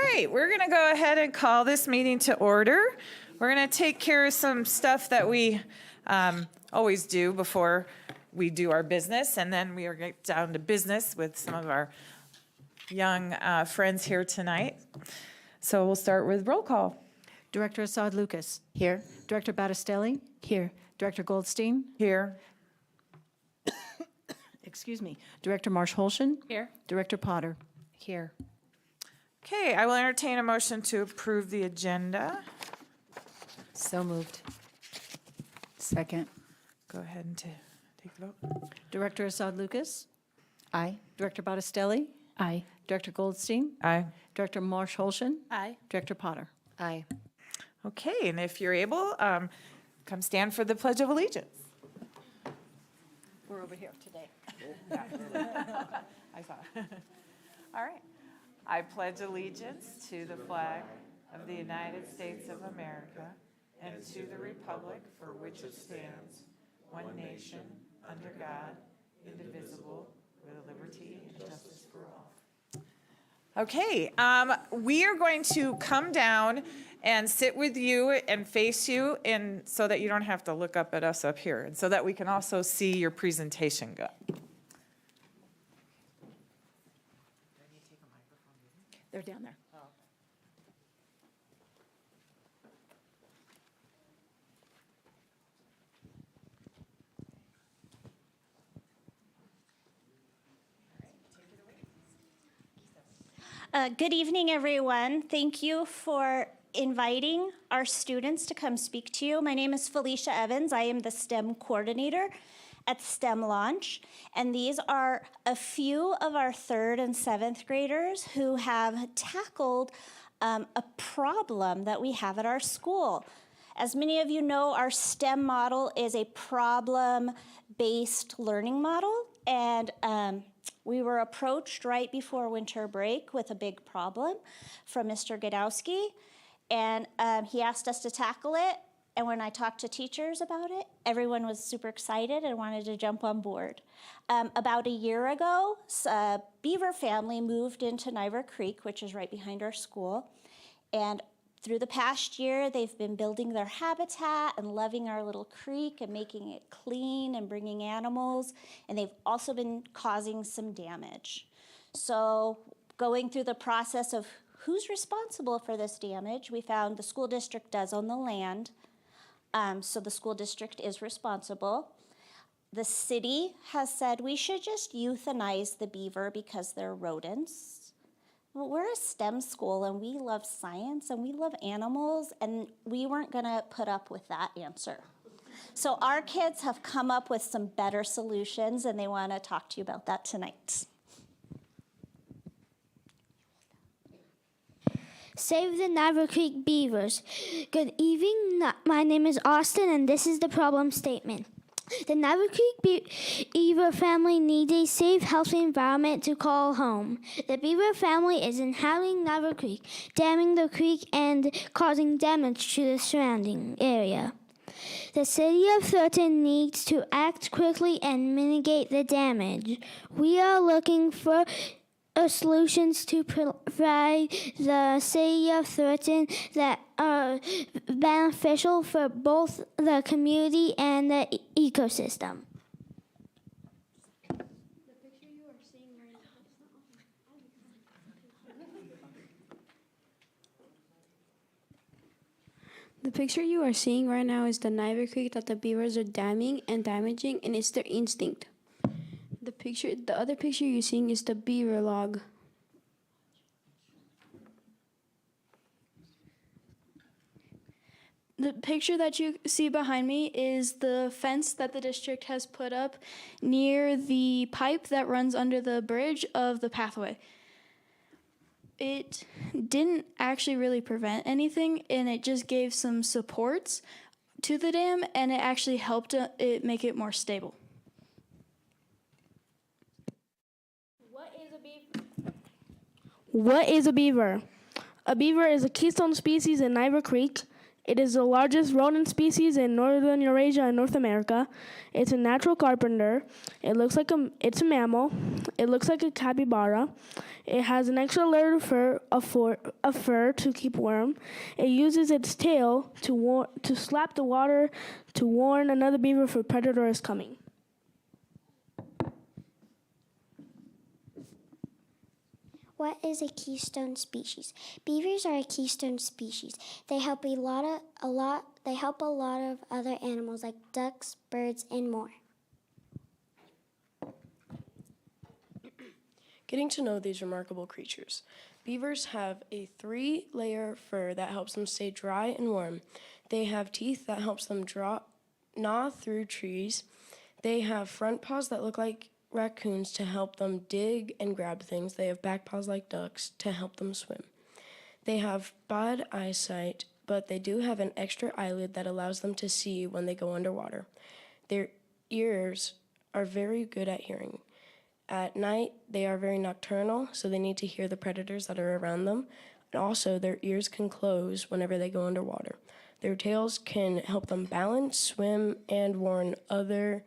right, we're going to go ahead and call this meeting to order. We're going to take care of some stuff that we always do before we do our business, and then we are get down to business with some of our young friends here tonight. So we'll start with roll call. Director Assad Lucas. Here. Director Battistelli. Here. Director Goldstein. Here. Excuse me. Director Marsh-Holshin. Here. Director Potter. Here. Okay, I will entertain a motion to approve the agenda. So moved. Second. Go ahead and take the vote. Director Assad Lucas. Aye. Director Battistelli. Aye. Director Goldstein. Aye. Director Marsh-Holshin. Aye. Director Potter. Aye. Okay, and if you're able, come stand for the Pledge of Allegiance. We're over here today. I saw. All right. I pledge allegiance to the flag of the United States of America and to the republic for which it stands, one nation, under God, indivisible, with liberty and justice for all. Okay, we are going to come down and sit with you and face you, and so that you don't have to look up at us up here, and so that we can also see your presentation good. They're down there. Good evening, everyone. Thank you for inviting our students to come speak to you. My name is Felicia Evans. I am the STEM coordinator at STEM Launch, and these are a few of our 3rd and 7th graders who have tackled a problem that we have at our school. As many of you know, our STEM model is a problem-based learning model, and we were approached right before winter break with a big problem from Mr. Godowski, and he asked us to tackle it. And when I talked to teachers about it, everyone was super excited and wanted to jump on board. About a year ago, a beaver family moved into Niver Creek, which is right behind our school. And through the past year, they've been building their habitat and loving our little creek and making it clean and bringing animals. And they've also been causing some damage. So going through the process of who's responsible for this damage, we found the school district does own the land. So the school district is responsible. The city has said we should just euthanize the beaver because they're rodents. Well, we're a STEM school and we love science and we love animals, and we weren't gonna put up with that answer. So our kids have come up with some better solutions, and they wanna talk to you about that tonight. Save the Niver Creek Beavers. Good evening, my name is Austin, and this is the problem statement. The Niver Creek beaver family needs a safe, healthy environment to call home. The beaver family is inhabiting Niver Creek, damming the creek and causing damage to the surrounding area. The city of Thornton needs to act quickly and mitigate the damage. We are looking for solutions to provide the city of Thornton that are beneficial for both the community and the ecosystem. The picture you are seeing right now is the Niver Creek that the beavers are damming and damaging, and it's their instinct. The other picture you're seeing is the beaver log. The picture that you see behind me is the fence that the district has put up near the pipe that runs under the bridge of the pathway. It didn't actually really prevent anything, and it just gave some supports to the dam, and it actually helped it make it more stable. What is a beaver? A beaver is a keystone species in Niver Creek. It is the largest rodent species in northern Eurasia and North America. It's a natural carpenter. It's a mammal. It looks like a capybara. It has an extra layer of fur to keep warm. It uses its tail to slap the water to warn another beaver if a predator is coming. What is a keystone species? Beavers are a keystone species. They help a lot of other animals like ducks, birds, and more. Getting to know these remarkable creatures. Beavers have a 3-layer fur that helps them stay dry and warm. They have teeth that helps them gnaw through trees. They have front paws that look like raccoons to help them dig and grab things. They have back paws like ducks to help them swim. They have bad eyesight, but they do have an extra eyelid that allows them to see when they go underwater. Their ears are very good at hearing. At night, they are very nocturnal, so they need to hear the predators that are around them. And also, their ears can close whenever they go underwater. Their tails can help them balance, swim, and warn other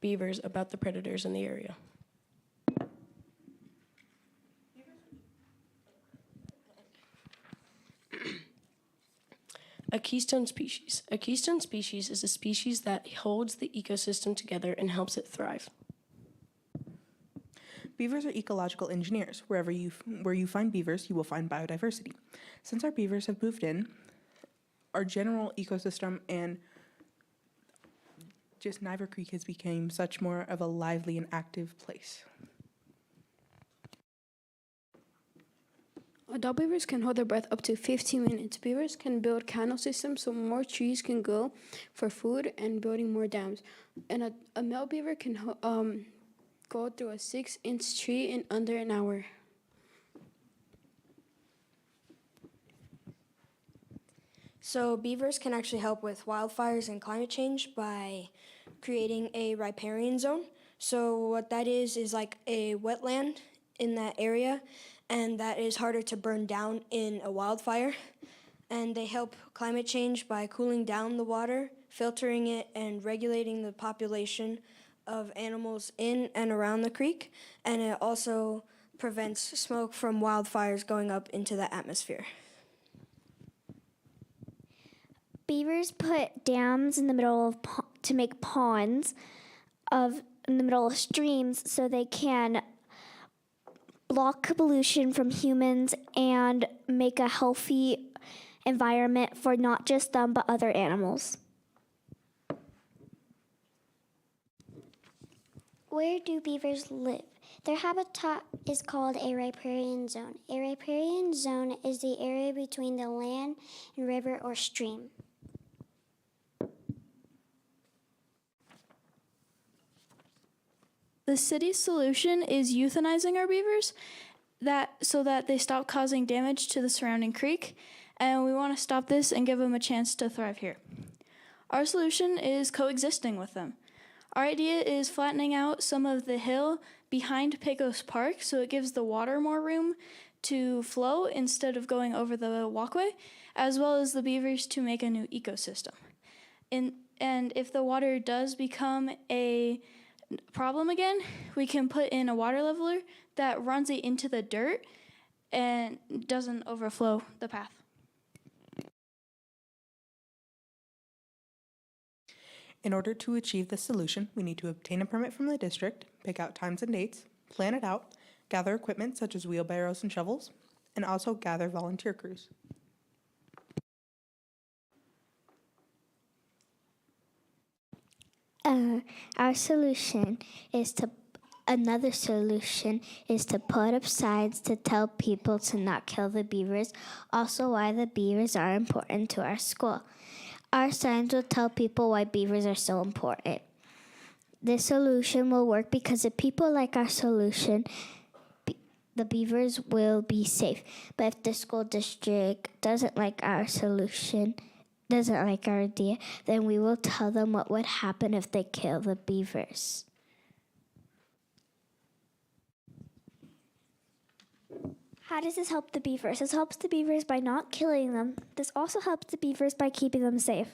beavers about the predators in the area. A keystone species. A keystone species is a species that holds the ecosystem together and helps it thrive. Beavers are ecological engineers. Where you find beavers, you will find biodiversity. Since our beavers have moved in, our general ecosystem and just Niver Creek has become such more of a lively and active place. Adult beavers can hold their breath up to 15 minutes. Beavers can build canal systems so more trees can grow for food and building more dams. And a male beaver can go through a 6-inch tree in under an hour. So beavers can actually help with wildfires and climate change by creating a riparian zone. So what that is like a wetland in that area, and that is harder to burn down in a wildfire. And they help climate change by cooling down the water, filtering it, and regulating the population of animals in and around the creek. And it also prevents smoke from wildfires going up into the atmosphere. Beavers put dams in the middle of to make ponds in the middle of streams so they can block pollution from humans and make a healthy environment for not just them but other animals. Where do beavers live? Their habitat is called a riparian zone. A riparian zone is the area between the land and river or stream. The city's solution is euthanizing our beavers so that they stop causing damage to the surrounding creek, and we want to stop this and give them a chance to thrive here. Our solution is coexisting with them. Our idea is flattening out some of the hill behind Pecos Park so it gives the water more room to flow instead of going over the walkway, as well as the beavers to make a new ecosystem. And if the water does become a problem again, we can put in a water leveler that runs it into the dirt and doesn't overflow the path. In order to achieve this solution, we need to obtain a permit from the district, pick out times and dates, plan it out, gather equipment such as wheelbarrows and shovels, and also gather volunteer crews. Another solution is to put up signs to tell people to not kill the beavers, also why the beavers are important to our school. Our signs will tell people why beavers are so important. This solution will work because if people like our solution, the beavers will be safe. But if the school district doesn't like our solution, doesn't like our idea, then we will tell them what would happen if they kill the beavers. How does this help the beavers? This helps the beavers by not killing them. This also helps the beavers by keeping them safe.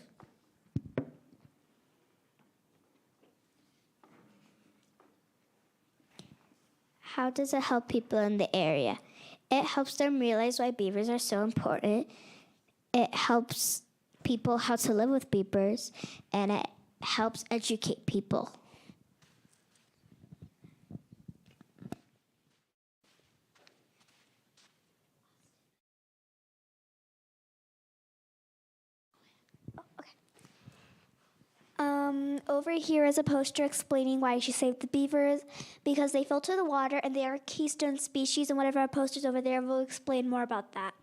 How does it help people in the area? It helps them realize why beavers are so important. It helps people how to live with beavers, and it helps educate people. Over here is a poster explaining why she saved the beavers, because they filter the water and they are a keystone species, and whatever our posters over there will explain more about that.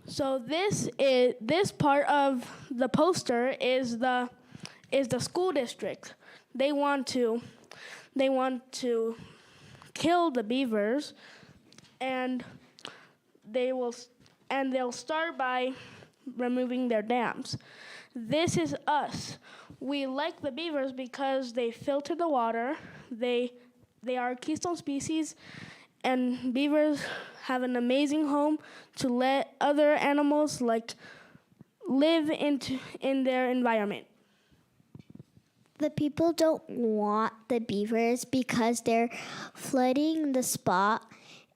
So this part of the poster is the school district. They want to kill the beavers, and they'll start by removing their dams. This is us. We like the beavers because they filter the water. They are a keystone species, and beavers have an amazing home to let other animals live in their environment. The people don't want the beavers because they're flooding the spot,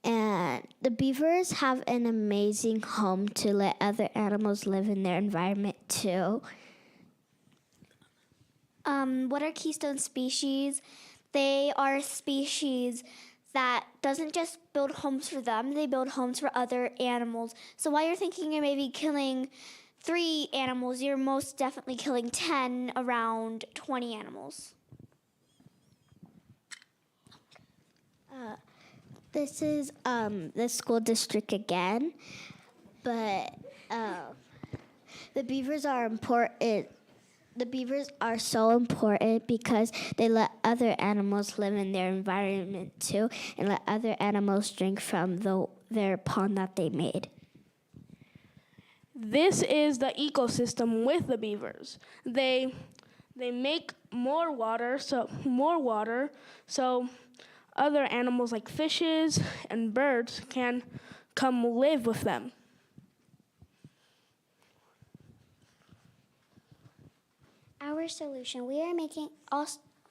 and the beavers have an amazing home to let other animals live in their environment too. What are keystone species? They are a species that doesn't just build homes for them, they build homes for other animals. So while you're thinking you're maybe killing 3 animals, you're most definitely killing 10, around 20 animals. This is the school district again, but the beavers are important. The beavers are so important because they let other animals live in their environment too, and let other animals drink from their pond that they made. This is the ecosystem with the beavers. They make more water, so other animals like fishes and birds can come live with them. Our solution, we are making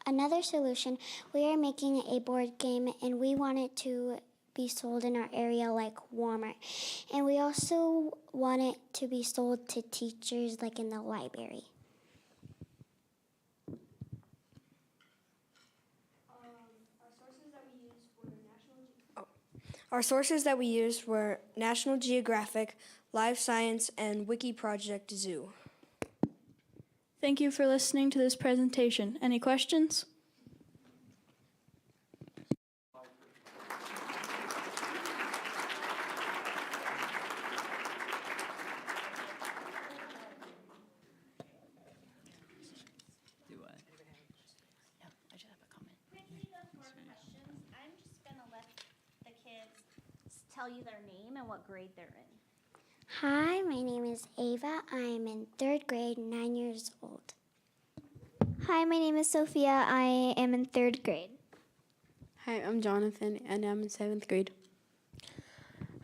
another solution. We are making a board game, and we want it to be sold in our area like Walmart. And we also want it to be sold to teachers like in the library. Our sources that we used were National Geographic, Live Science, and Wiki Project Zoo. Thank you for listening to this presentation. Any questions? I'm just gonna let the kids tell you their name and what grade they're in. Hi, my name is Ava. I'm in 3rd grade, 9 years old. Hi, my name is Sophia. I am in 3rd grade. Hi, I'm Jonathan, and I'm in 7th grade.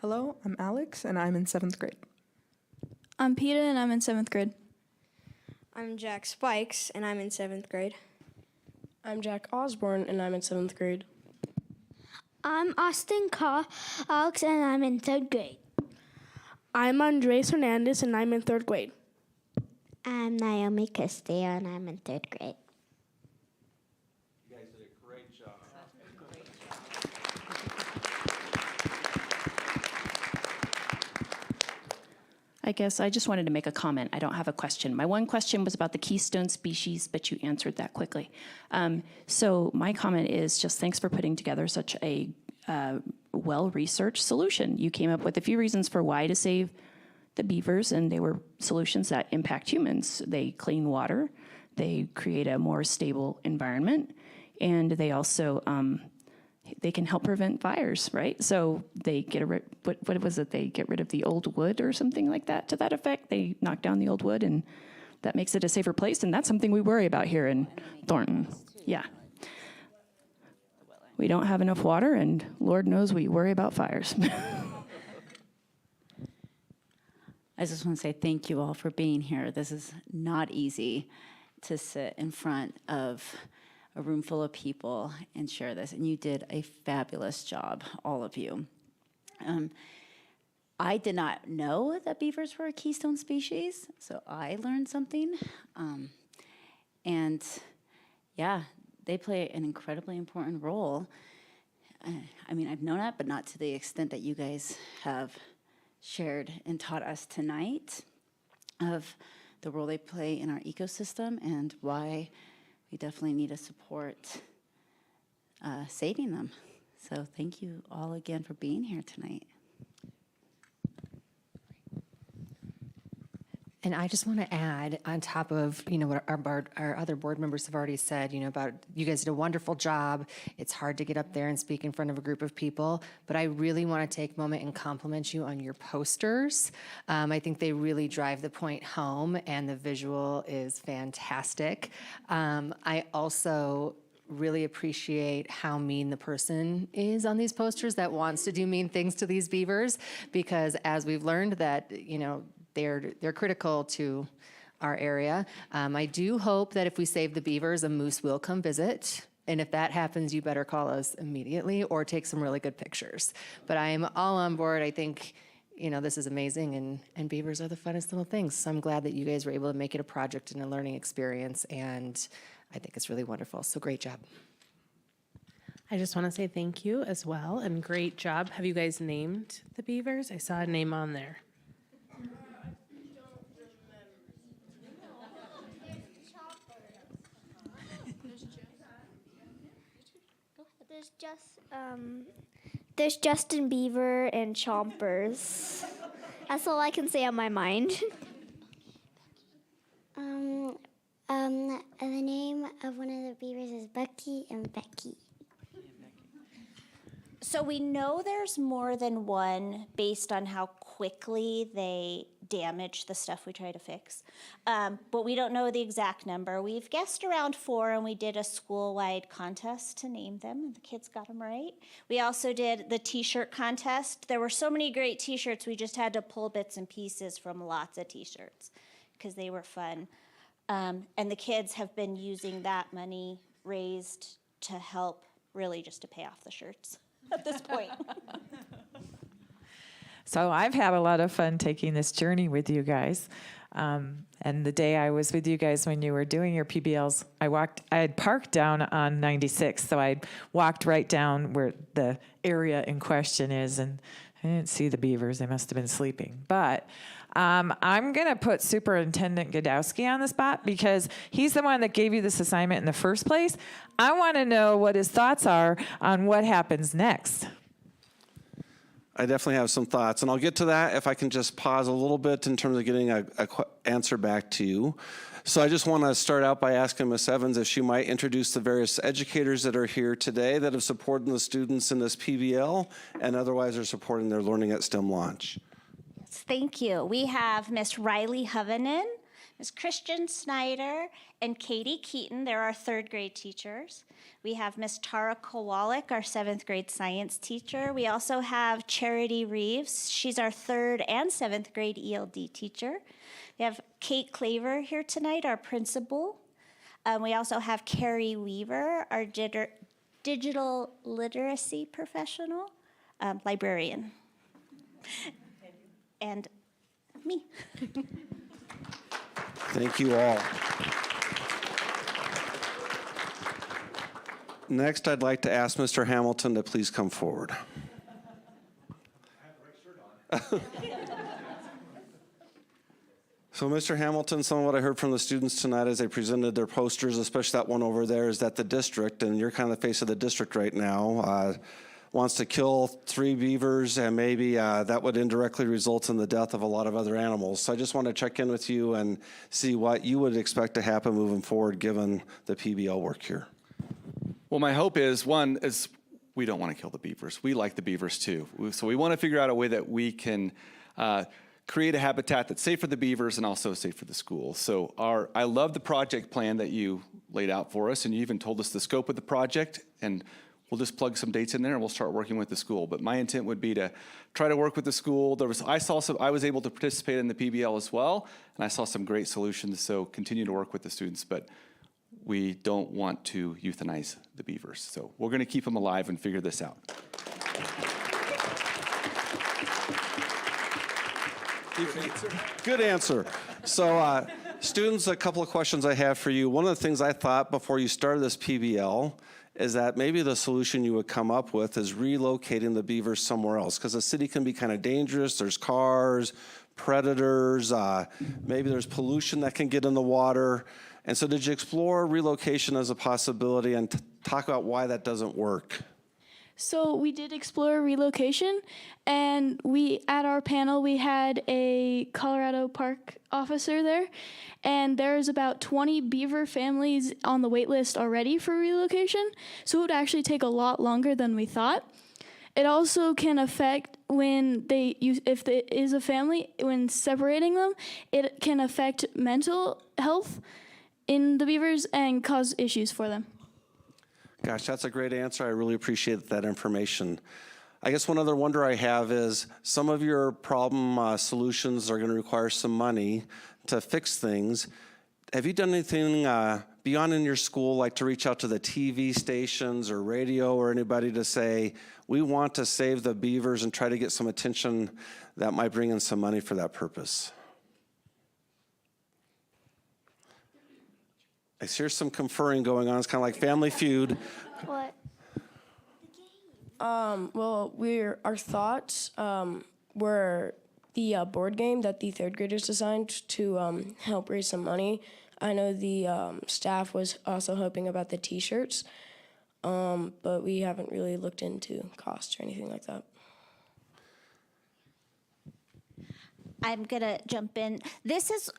Hello, I'm Alex, and I'm in 7th grade. I'm Peta, and I'm in 7th grade. I'm Jack Spikes, and I'm in 7th grade. I'm Jack Osborne, and I'm in 7th grade. I'm Austin Cox, and I'm in 3rd grade. I'm Andres Hernandez, and I'm in 3rd grade. I'm Naomi Castillo, and I'm in 3rd grade. You guys did a great job. I guess I just wanted to make a comment. I don't have a question. My one question was about the keystone species, but you answered that quickly. So my comment is just thanks for putting together such a well-researched solution. You came up with a few reasons for why to save the beavers, and they were solutions that impact humans. They clean water, they create a more stable environment, and they also they can help prevent fires, right? So they get what was it? They get rid of the old wood or something like that to that effect. They knock down the old wood, and that makes it a safer place. And that's something we worry about here in Thornton. Yeah. we don't have enough water, and Lord knows we worry about fires. I just want to say thank you all for being here. This is not easy to sit in front of a room full of people and share this, and you did a fabulous job, all of you. I did not know that beavers were a keystone species, so I learned something. And yeah, they play an incredibly important role. I mean, I've known that, but not to the extent that you guys have shared and taught us tonight of the role they play in our ecosystem and why we definitely need to support saving them. So thank you all again for being here tonight. And I just want to add, on top of, what our other board members have already said, about you guys did a wonderful job. It's hard to get up there and speak in front of a group of people, but I really want to take a moment and compliment you on your posters. I think they really drive the point home, and the visual is fantastic. I also really appreciate how mean the person is on these posters that wants to do mean things to these beavers, because as we've learned that, they're critical to our area. I do hope that if we save the beavers, a moose will come visit. And if that happens, you better call us immediately or take some really good pictures. But I am all on board. I think, this is amazing, and beavers are the funnest little things. So I'm glad that you guys were able to make it a project and a learning experience, and I think it's really wonderful. So great job. I just want to say thank you as well, and great job. Have you guys named the beavers? I saw a name on there. There's Justin Beaver and Chompers. That's all I can say on my mind. The name of one of the beavers is Bucky and Becky. So we know there's more than one based on how quickly they damage the stuff we try to fix. But we don't know the exact number. We've guessed around 4, and we did a school-wide contest to name them, and the kids got them right. We also did the t-shirt contest. There were so many great t-shirts, we just had to pull bits and pieces from lots of t-shirts because they were fun. And the kids have been using that money raised to help, really just to pay off the shirts at this point. So I've had a lot of fun taking this journey with you guys. And the day I was with you guys when you were doing your PBLs, I had parked down on 96, so I walked right down where the area in question is, and I didn't see the beavers. They must have been sleeping. But I'm going to put Superintendent Godowski on the spot because he's the one that gave you this assignment in the first place. I want to know what his thoughts are on what happens next. I definitely have some thoughts, and I'll get to that if I can just pause a little bit in terms of getting an answer back to you. So I just want to start out by asking Ms. Evans if she might introduce the various educators that are here today that have supported the students in this PBL and otherwise are supporting their learning at STEM Launch. Yes, thank you. We have Miss Riley Hovenen, Miss Christian Snyder, and Katie Keaton. They're our 3rd grade teachers. We have Miss Tara Kowalik, our 7th grade science teacher. We also have Charity Reeves. She's our 3rd and 7th grade ELD teacher. We have Kate Claver here tonight, our principal. We also have Carrie Weaver, our digital literacy professional, librarian. And me. Thank you all. Next, I'd like to ask Mr. Hamilton to please come forward. So, Mr. Hamilton, some of what I heard from the students tonight as they presented their posters, especially that one over there, is that the district, and you're kind of the face of the district right now, wants to kill 3 beavers, and maybe that would indirectly result in the death of a lot of other animals. So I just want to check in with you and see what you would expect to happen moving forward given the PBL work here. Well, my hope is, one, is we don't want to kill the beavers. We like the beavers too. So we want to figure out a way that we can create a habitat that's safe for the beavers and also safe for the school. So I love the project plan that you laid out for us, and you even told us the scope of the project, and we'll just plug some dates in there and we'll start working with the school. But my intent would be to try to work with the school. I was able to participate in the PBL as well, and I saw some great solutions, so continue to work with the students, but we don't want to euthanize the beavers. So we're gonna keep them alive and figure this out. Good answer. So students, a couple of questions I have for you. One of the things I thought before you started this PBL is that maybe the solution you would come up with is relocating the beavers somewhere else, because the city can be kind of dangerous. There's cars, predators, maybe there's pollution that can get in the water. And so did you explore relocation as a possibility and talk about why that doesn't work? So we did explore relocation, and at our panel we had a Colorado Park officer there, and there's about 20 beaver families on the wait list already for relocation, so it would actually take a lot longer than we thought. It also can affect if there is a family, when separating them, it can affect mental health in the beavers and cause issues for them. Gosh, that's a great answer. I really appreciate that information. I guess one other wonder I have is some of your problem solutions are going to require some money to fix things. Have you done anything beyond in your school, like to reach out to the TV stations or radio or anybody to say, we want to save the beavers and try to get some attention that might bring in some money for that purpose? I hear some conferring going on. It's kind of like Family Feud. What? Well, our thoughts were the board game that the third graders designed to help raise some money. I know the staff was also hoping about the T-shirts, but we haven't really looked into costs or anything like that. I'm gonna jump in. This is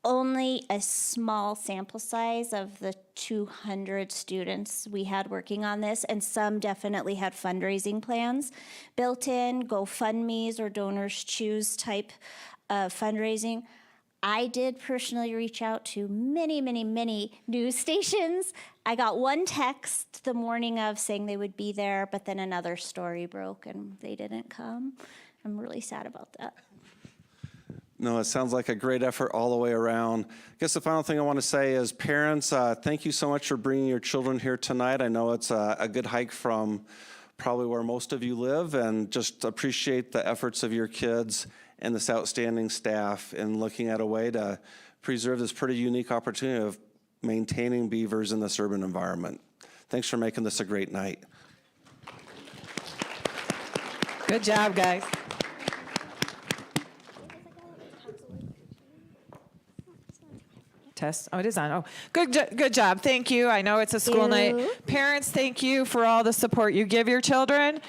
only a small sample size of the 200 students we had working on this, and some definitely had fundraising plans built in, GoFundMes or Donors Choose type of fundraising. I did personally reach out to many, many, many news stations. I got one text the morning of saying they would be there, but then another story broke and they didn't come. I'm really sad about that. No, it sounds like a great effort all the way around. I guess the final thing I want to say is parents, thank you so much for bringing your children here tonight. I know it's a good hike from probably where most of you live, and just appreciate the efforts of your kids and this outstanding staff in looking at a way to preserve this pretty unique opportunity of maintaining beavers in this urban environment. Thanks for making this a great night. Good job, guys. Test. Oh, it is on. Oh, good job. Thank you. I know it's a school night. Parents, thank you for all the support you give your children.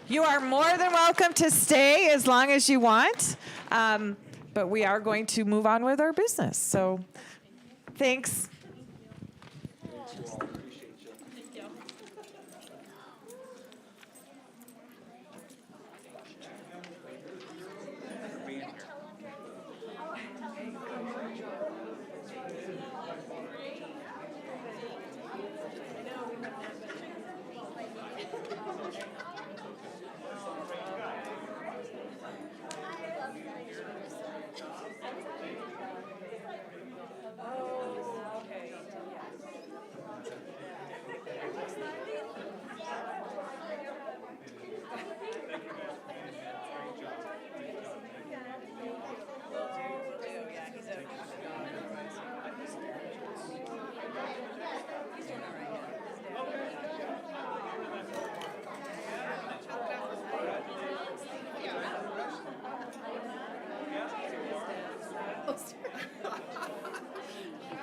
You are more than welcome to stay as long as you want, but we are going to move on with our business. So, thanks.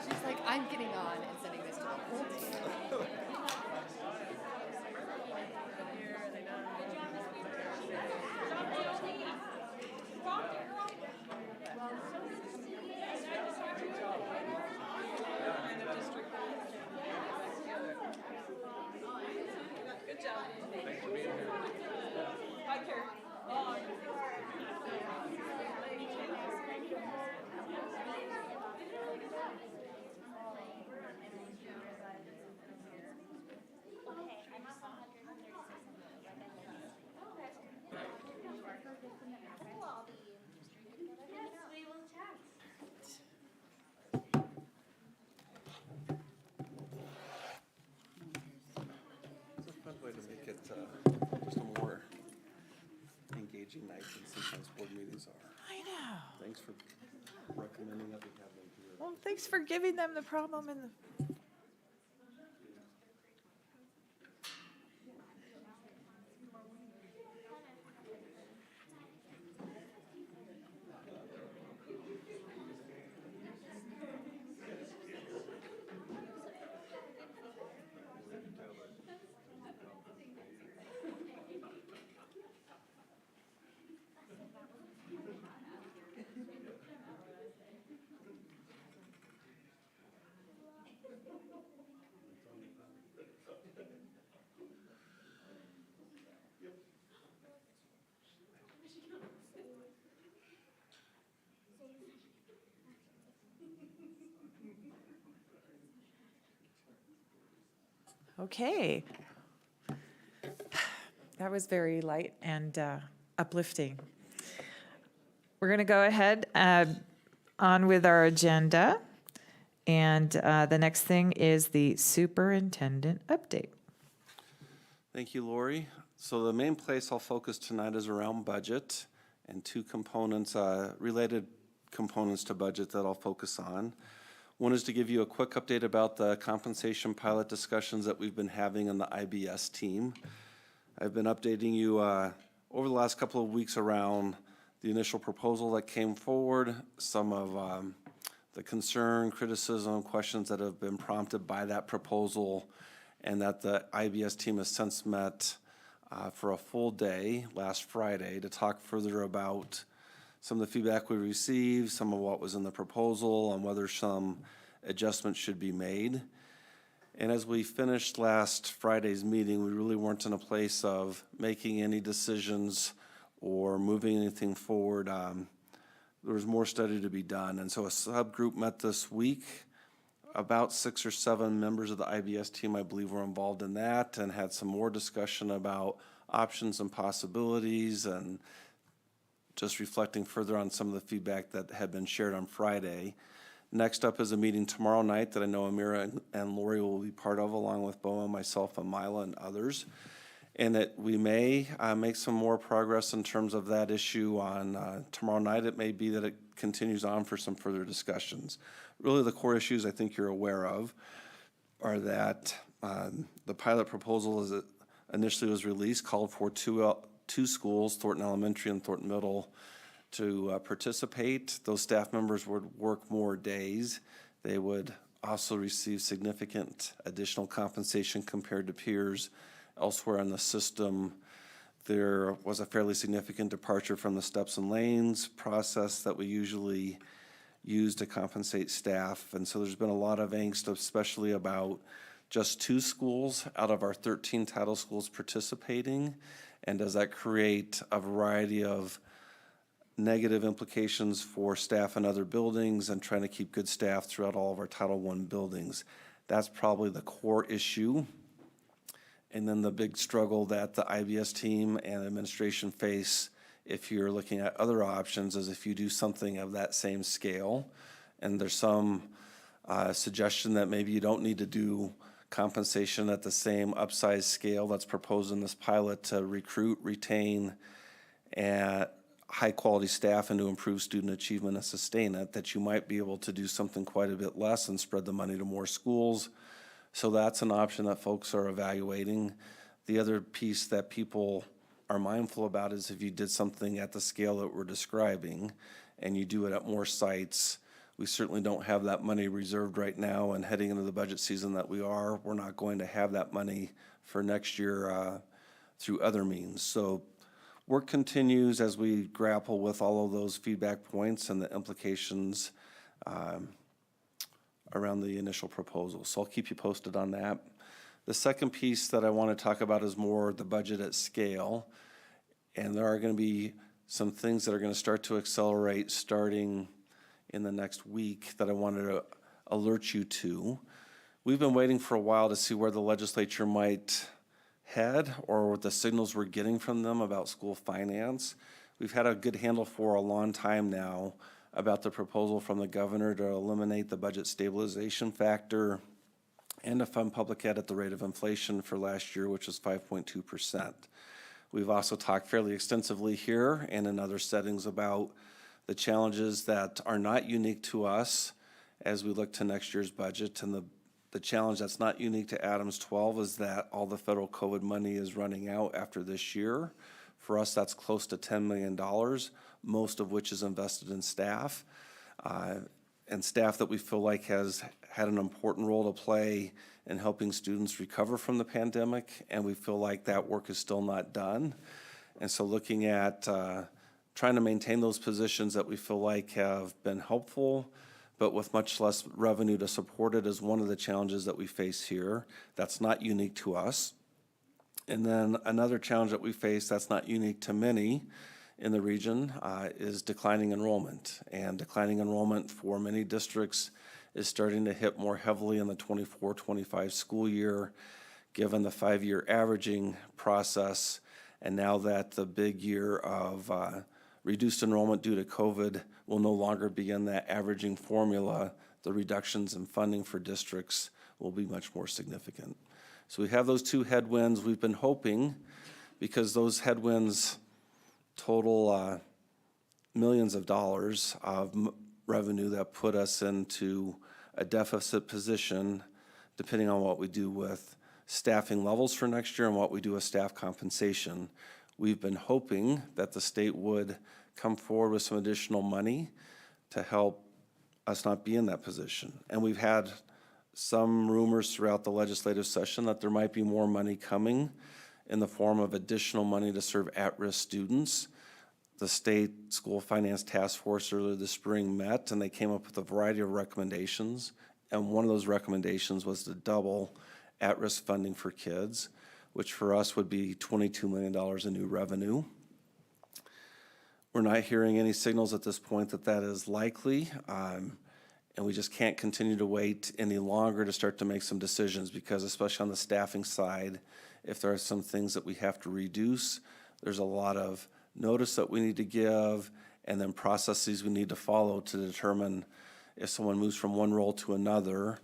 She's like, I'm getting on and sending this to the whole team. Good job. Thanks for being here. Hi, Carrie. Okay. challenging night than sometimes board meetings are. I know. Thanks for recommending that we have them here. Well, thanks for giving them the problem in the. Okay. That was very light and uplifting. We're going to go ahead on with our agenda. And the next thing is the superintendent update. Thank you, Lori. So the main place I'll focus tonight is around budget and two components, related components to budget that I'll focus on. One is to give you a quick update about the compensation pilot discussions that we've been having on the IBS team. I've been updating you over the last couple of weeks around the initial proposal that came forward, some of the concern, criticism, questions that have been prompted by that proposal, and that the IBS team has since met for a full day last Friday to talk further about some of the feedback we received, some of what was in the proposal, and whether some adjustments should be made. And as we finished last Friday's meeting, we really weren't in a place of making any decisions or moving anything forward. There was more study to be done. And so a subgroup met this week. About 6 or 7 members of the IBS team, I believe, were involved in that and had some more discussion about options and possibilities and just reflecting further on some of the feedback that had been shared on Friday. Next up is a meeting tomorrow night that I know Amira and Lori will be part of, along with Boa, myself, and Mila, and others. And that we may make some more progress in terms of that issue on tomorrow night. It may be that it continues on for some further discussions. Really, the core issues I think you're aware of are that the pilot proposal, as it initially was released, called for two schools, Thornton Elementary and Thornton Middle, to participate. Those staff members would work more days. They would also receive significant additional compensation compared to peers elsewhere in the system. There was a fairly significant departure from the steps and lanes process that we usually use to compensate staff. And so there's been a lot of angst, especially about just 2 schools out of our 13 title schools participating. And does that create a variety of negative implications for staff in other buildings and trying to keep good staff throughout all of our Title I buildings? That's probably the core issue. And then the big struggle that the IBS team and administration face if you're looking at other options is if you do something of that same scale. And there's some suggestion that maybe you don't need to do compensation at the same upsize scale that's proposed in this pilot to recruit, retain, and high-quality staff and to improve student achievement and sustain it, that you might be able to do something quite a bit less and spread the money to more schools. So that's an option that folks are evaluating. The other piece that people are mindful about is if you did something at the scale that we're describing and you do it at more sites, we certainly don't have that money reserved right now, and heading into the budget season that we're not going to have that money for next year through other means. So work continues as we grapple with all of those feedback points and the implications around the initial proposal. So I'll keep you posted on that. The second piece that I want to talk about is more the budget at scale. And there are going to be some things that are going to start to accelerate starting in the next week that I wanted to alert you to. We've been waiting for a while to see where the legislature might head or what the signals we're getting from them about school finance. We've had a good handle for a long time now about the proposal from the governor to eliminate the budget stabilization factor and to fund public ed at the rate of inflation for last year, which was 5.2%. We've also talked fairly extensively here and in other settings about the challenges that are not unique to us as we look to next year's budget. And the challenge that's not unique to Adams 12 is that all the federal COVID money is running out after this year. For us, that's close to $10 million, most of which is invested in staff. And staff that we feel like has had an important role to play in helping students recover from the pandemic, and we feel like that work is still not done. And so looking at trying to maintain those positions that we feel like have been helpful, but with much less revenue to support it, is one of the challenges that we face here. That's not unique to us. And then another challenge that we face that's not unique to many in the region is declining enrollment. And declining enrollment for many districts is starting to hit more heavily in the 24-25 school year, given the 5-year averaging process. And now that the big year of reduced enrollment due to COVID will no longer be in that averaging formula, the reductions in funding for districts will be much more significant. So we have those two headwinds. We've been hoping, because those headwinds total millions of dollars of revenue that put us into a deficit position, depending on what we do with staffing levels for next year and what we do with staff compensation. We've been hoping that the state would come forward with some additional money to help us not be in that position. And we've had some rumors throughout the legislative session that there might be more money coming in the form of additional money to serve at-risk students. The State School Finance Task Force earlier this spring met, and they came up with a variety of recommendations. And one of those recommendations was to double at-risk funding for kids, which for us would be $22 million in new revenue. We're not hearing any signals at this point that that is likely, and we just can't continue to wait any longer to start to make some decisions, because especially on the staffing side, if there are some things that we have to reduce, there's a lot of notice that we need to give, and then processes we need to follow to determine if someone moves from one role to another.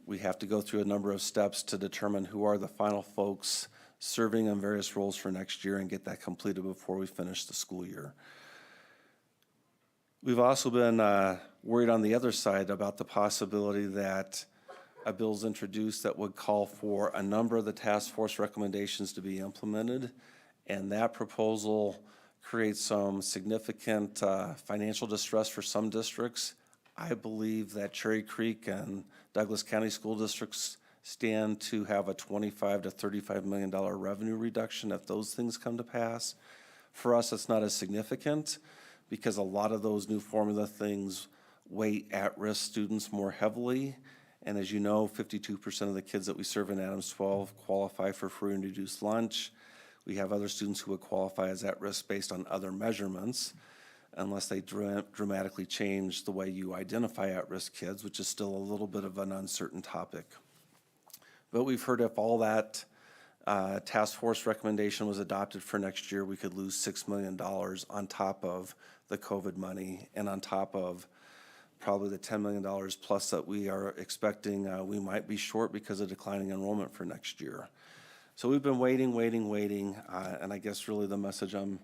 We have to go through a number of steps to determine who are the final folks serving in various roles for next year and get that completed before we finish the school year. We've also been worried on the other side about the possibility that a bill's introduced that would call for a number of the task force recommendations to be implemented, and that proposal creates some significant financial distress for some districts. I believe that Cherry Creek and Douglas County School Districts stand to have a $25 to $35 million revenue reduction if those things come to pass. For us, it's not as significant, because a lot of those new formula things weight at-risk students more heavily. And as you know, 52% of the kids that we serve in Adams 12 qualify for free and reduced lunch. We have other students who would qualify as at-risk based on other measurements, unless they dramatically change the way you identify at-risk kids, which is still a little bit of an uncertain topic. But we've heard if all that task force recommendation was adopted for next year, we could lose $6 million on top of the COVID money and on top of probably the $10 million plus that we are expecting we might be short because of declining enrollment for next year. So we've been waiting, and I guess really the message I'm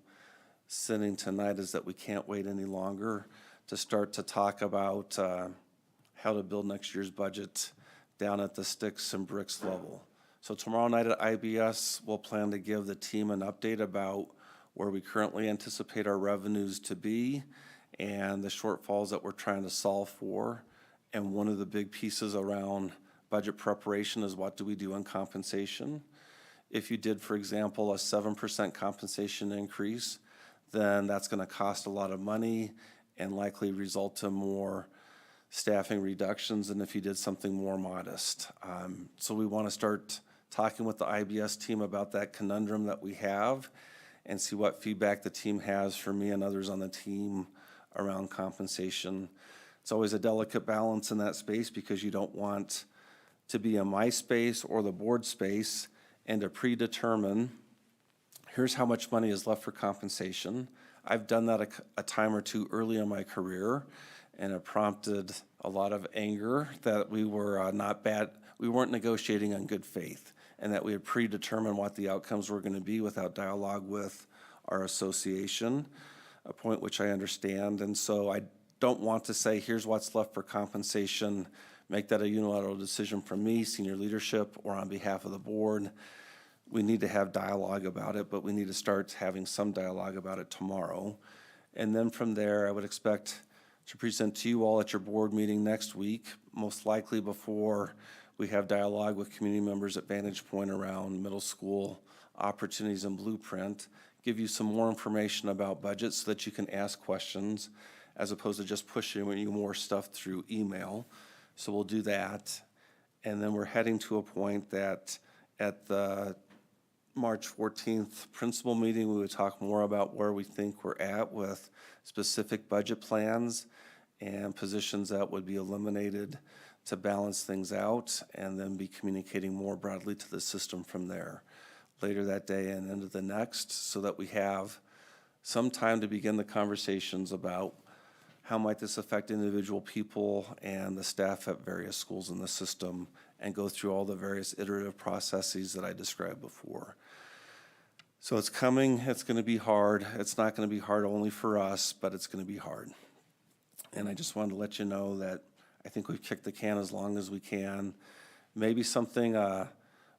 sending tonight is that we can't wait any longer to start to talk about how to build next year's budget down at the sticks and bricks level. So tomorrow night at IBS, we'll plan to give the team an update about where we currently anticipate our revenues to be and the shortfalls that we're trying to solve for. And one of the big pieces around budget preparation is what do we do on compensation? If you did, for example, a 7% compensation increase, then that's going to cost a lot of money and likely result in more staffing reductions than if you did something more modest. So we want to start talking with the IBS team about that conundrum that we have and see what feedback the team has for me and others on the team around compensation. It's always a delicate balance in that space, because you don't want to be in my space or the board space and to predetermine, here's how much money is left for compensation. I've done that a time or two early in my career, and it prompted a lot of anger that we were we weren't negotiating on good faith. and that we had predetermined what the outcomes were going to be without dialogue with our association, a point which I understand. And so I don't want to say, here's what's left for compensation, make that a unilateral decision from me, senior leadership, or on behalf of the board. We need to have dialogue about it, but we need to start having some dialogue about it tomorrow. And then from there, I would expect to present to you all at your board meeting next week, most likely before we have dialogue with community members at Vantage Point around middle school opportunities and blueprint, give you some more information about budgets so that you can ask questions as opposed to just pushing you more stuff through email. So we'll do that. And then we're heading to a point that at the March 14th principal meeting, we would talk more about where we think we're at with specific budget plans and positions that would be eliminated to balance things out, and then be communicating more broadly to the system from there later that day and into the next, so that we have some time to begin the conversations about how might this affect individual people and the staff at various schools in the system, and go through all the various iterative processes that I described before. So it's coming, it's gonna be hard. It's not gonna be hard only for us, but it's gonna be hard. And I just wanted to let you know that I think we've kicked the can as long as we can. Maybe something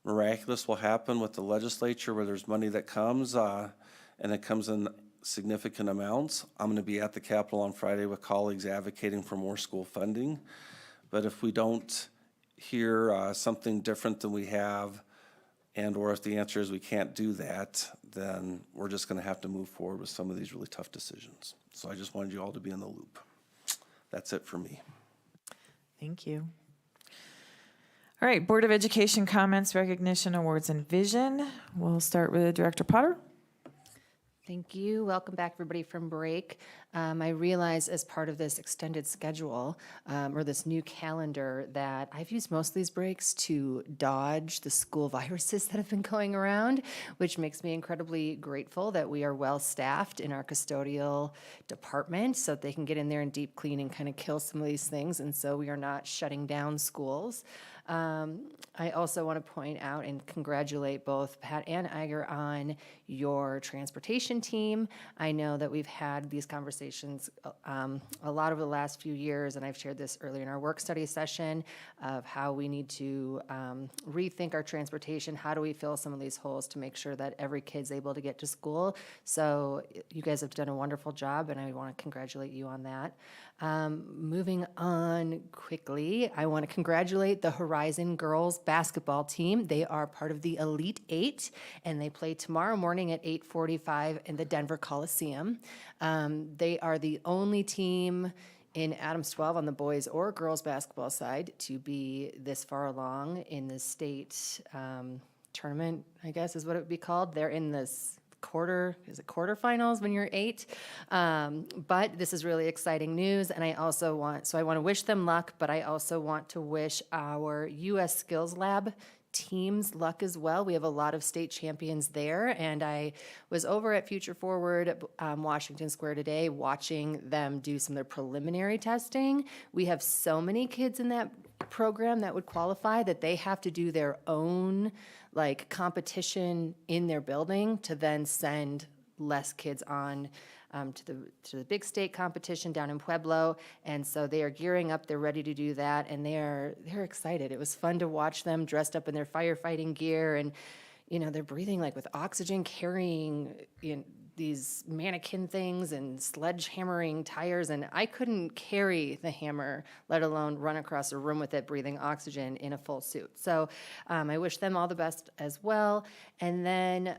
miraculous will happen with the legislature where there's money that comes and it comes in significant amounts. I'm going to be at the Capitol on Friday with colleagues advocating for more school funding. But if we don't hear something different than we have, and or if the answer is we can't do that, then we're just going to have to move forward with some of these really tough decisions. So I just wanted you all to be in the loop. That's it for me. Thank you. All right, Board of Education comments, recognition, awards, and vision. We'll start with Director Potter. Thank you. Welcome back, everybody, from break. I realize as part of this extended schedule or this new calendar that I've used most of these breaks to dodge the school viruses that have been going around, which makes me incredibly grateful that we are well staffed in our custodial department so that they can get in there and deep clean and kind of kill some of these things. And so we are not shutting down schools. I also want to point out and congratulate both Pat and Iger on your transportation team. I know that we've had these conversations a lot over the last few years, and I've shared this earlier in our work study session of how we need to rethink our transportation. How do we fill some of these holes to make sure that every kid's able to get to school? So you guys have done a wonderful job, and I want to congratulate you on that. Moving on quickly, I want to congratulate the Horizon girls basketball team. They are part of the Elite Eight, and they play tomorrow morning at 8:45 in the Denver Coliseum. They are the only team in Adams 12 on the boys or girls basketball side to be this far along in the state tournament, I guess is what it would be called. They're in this quarterfinals when you're 8? But this is really exciting news, and I want to wish them luck, but I also want to wish our U.S. Skills Lab teams luck as well. We have a lot of state champions there, and I was over at Future Forward Washington Square today watching them do some of their preliminary testing. We have so many kids in that program that would qualify that they have to do their own competition in their building to then send less kids on to the big state competition down in Pueblo. And so they are gearing up, they're ready to do that, and they're excited. It was fun to watch them dressed up in their firefighting gear, and they're breathing with oxygen, carrying these mannequin things and sledgehammering tires, and I couldn't carry the hammer, let alone run across a room with it breathing oxygen in a full suit. So I wish them all the best as well. And then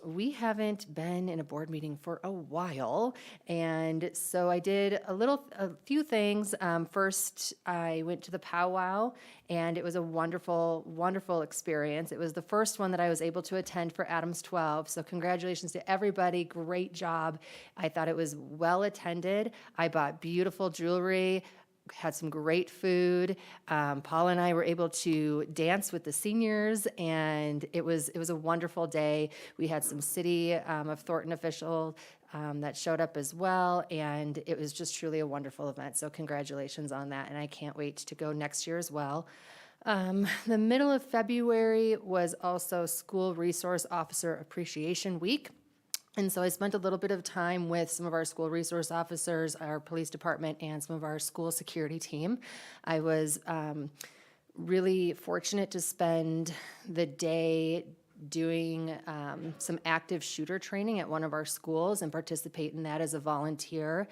we haven't been in a board meeting for a while, and so I did a few things. First, I went to the powwow, and it was a wonderful, wonderful experience. It was the first one that I was able to attend for Adams 12, so congratulations to everybody. Great job. I thought it was well attended. I bought beautiful jewelry, had some great food. Paul and I were able to dance with the seniors, and it was a wonderful day. We had some city of Thornton official that showed up as well, and it was just truly a wonderful event. So congratulations on that, and I can't wait to go next year as well. The middle of February was also School Resource Officer Appreciation Week. And so I spent a little bit of time with some of our school resource officers, our police department, and some of our school security team. I was really fortunate to spend the day doing some active shooter training at one of our schools and participate in that as a volunteer,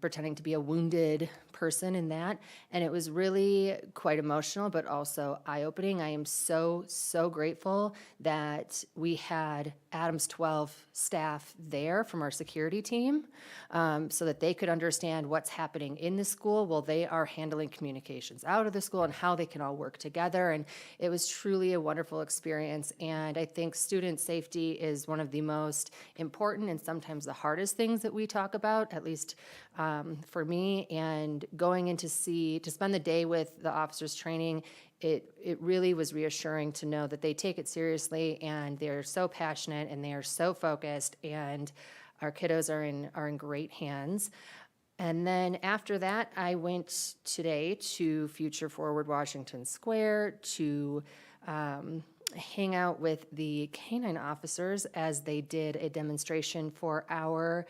pretending to be a wounded person in that. And it was really quite emotional, but also eye-opening. I am so, so grateful that we had Adams 12 staff there from our security team so that they could understand what's happening in the school while they are handling communications out of the school and how they can all work together. And it was truly a wonderful experience. And I think student safety is one of the most important and sometimes the hardest things that we talk about, at least for me. And going in to spend the day with the officers training, it really was reassuring to know that they take it seriously and they're so passionate and they are so focused, and our kiddos are in great hands. And then after that, I went today to Future Forward Washington Square to hang out with the canine officers as they did a demonstration for our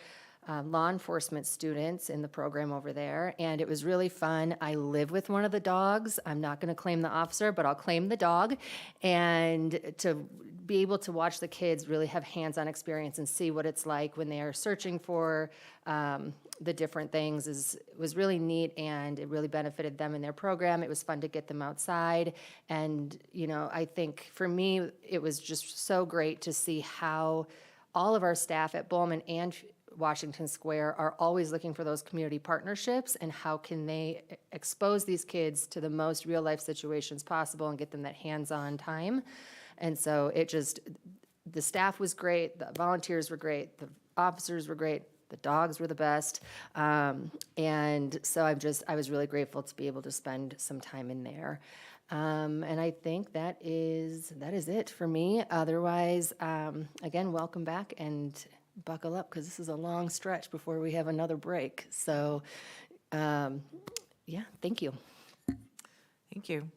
law enforcement students in the program over there, and it was really fun. I live with one of the dogs. I'm not going to claim the officer, but I'll claim the dog. And to be able to watch the kids really have hands-on experience and see what it's like when they are searching for the different things was really neat, and it really benefited them in their program. It was fun to get them outside, and I think for me it was just so great to see how all of our staff at Bowman and Washington Square are always looking for those community partnerships and how can they expose these kids to the most real life situations possible and get them that hands-on time. And so the staff was great, the volunteers were great, the officers were great, the dogs were the best. And so I was really grateful to be able to spend some time in there. And I think that is it for me. Otherwise, again, welcome back and buckle up because this is a long stretch before we have another break. So, thank you. Thank you.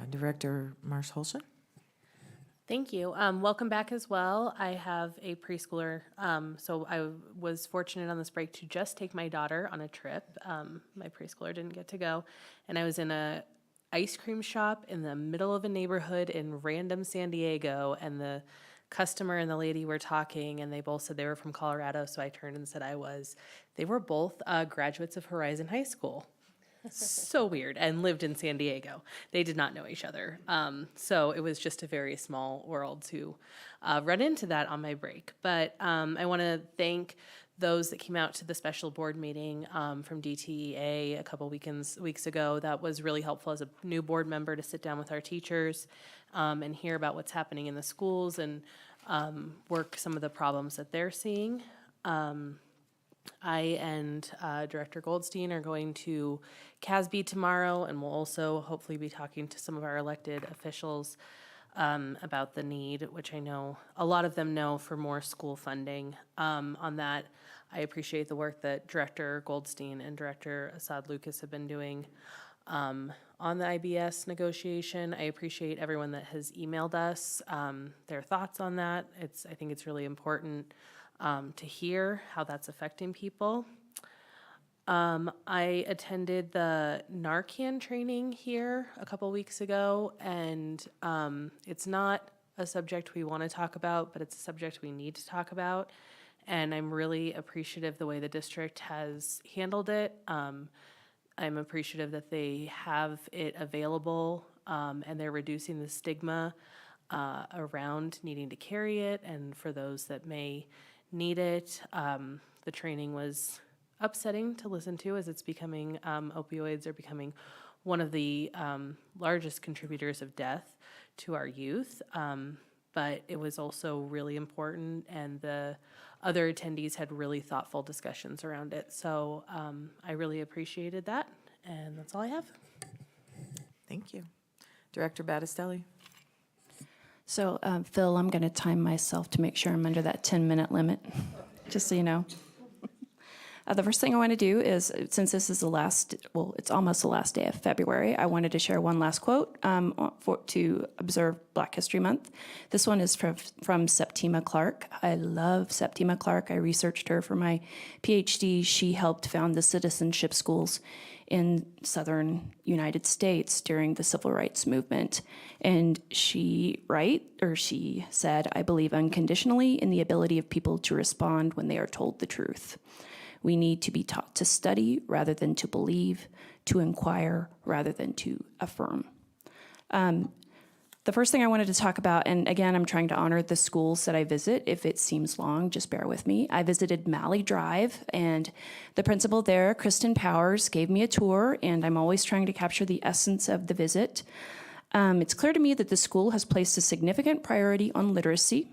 Director Marsh-Holston? Thank you. Welcome back as well. I have a preschooler, so I was fortunate on this break to just take my daughter on a trip. My preschooler didn't get to go, and I was in a ice cream shop in the middle of a neighborhood in random San Diego, and the customer and the lady were talking, and they both said they were from Colorado, so I turned and said I was. They were both graduates of Horizon High School. So weird, and lived in San Diego. They did not know each other. So it was just a very small world to run into that on my break. But I want to thank those that came out to the special board meeting from DTEA a couple weeks ago. That was really helpful as a new board member to sit down with our teachers and hear about what's happening in the schools and work some of the problems that they're seeing. I and Director Goldstein are going to CASB tomorrow, and we'll also hopefully be talking to some of our elected officials about the need, which I know a lot of them know, for more school funding. On that, I appreciate the work that Director Goldstein and Director Assad Lucas have been doing on the IBS negotiation. I appreciate everyone that has emailed us their thoughts on that. I think it's really important to hear how that's affecting people. I attended the Narcan training here a couple weeks ago, and it's not a subject we want to talk about, but it's a subject we need to talk about. And I'm really appreciative the way the district has handled it. I'm appreciative that they have it available and they're reducing the stigma around needing to carry it, and for those that may need it. The training was upsetting to listen to as it's becoming, opioids are becoming one of the largest contributors of death to our youth. But it was also really important, and the other attendees had really thoughtful discussions around it. So I really appreciated that, and that's all I have. Thank you. Director Battistelli? So, Phil, I'm going to time myself to make sure I'm under that 10-minute limit, just so you know. The first thing I want to do is, since this is the last, well, it's almost the last day of February, I wanted to share one last quote to observe Black History Month. This one is from Septima Clark. I love Septima Clark. I researched her for my PhD. She helped found the citizenship schools in southern United States during the Civil Rights Movement. And she said, "I believe unconditionally in the ability of people to respond when they are told the truth. We need to be taught to study rather than to believe, to inquire rather than to affirm." The first thing I wanted to talk about, and again, I'm trying to honor the schools that I visit. If it seems long, just bear with me. I visited Malley Drive, and the principal there, Kristen Powers, gave me a tour, and I'm always trying to capture the essence of the visit. It's clear to me that the school has placed a significant priority on literacy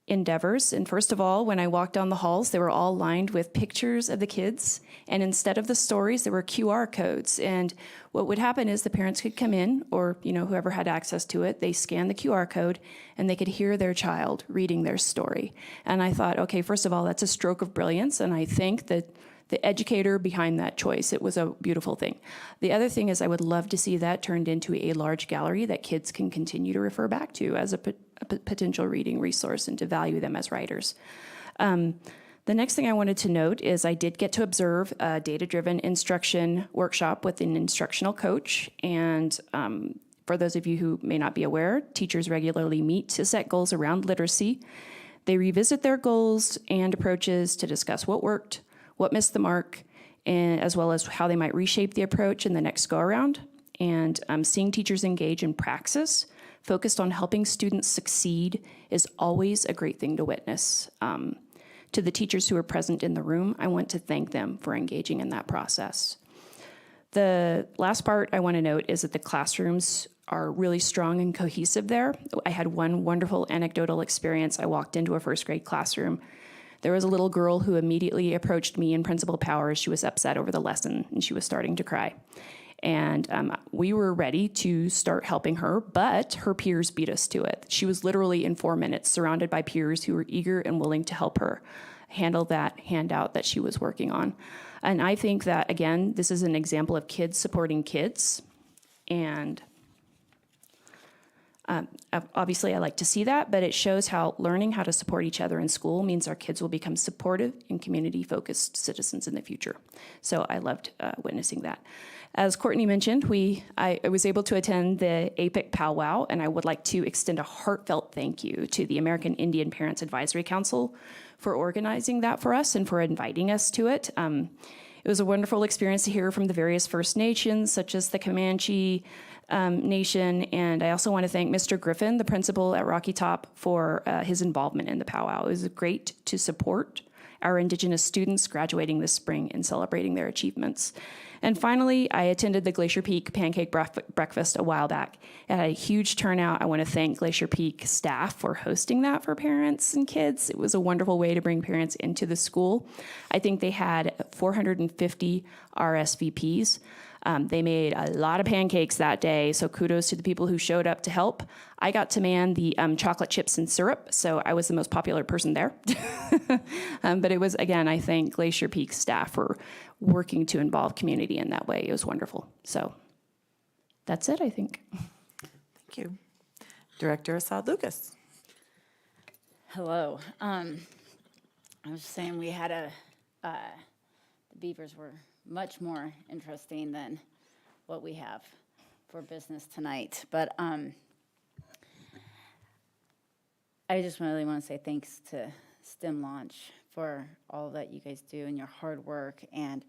endeavors. And first of all, when I walked down the halls, they were all lined with pictures of the kids. And instead of the stories, there were QR codes. And what would happen is the parents could come in, or whoever had access to it, they scanned the QR code and they could hear their child reading their story. And I thought, okay, first of all, that's a stroke of brilliance. And I think that the educator behind that choice, it was a beautiful thing. The other thing is I would love to see that turned into a large gallery that kids can continue to refer back to as a potential reading resource and to value them as writers. The next thing I wanted to note is I did get to observe a data-driven instruction workshop with an instructional coach. And for those of you who may not be aware, teachers regularly meet to set goals around literacy. They revisit their goals and approaches to discuss what worked, what missed the mark, and as well as how they might reshape the approach in the next go-around. And seeing teachers engage in praxis focused on helping students succeed is always a great thing to witness. To the teachers who are present in the room, I want to thank them for engaging in that process. The last part I want to note is that the classrooms are really strong and cohesive there. I had one wonderful anecdotal experience. I walked into a first grade classroom. There was a little girl who immediately approached me and Principal Powers. She was upset over the lesson and she was starting to cry. And we were ready to start helping her, but her peers beat us to it. She was literally in 4 minutes surrounded by peers who were eager and willing to help her handle that handout that she was working on. And I think that, again, this is an example of kids supporting kids. And obviously I like to see that, but it shows how learning how to support each other in school means our kids will become supportive and community-focused citizens in the future. So I loved witnessing that. As Courtney mentioned, I was able to attend the APIC powwow, and I would like to extend a heartfelt thank you to the American Indian Parents Advisory Council for organizing that for us and for inviting us to it. It was a wonderful experience to hear from the various First Nations, such as the Comanche Nation, and I also want to thank Mr. Griffin, the principal at Rocky Top, for his involvement in the powwow. It was great to support our Indigenous students graduating this spring and celebrating their achievements. And finally, I attended the Glacier Peak Pancake Breakfast a while back. It had a huge turnout. I want to thank Glacier Peak staff for hosting that for parents and kids. It was a wonderful way to bring parents into the school. I think they had 450 RSVPs. They made a lot of pancakes that day, so kudos to the people who showed up to help. I got to man the chocolate chips and syrup, so I was the most popular person there. But it was, again, I thank Glacier Peak staff for working to involve community in that way. It was wonderful. So that's it, I think. Thank you. Director Assad Lucas. Hello. I was saying we had the Beavers were much more interesting than what we have for business tonight. But I just really want to say thanks to STEM Launch for all that you guys do and your hard work and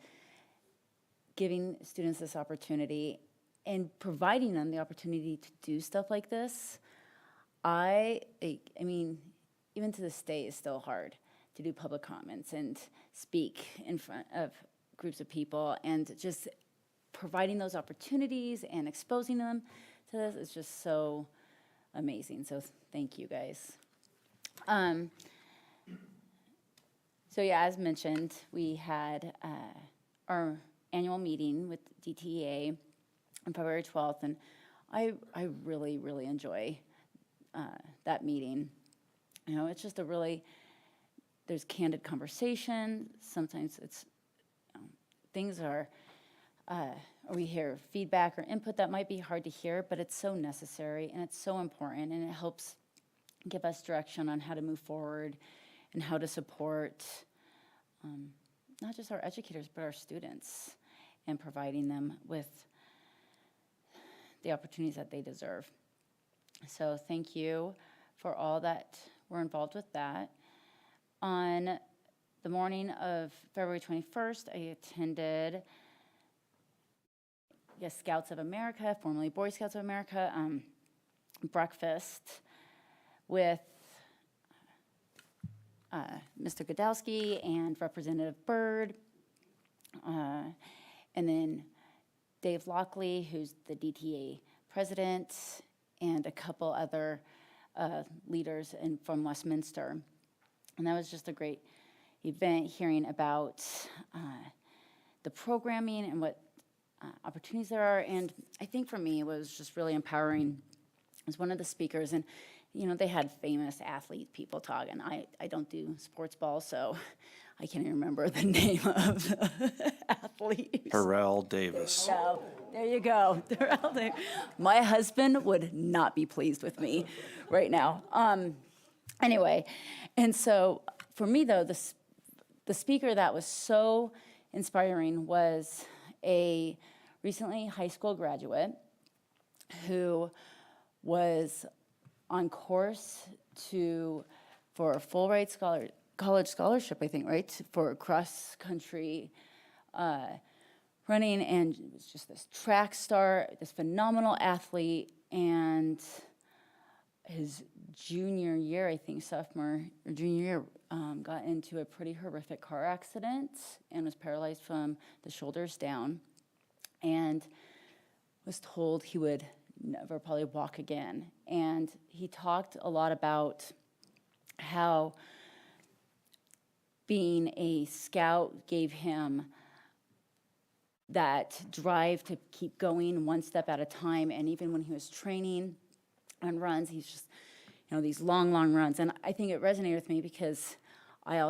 giving students this opportunity and providing them the opportunity to do stuff like this. I mean, even to this day, it's still hard to do public comments and speak in front of groups of people, and just providing those opportunities and exposing them to this is just so amazing. So thank you guys. So yeah, as mentioned, we had our annual meeting with DTEA on February 12th, and I really, really enjoy that meeting. You know, it's just a really, there's candid conversation. Sometimes it's things are, or we hear feedback or input that might be hard to hear, but it's so necessary and it's so important, and it helps give us direction on how to move forward and how to support not just our educators, but our students, and providing them with the opportunities that they deserve. So thank you for all that were involved with that. On the morning of February 21st, I attended Scouts of America, formerly Boy Scouts of America, breakfast with Mr. Godowski and Representative Byrd, and then Dave Lockley, who's the DTA president, and a couple other leaders from Westminster. And that was just a great event, hearing about the programming and what opportunities there are. And I think for me, it was just really empowering as one of the speakers. And, you know, they had famous athlete people talk, and I don't do sports ball, so I can't even remember the name of the athlete. Terrell Davis. No, there you go. My husband would not be pleased with me right now. Anyway, and so for me, though, the speaker that was so inspiring was a recently high school graduate who was on course for a full ride college scholarship, I think, right, for cross country running, and was just this track star, this phenomenal athlete. And his junior year, I think, sophomore or junior year, got into a pretty horrific car accident and was paralyzed from the shoulders down, and was told he would never probably walk again. And he talked a lot about how being a scout gave him that drive to keep going one step at a time. And even when he was training on runs, he's just, you know, these long runs. And I think it resonated with me because I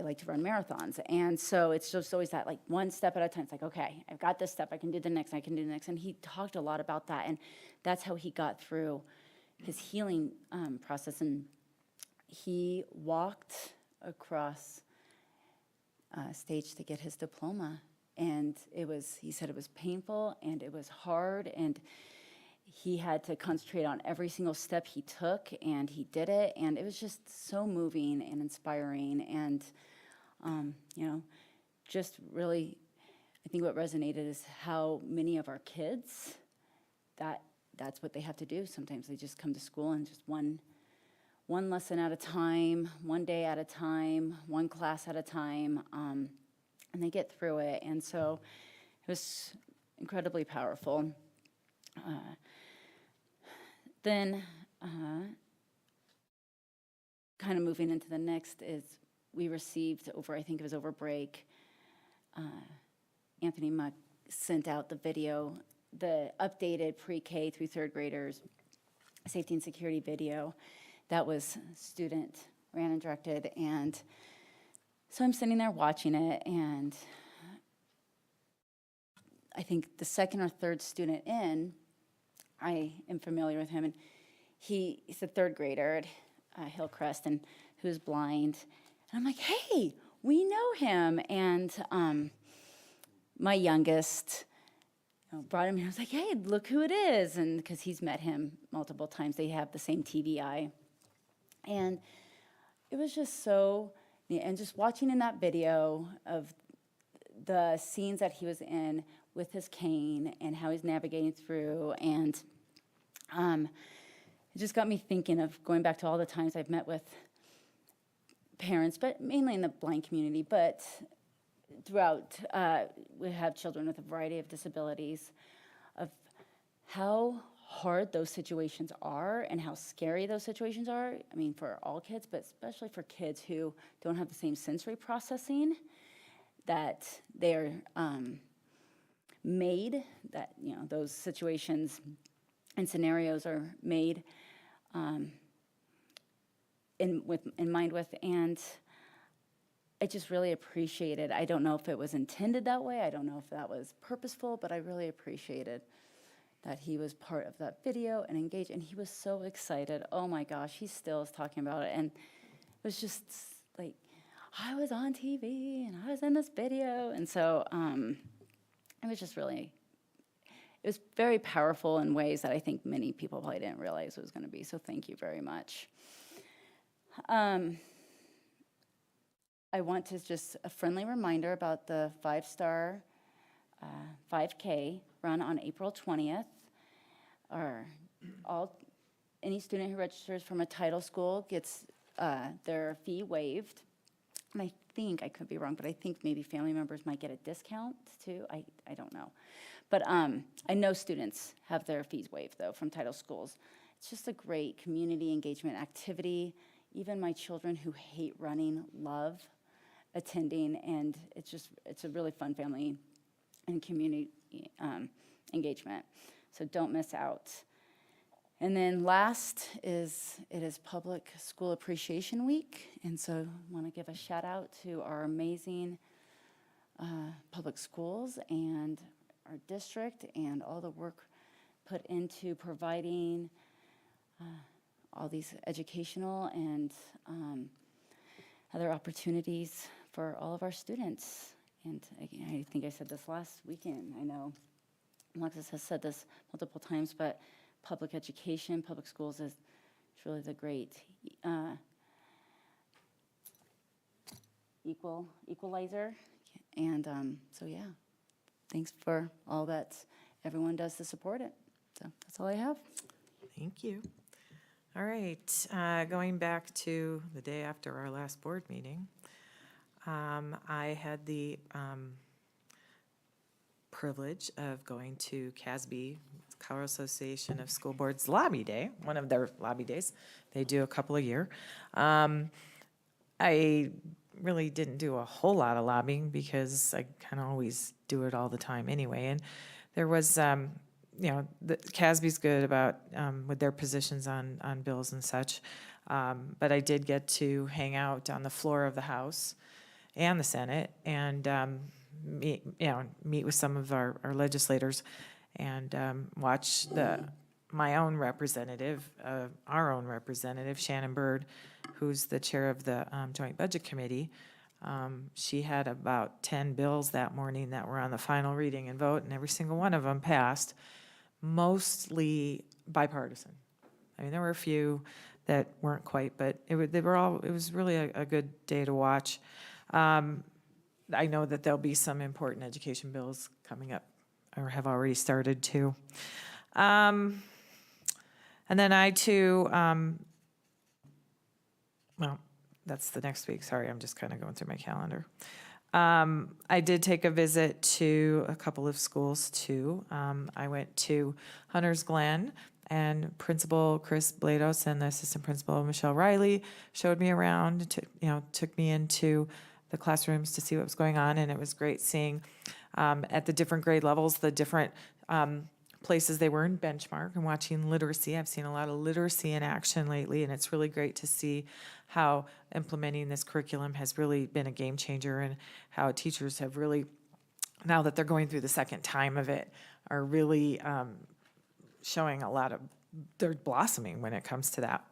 like to run marathons. And so it's just always that, like, one step at a time. It's like, okay, I've got this step, I can do the next, I can do the next. And he talked a lot about that. And that's how he got through his healing process. And he walked across stage to get his diploma. And he said it was painful and it was hard, and he had to concentrate on every single step he took, and he did it. And it was just so moving and inspiring. And, you know, just really, I think what resonated is how many of our kids, that's what they have to do. Sometimes they just come to school and just one lesson at a time, one day at a time, one class at a time, and they get through it. And so it was incredibly powerful. Then, kind of moving into the next is we received I think it was over break, Anthony Muck sent out the video, the updated pre-K through third graders safety and security video that was student ran and directed. And so I'm sitting there watching it, and I think the second or third student in, I am familiar with him, and he's a third grader at Hillcrest, and who's blind. And I'm like, hey, we know him. And my youngest brought him here. I was like, hey, look who it is. And because he's met him multiple times, they have the same TBI. And it was just so neat. And just watching in that video of the scenes that he was in with his cane and how he's navigating through, and it just got me thinking of going back to all the times I've met with parents, but mainly in the blind community, but throughout, we have children with a variety of disabilities, of how hard those situations are and how scary those situations are. I mean, for all kids, but especially for kids who don't have the same sensory processing, that they're made, that, you know, those situations and scenarios are made in mind with. And I just really appreciated. I don't know if it was intended that way. I don't know if that was purposeful, but I really appreciated that he was part of that video and engaged. And he was so excited. Oh my gosh, he still is talking about it. And it was just like, I was on TV and I was in this video. And so it was just really, it was very powerful in ways that I think many people probably didn't realize it was going to be. So thank you very much. I want to just a friendly reminder about the 5-star 5K run on April 20th. Any student who registers from a title school gets their fee waived. And I think, I could be wrong, but I think maybe family members might get a discount too. I don't know. But I know students have their fees waived though from title schools. It's just a great community engagement activity. Even my children who hate running love attending, and it's a really fun family and community engagement. So don't miss out. And then last is, it is Public School Appreciation Week. And so I want to give a shout out to our amazing public schools and our district and all the work put into providing all these educational and other opportunities for all of our students. And again, I think I said this last weekend. I know Alexis has said this multiple times, but public education, public schools is really the great equalizer. And so yeah, thanks for all that everyone does to support it. So that's all I have. Thank you. All right, going back to the day after our last board meeting, I had the privilege of going to CASB, Colorado Association of School Boards Lobby Day, one of their lobby days. They do a couple a year. I really didn't do a whole lot of lobbying because I kind of always do it all the time anyway. And there was, the CASB's good about with their positions on bills and such. But I did get to hang out on the floor of the House and the Senate and meet with some of our legislators and watch my own representative, our own representative, Shannon Bird, who's the chair of the Joint Budget Committee. She had about 10 bills that morning that were on the final reading and vote, and every single one of them passed, mostly bipartisan. I mean, there were a few that weren't quite, but it was really a good day to watch. I know that there'll be some important education bills coming up, or have already started too. And then I too, well, that's the next week. Sorry, I'm just kind of going through my calendar. I did take a visit to a couple of schools too. I went to Hunters Glen, and Principal Chris Blados and the Assistant Principal Michelle Riley showed me around, took me into the classrooms to see what was going on, and it was great seeing at the different grade levels, the different places they were in benchmark, and watching literacy. I've seen a lot of literacy in action lately, and it's really great to see how implementing this curriculum has really been a game changer, and how teachers have really, now that they're going through the second time of it, are really showing a lot of, they're blossoming when it comes to that.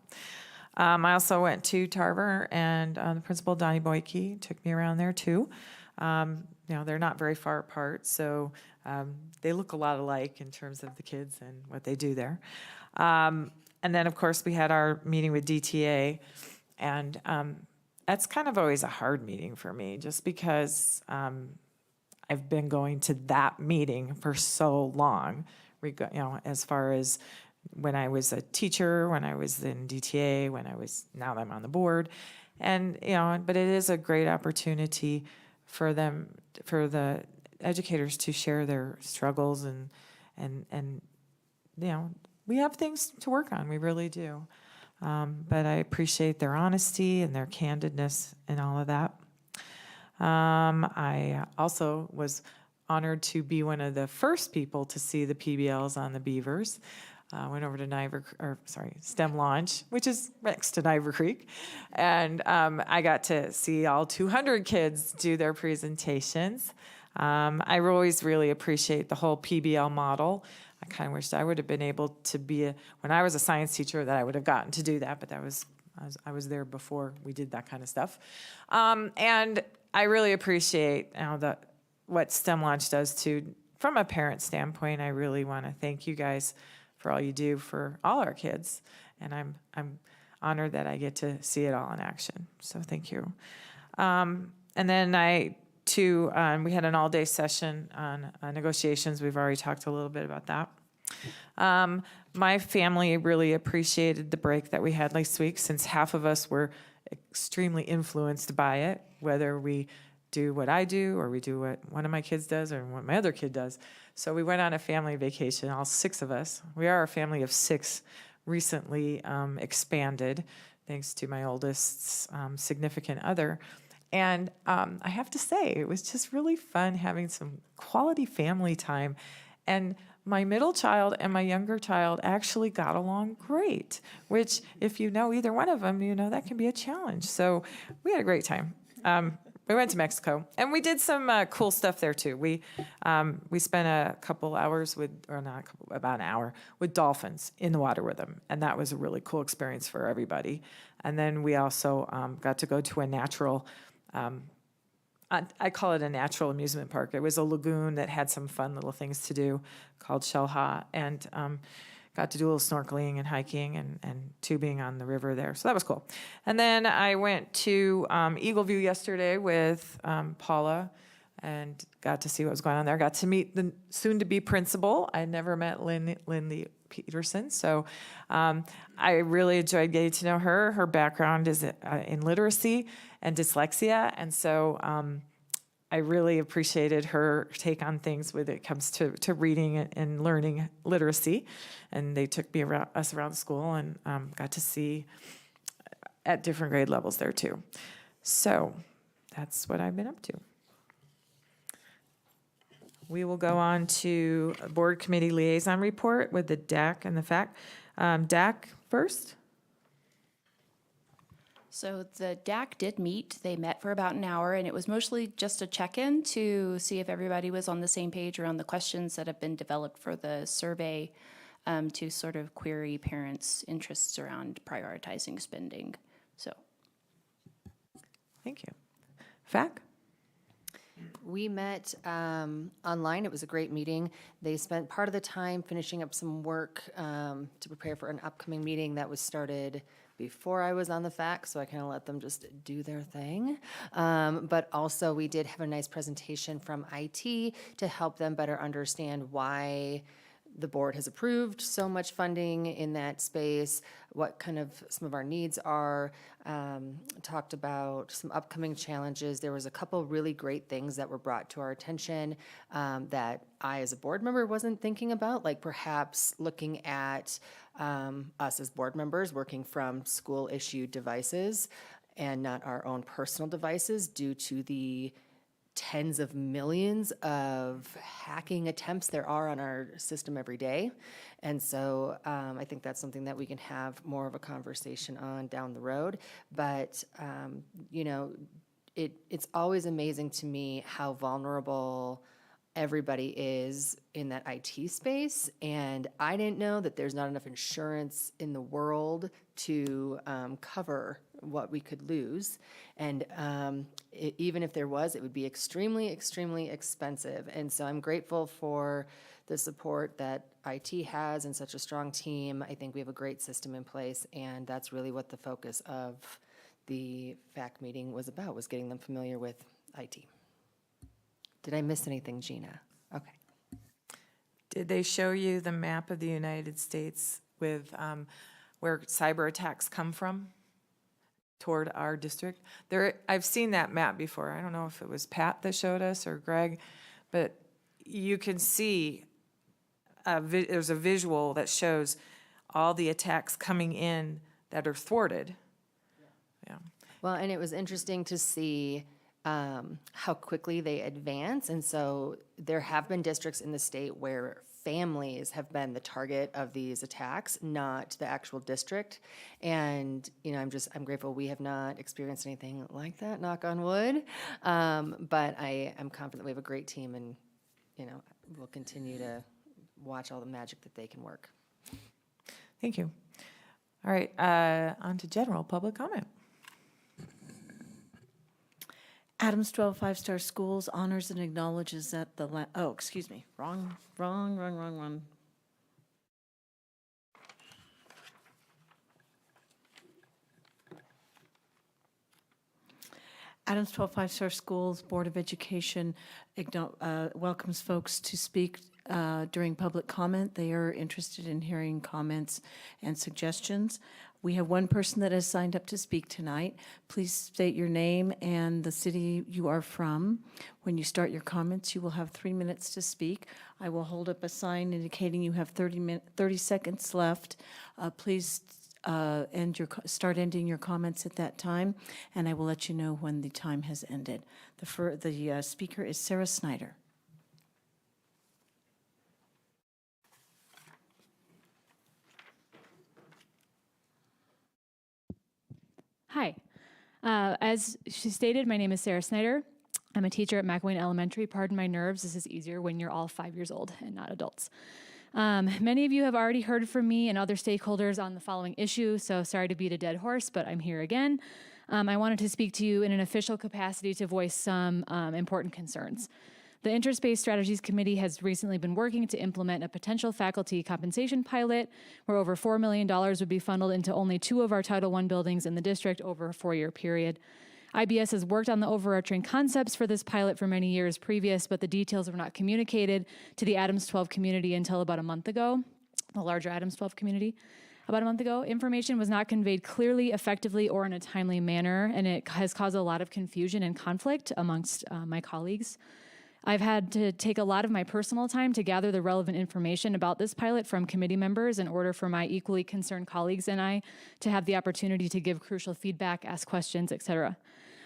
I also went to Tarver, and the principal, Donnie Boyke, took me around there too. They're not very far apart, so they look a lot alike in terms of the kids and what they do there. And then, of course, we had our meeting with DTA, and that's kind of always a hard meeting for me, just because I've been going to that meeting for so long, as far as when I was a teacher, when I was in DTA, now that I'm on the board. And, but it is a great opportunity for the educators to share their struggles and we have things to work on, we really do. But I appreciate their honesty and their candidness and all of that. I also was honored to be one of the first people to see the PBLs on the beavers. went over to STEM Launch, which is next to Niver Creek. And I got to see all 200 kids do their presentations. I always really appreciate the whole PBL model. I kind of wished I would have been able to be, when I was a science teacher, that I would have gotten to do that, but I was there before we did that kind of stuff. And I really appreciate what STEM Launch does too. From a parent standpoint, I really want to thank you guys for all you do for all our kids. And I'm honored that I get to see it all in action. So thank you. And then we had an all-day session on negotiations. We've already talked a little bit about that. My family really appreciated the break that we had last week, since half of us were extremely influenced by it, whether we do what I do or we do what one of my kids does or what my other kid does. So we went on a family vacation, all 6 of us. We are a family of 6, recently expanded, thanks to my oldest's significant other. And I have to say, it was just really fun having some quality family time. And my middle child and my younger child actually got along great, which if you know either one of them, you know that can be a challenge. So we had a great time. We went to Mexico, and we did some cool stuff there too. We spent a couple hours about an hour with dolphins in the water with them, and that was a really cool experience for everybody. And then we also got to go to a natural, I call it a natural amusement park. It was a lagoon that had some fun little things to do called Shellha, and got to do a little snorkeling and hiking and tubing on the river there. So that was cool. And then I went to Eagle View yesterday with Paula and got to see what was going on there. Got to meet the soon-to-be principal. I never met Lindy Peterson, so I really enjoyed getting to know her. Her background is in literacy and dyslexia, and so I really appreciated her take on things when it comes to reading and learning literacy. And they took us around the school and got to see at different grade levels there too. So that's what I've been up to. We will go on to a board committee liaison report with the DAC and the FAC. DAC first. So the DAC did meet. They met for about an hour, and it was mostly just a check-in to see if everybody was on the same page around the questions that have been developed for the survey, to sort of query parents' interests around prioritizing spending. So, thank you. FAC? We met online. It was a great meeting. They spent part of the time finishing up some work to prepare for an upcoming meeting that was started before I was on the FAC, so I kind of let them just do their thing. But also we did have a nice presentation from IT to help them better understand why the board has approved so much funding in that space, what kind of some of our needs are, talked about some upcoming challenges. There was a couple really great things that were brought to our attention that I as a board member wasn't thinking about, like perhaps looking at us as board members working from school-issued devices and not our own personal devices due to the tens of millions of hacking attempts there are on our system every day. And so I think that's something that we can have more of a conversation on down the road. But, you know, it's always amazing to me how vulnerable everybody is in that IT space. And I didn't know that there's not enough insurance in the world to cover what we could lose. And even if there was, it would be extremely, extremely expensive. And so I'm grateful for the support that IT has and such a strong team. I think we have a great system in place, and that's really what the focus of the FAC meeting was about, was getting them familiar with IT. Did I miss anything, Gina? Okay. Did they show you the map of the United States with where cyber attacks come from toward our district? I've seen that map before. I don't know if it was Pat that showed us or Greg, but you can see there's a visual that shows all the attacks coming in that are thwarted. Yeah. Well, and it was interesting to see how quickly they advance. And so there have been districts in the state where families have been the target of these attacks, not the actual district. And, you know, I'm grateful we have not experienced anything like that, knock on wood. But I'm confident we have a great team, and, you know, we'll continue to watch all the magic that they can work. Thank you. All right, on to general public comment. Adams 12 5-star schools honors and acknowledges that the, oh, excuse me, wrong. Adams 12 5-star schools Board of Education welcomes folks to speak during public comment. They are interested in hearing comments and suggestions. We have one person that has signed up to speak tonight. Please state your name and the city you are from. When you start your comments, you will have 3 minutes to speak. I will hold up a sign indicating you have 30 seconds left. Please start ending your comments at that time, and I will let you know when the time has ended. The speaker is Sarah Snyder. Hi. As she stated, my name is Sarah Snyder. I'm a teacher at McElwain Elementary. Pardon my nerves. This is easier when you're all 5 years old and not adults. Many of you have already heard from me and other stakeholders on the following issue, so sorry to beat a dead horse, but I'm here again. I wanted to speak to you in an official capacity to voice some important concerns. The Interspace Strategies Committee has recently been working to implement a potential faculty compensation pilot where over $4 million would be funneled into only 2 of our Title I buildings in the district over a 4-year period. IBS has worked on the overarching concepts for this pilot for many years previous, but the details were not communicated to the Adams 12 community until about a month ago, the larger Adams 12 community. About a month ago, information was not conveyed clearly, effectively, or in a timely manner, and it has caused a lot of confusion and conflict amongst my colleagues. I've had to take a lot of my personal time to gather the relevant information about this pilot from committee members in order for my equally concerned colleagues and I to have the opportunity to give crucial feedback, ask questions, etc.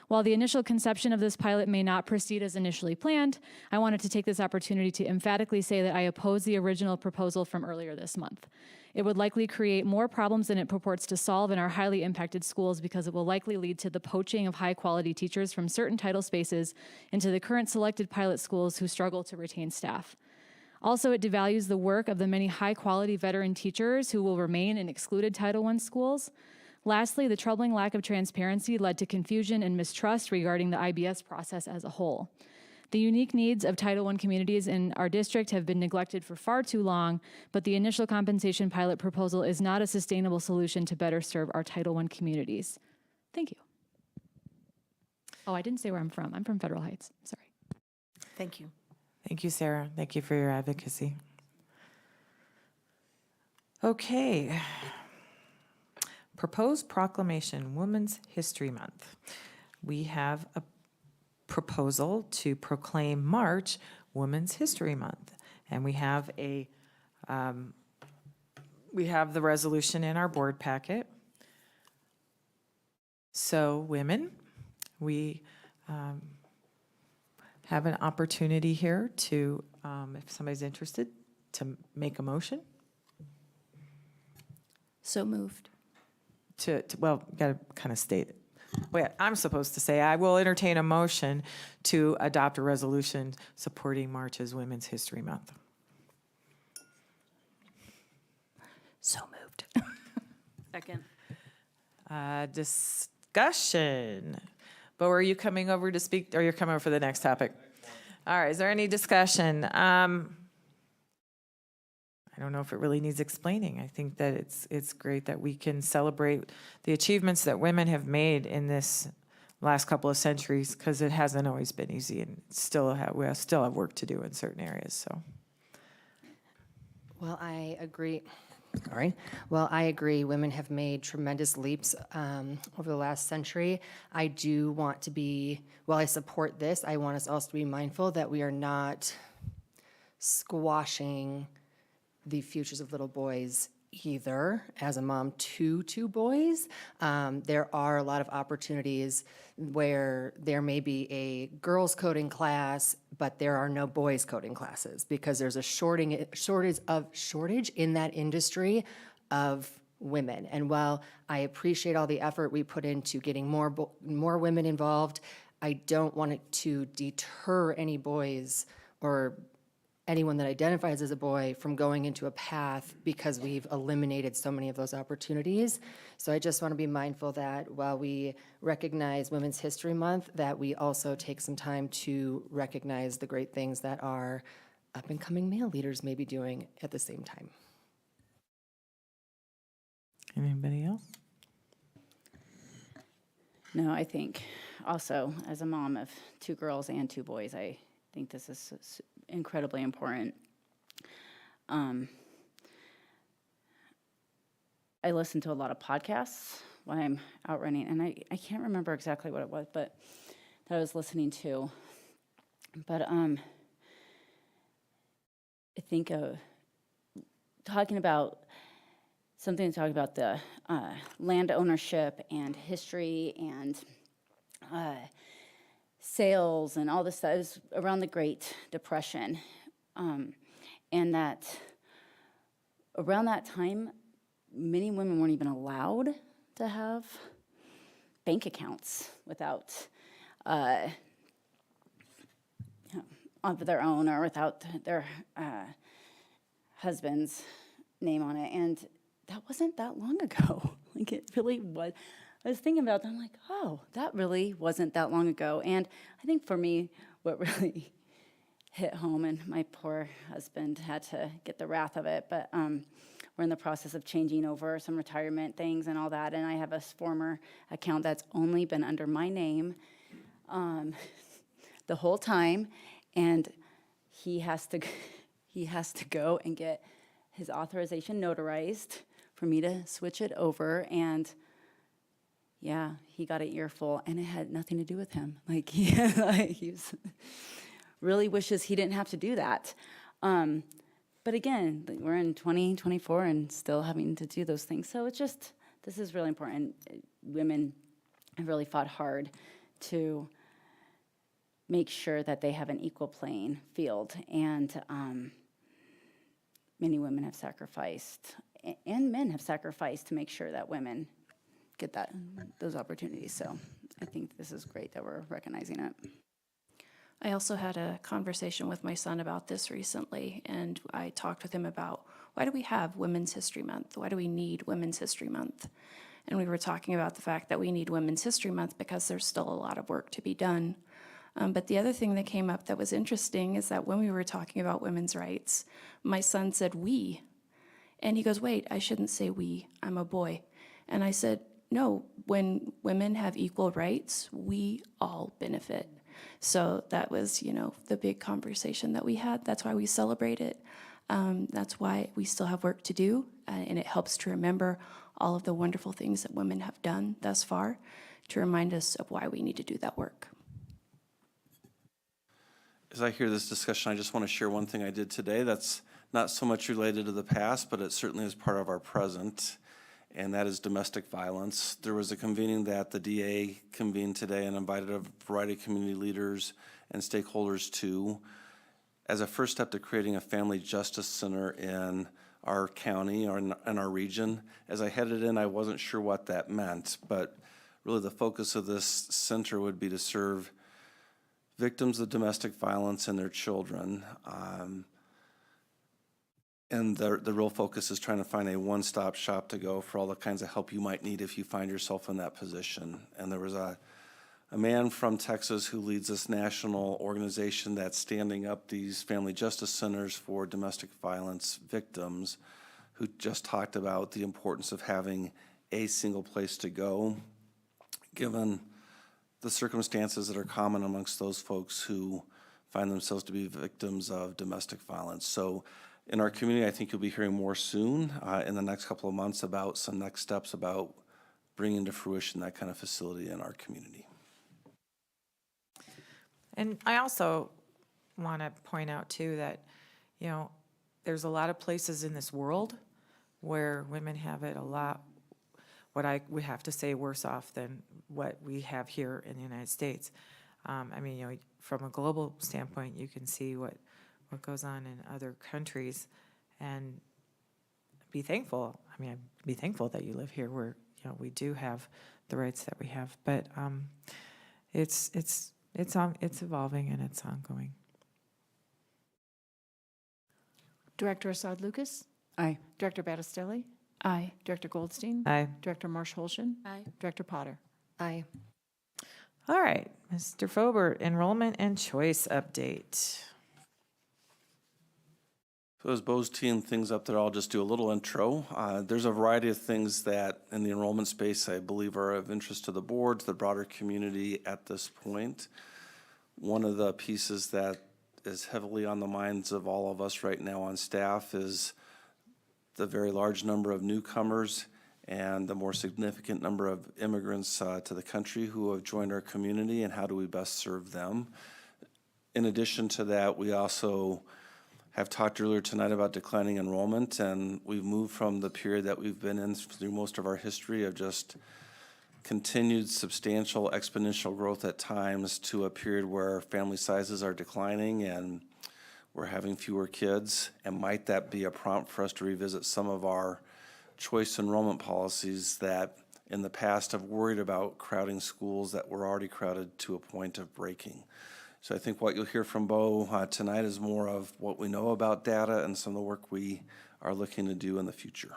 While the initial conception of this pilot may not proceed as initially planned, I wanted to take this opportunity to emphatically say that I oppose the original proposal from earlier this month. It would likely create more problems than it purports to solve in our highly impacted schools because it will likely lead to the poaching of high-quality teachers from certain title spaces into the current selected pilot schools who struggle to retain staff. Also, it devalues the work of the many high-quality veteran teachers who will remain in excluded Title I schools. Lastly, the troubling lack of transparency led to confusion and mistrust regarding the IBS process as a whole. The unique needs of Title I communities in our district have been neglected for far too long, but the initial compensation pilot proposal is not a sustainable solution to better serve our Title I communities. Thank you. Oh, I didn't say where I'm from. I'm from Federal Heights. Sorry. Thank you. Thank you, Sarah. Thank you for your advocacy. Okay. Proposed proclamation, Women's History Month. We have a proposal to proclaim March Women's History Month, and we have the resolution in our board packet. So, women, we have an opportunity here to, if somebody's interested, to make a motion. So moved. Well, got to kind of state it. Wait, I'm supposed to say, I will entertain a motion to adopt a resolution supporting March as Women's History Month. So moved. Second. Discussion. Bo, are you coming over to speak, or you're coming over for the next topic? All right, is there any discussion? I don't know if it really needs explaining. I think that it's great that we can celebrate the achievements that women have made in this last couple of centuries, because it hasn't always been easy, and we still have work to do in certain areas. So, Well, I agree. Well, I agree. Women have made tremendous leaps over the last century. I do want to be, while I support this, I want us also to be mindful that we are not squashing the futures of little boys either as a mom to two boys. There are a lot of opportunities where there may be a girls coding class, but there are no boys coding classes because there's a shortage in that industry of women. And while I appreciate all the effort we put into getting more women involved, I don't want it to deter any boys or anyone that identifies as a boy from going into a path because we've eliminated so many of those opportunities. So I just want to be mindful that while we recognize Women's History Month, that we also take some time to recognize the great things that our up and coming male leaders may be doing at the same time. Anybody else? No, I think also as a mom of two girls and two boys, I think this is incredibly important. I listen to a lot of podcasts when I'm out running, and I can't remember exactly what it was, but that I was listening to. But I think talking about the land ownership and history and sales and all this stuff. It was around the Great Depression. And that around that time, many women weren't even allowed to have bank accounts without of their own or without their husband's name on it. And that wasn't that long ago. Like, it really was. I was thinking about that. I'm like, oh, that really wasn't that long ago. And I think for me, what really hit home, and my poor husband had to get the wrath of it, but we're in the process of changing over some retirement things and all that. And I have a former account that's only been under my name the whole time. And he has to go and get his authorization notarized for me to switch it over. And yeah, he got an earful, and it had nothing to do with him. Like, he really wishes he didn't have to do that. But again, we're in 2024 and still having to do those things. So it's just, this is really important. Women have really fought hard to make sure that they have an equal playing field. And many women have sacrificed, and men have sacrificed to make sure that women get those opportunities. So I think this is great that we're recognizing it. I also had a conversation with my son about this recently, and I talked with him about, why do we have Women's History Month? Why do we need Women's History Month? And we were talking about the fact that we need Women's History Month because there's still a lot of work to be done. But the other thing that came up that was interesting is that when we were talking about women's rights, my son said, we. And he goes, wait, I shouldn't say we, I'm a boy. And I said, no, when women have equal rights, we all benefit. So that was, the big conversation that we had. That's why we celebrate it. That's why we still have work to do. And it helps to remember all of the wonderful things that women have done thus far to remind us of why we need to do that work. As I hear this discussion, I just want to share one thing I did today that's not so much related to the past, but it certainly is part of our present, and that is domestic violence. There was a convening that the DA convened today and invited a variety of community leaders and stakeholders to, as a first step to creating a family justice center in our county or in our region. As I headed in, I wasn't sure what that meant, but really the focus of this center would be to serve victims of domestic violence and their children. And the real focus is trying to find a one-stop shop to go for all the kinds of help you might need if you find yourself in that position. And there was a man from Texas who leads this national organization that's standing up these family justice centers for domestic violence victims, who just talked about the importance of having a single place to go, given the circumstances that are common amongst those folks who find themselves to be victims of domestic violence. So in our community, I think you'll be hearing more soon in the next couple of months about some next steps about bringing to fruition that kind of facility in our community. And I also want to point out too that, there's a lot of places in this world where women have it a lot, we have to say worse off than what we have here in the United States. I mean, you know, from a global standpoint, you can see what goes on in other countries and be thankful. I mean, be thankful that you live here where, you know, we do have the rights that we have. But it's evolving and it's ongoing. Director Assad Lucas? Aye. Director Battistelli? Aye. Director Goldstein? Aye. Director Marsh-Holshin? Aye. Director Potter? Aye. All right, Mr. Fobert, enrollment and choice update. So as Bo's teeing things up there, I'll just do a little intro. There's a variety of things that in the enrollment space I believe are of interest to the board, to the broader community at this point. One of the pieces that is heavily on the minds of all of us right now on staff is the very large number of newcomers and the more significant number of immigrants to the country who have joined our community, and how do we best serve them. In addition to that, we also have talked earlier tonight about declining enrollment, and we've moved from the period that we've been in through most of our history of just continued substantial exponential growth at times to a period where family sizes are declining and we're having fewer kids. And might that be a prompt for us to revisit some of our choice enrollment policies that in the past have worried about crowding schools that were already crowded to a point of breaking. So I think what you'll hear from Bo tonight is more of what we know about data and some of the work we are looking to do in the future.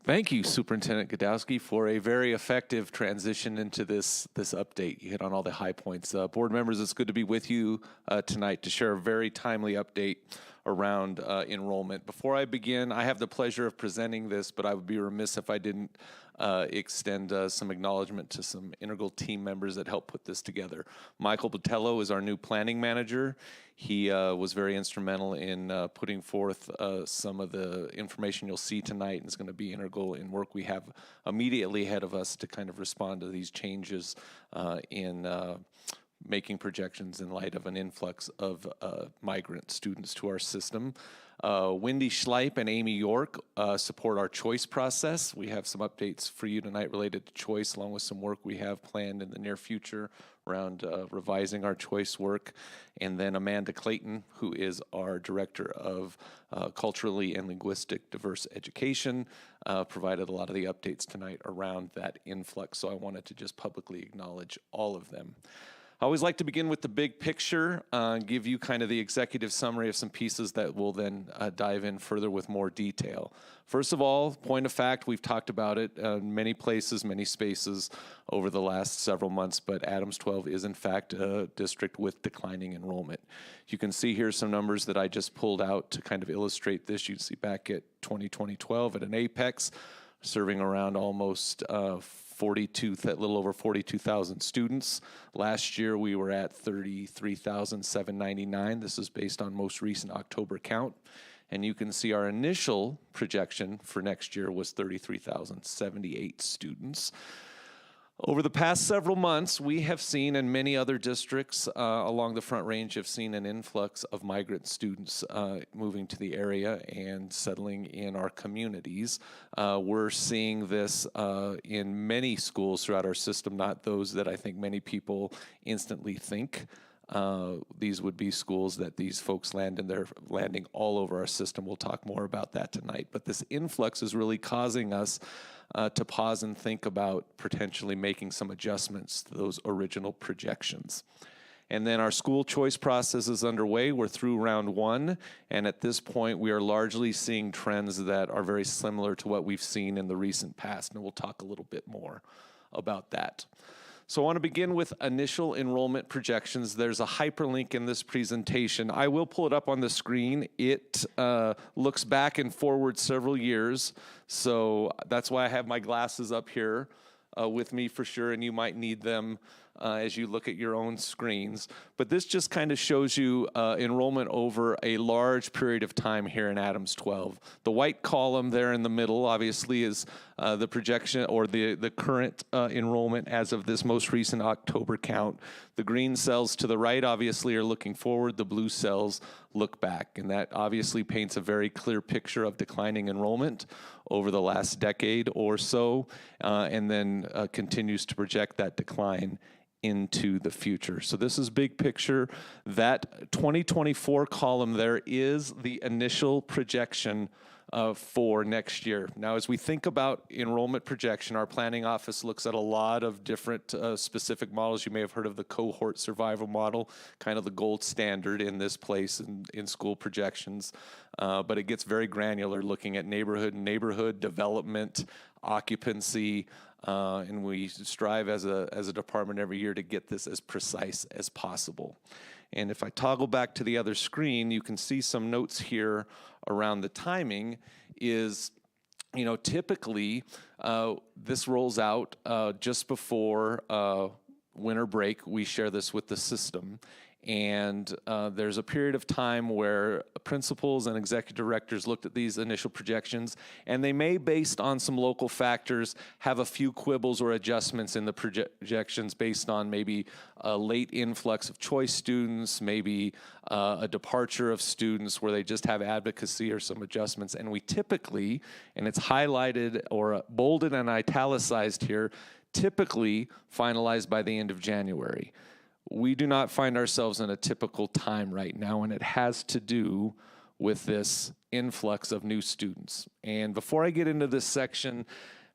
Thank you, Superintendent Godowski, for a very effective transition into this update. You hit on all the high points. Board members, it's good to be with you tonight to share a very timely update around enrollment. Before I begin, I have the pleasure of presenting this, but I would be remiss if I didn't extend some acknowledgement to some integral team members that helped put this together. Michael Botello is our new planning manager. He was very instrumental in putting forth some of the information you'll see tonight, and is going to be integral in work we have immediately ahead of us to kind of respond to these changes in making projections in light of an influx of migrant students to our system. Wendy Schleip and Amy York support our choice process. We have some updates for you tonight related to choice, along with some work we have planned in the near future around revising our choice work. And then Amanda Clayton, who is our Director of Culturally and Linguistic Diverse Education, provided a lot of the updates tonight around that influx. So I wanted to just publicly acknowledge all of them. I always like to begin with the big picture, give you kind of the executive summary of some pieces that will then dive in further with more detail. First of all, point of fact, we've talked about it in many places, many spaces over the last several months, but Adams 12 is in fact a district with declining enrollment. You can see here some numbers that I just pulled out to kind of illustrate this. You can see back at 2012 at an apex, serving around almost a little over 42,000 students. Last year we were at 33,799. This is based on most recent October count. And you can see our initial projection for next year was 33,078 students. Over the past several months, we have seen, and many other districts along the Front Range have seen, an influx of migrant students moving to the area and settling in our communities. We're seeing this in many schools throughout our system, not those that I think many people instantly think. These would be schools that these folks land in. They're landing all over our system. We'll talk more about that tonight. But this influx is really causing us to pause and think about potentially making some adjustments to those original projections. And then our school choice process is underway. We're through round one, and at this point we are largely seeing trends that are very similar to what we've seen in the recent past, and we'll talk a little bit more about that. So I want to begin with initial enrollment projections. There's a hyperlink in this presentation. I will pull it up on the screen. It looks back and forward several years, so that's why I have my glasses up here with me for sure, and you might need them as you look at your own screens. But this just kind of shows you enrollment over a large period of time here in Adams 12. The white column there in the middle obviously is the projection or the current enrollment as of this most recent October count. The green cells to the right obviously are looking forward, the blue cells look back, and that obviously paints a very clear picture of declining enrollment over the last decade or so, and then continues to project that decline into the future. So this is big picture. That 2024 column there is the initial projection for next year. Now, as we think about enrollment projection, our planning office looks at a lot of different specific models. You may have heard of the cohort survival model, kind of the gold standard in this place in school projections. But it gets very granular, looking at neighborhood development, occupancy, and we strive as a department every year to get this as precise as possible. And if I toggle back to the other screen, you can see some notes here around the timing is, typically this rolls out just before winter break. We share this with the system. And there's a period of time where principals and executive directors looked at these initial projections, and they may, based on some local factors, have a few quibbles or adjustments in the projections based on maybe a late influx of choice students, maybe a departure of students where they just have advocacy or some adjustments. And we typically, and it's highlighted or bolded and italicized here, typically finalized by the end of January. We do not find ourselves in a typical time right now, and it has to do with this influx of new students. And before I get into this section,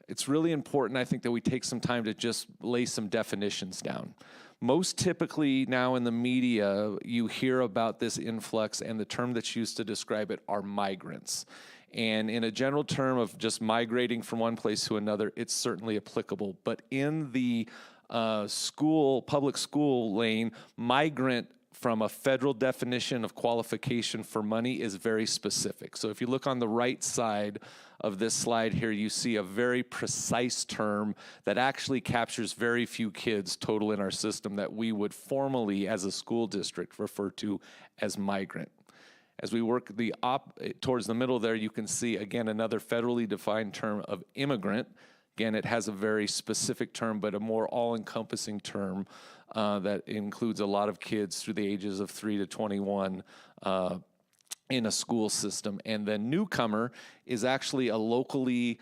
it's really important, I think, that we take some time to just lay some definitions down. Most typically now in the media, you hear about this influx, and the term that's used to describe it are migrants. And in a general term of just migrating from one place to another, it's certainly applicable. But in the public school lane, migrant from a federal definition of qualification for money is very specific. So if you look on the right side of this slide here, you see a very precise term that actually captures very few kids total in our system that we would formally, as a school district, refer to as migrant. As we work towards the middle there, you can see, again, another federally defined term of immigrant. Again, it has a very specific term, but a more all-encompassing term that includes a lot of kids through the ages of 3 to 21 in a school system. And then newcomer is actually a locally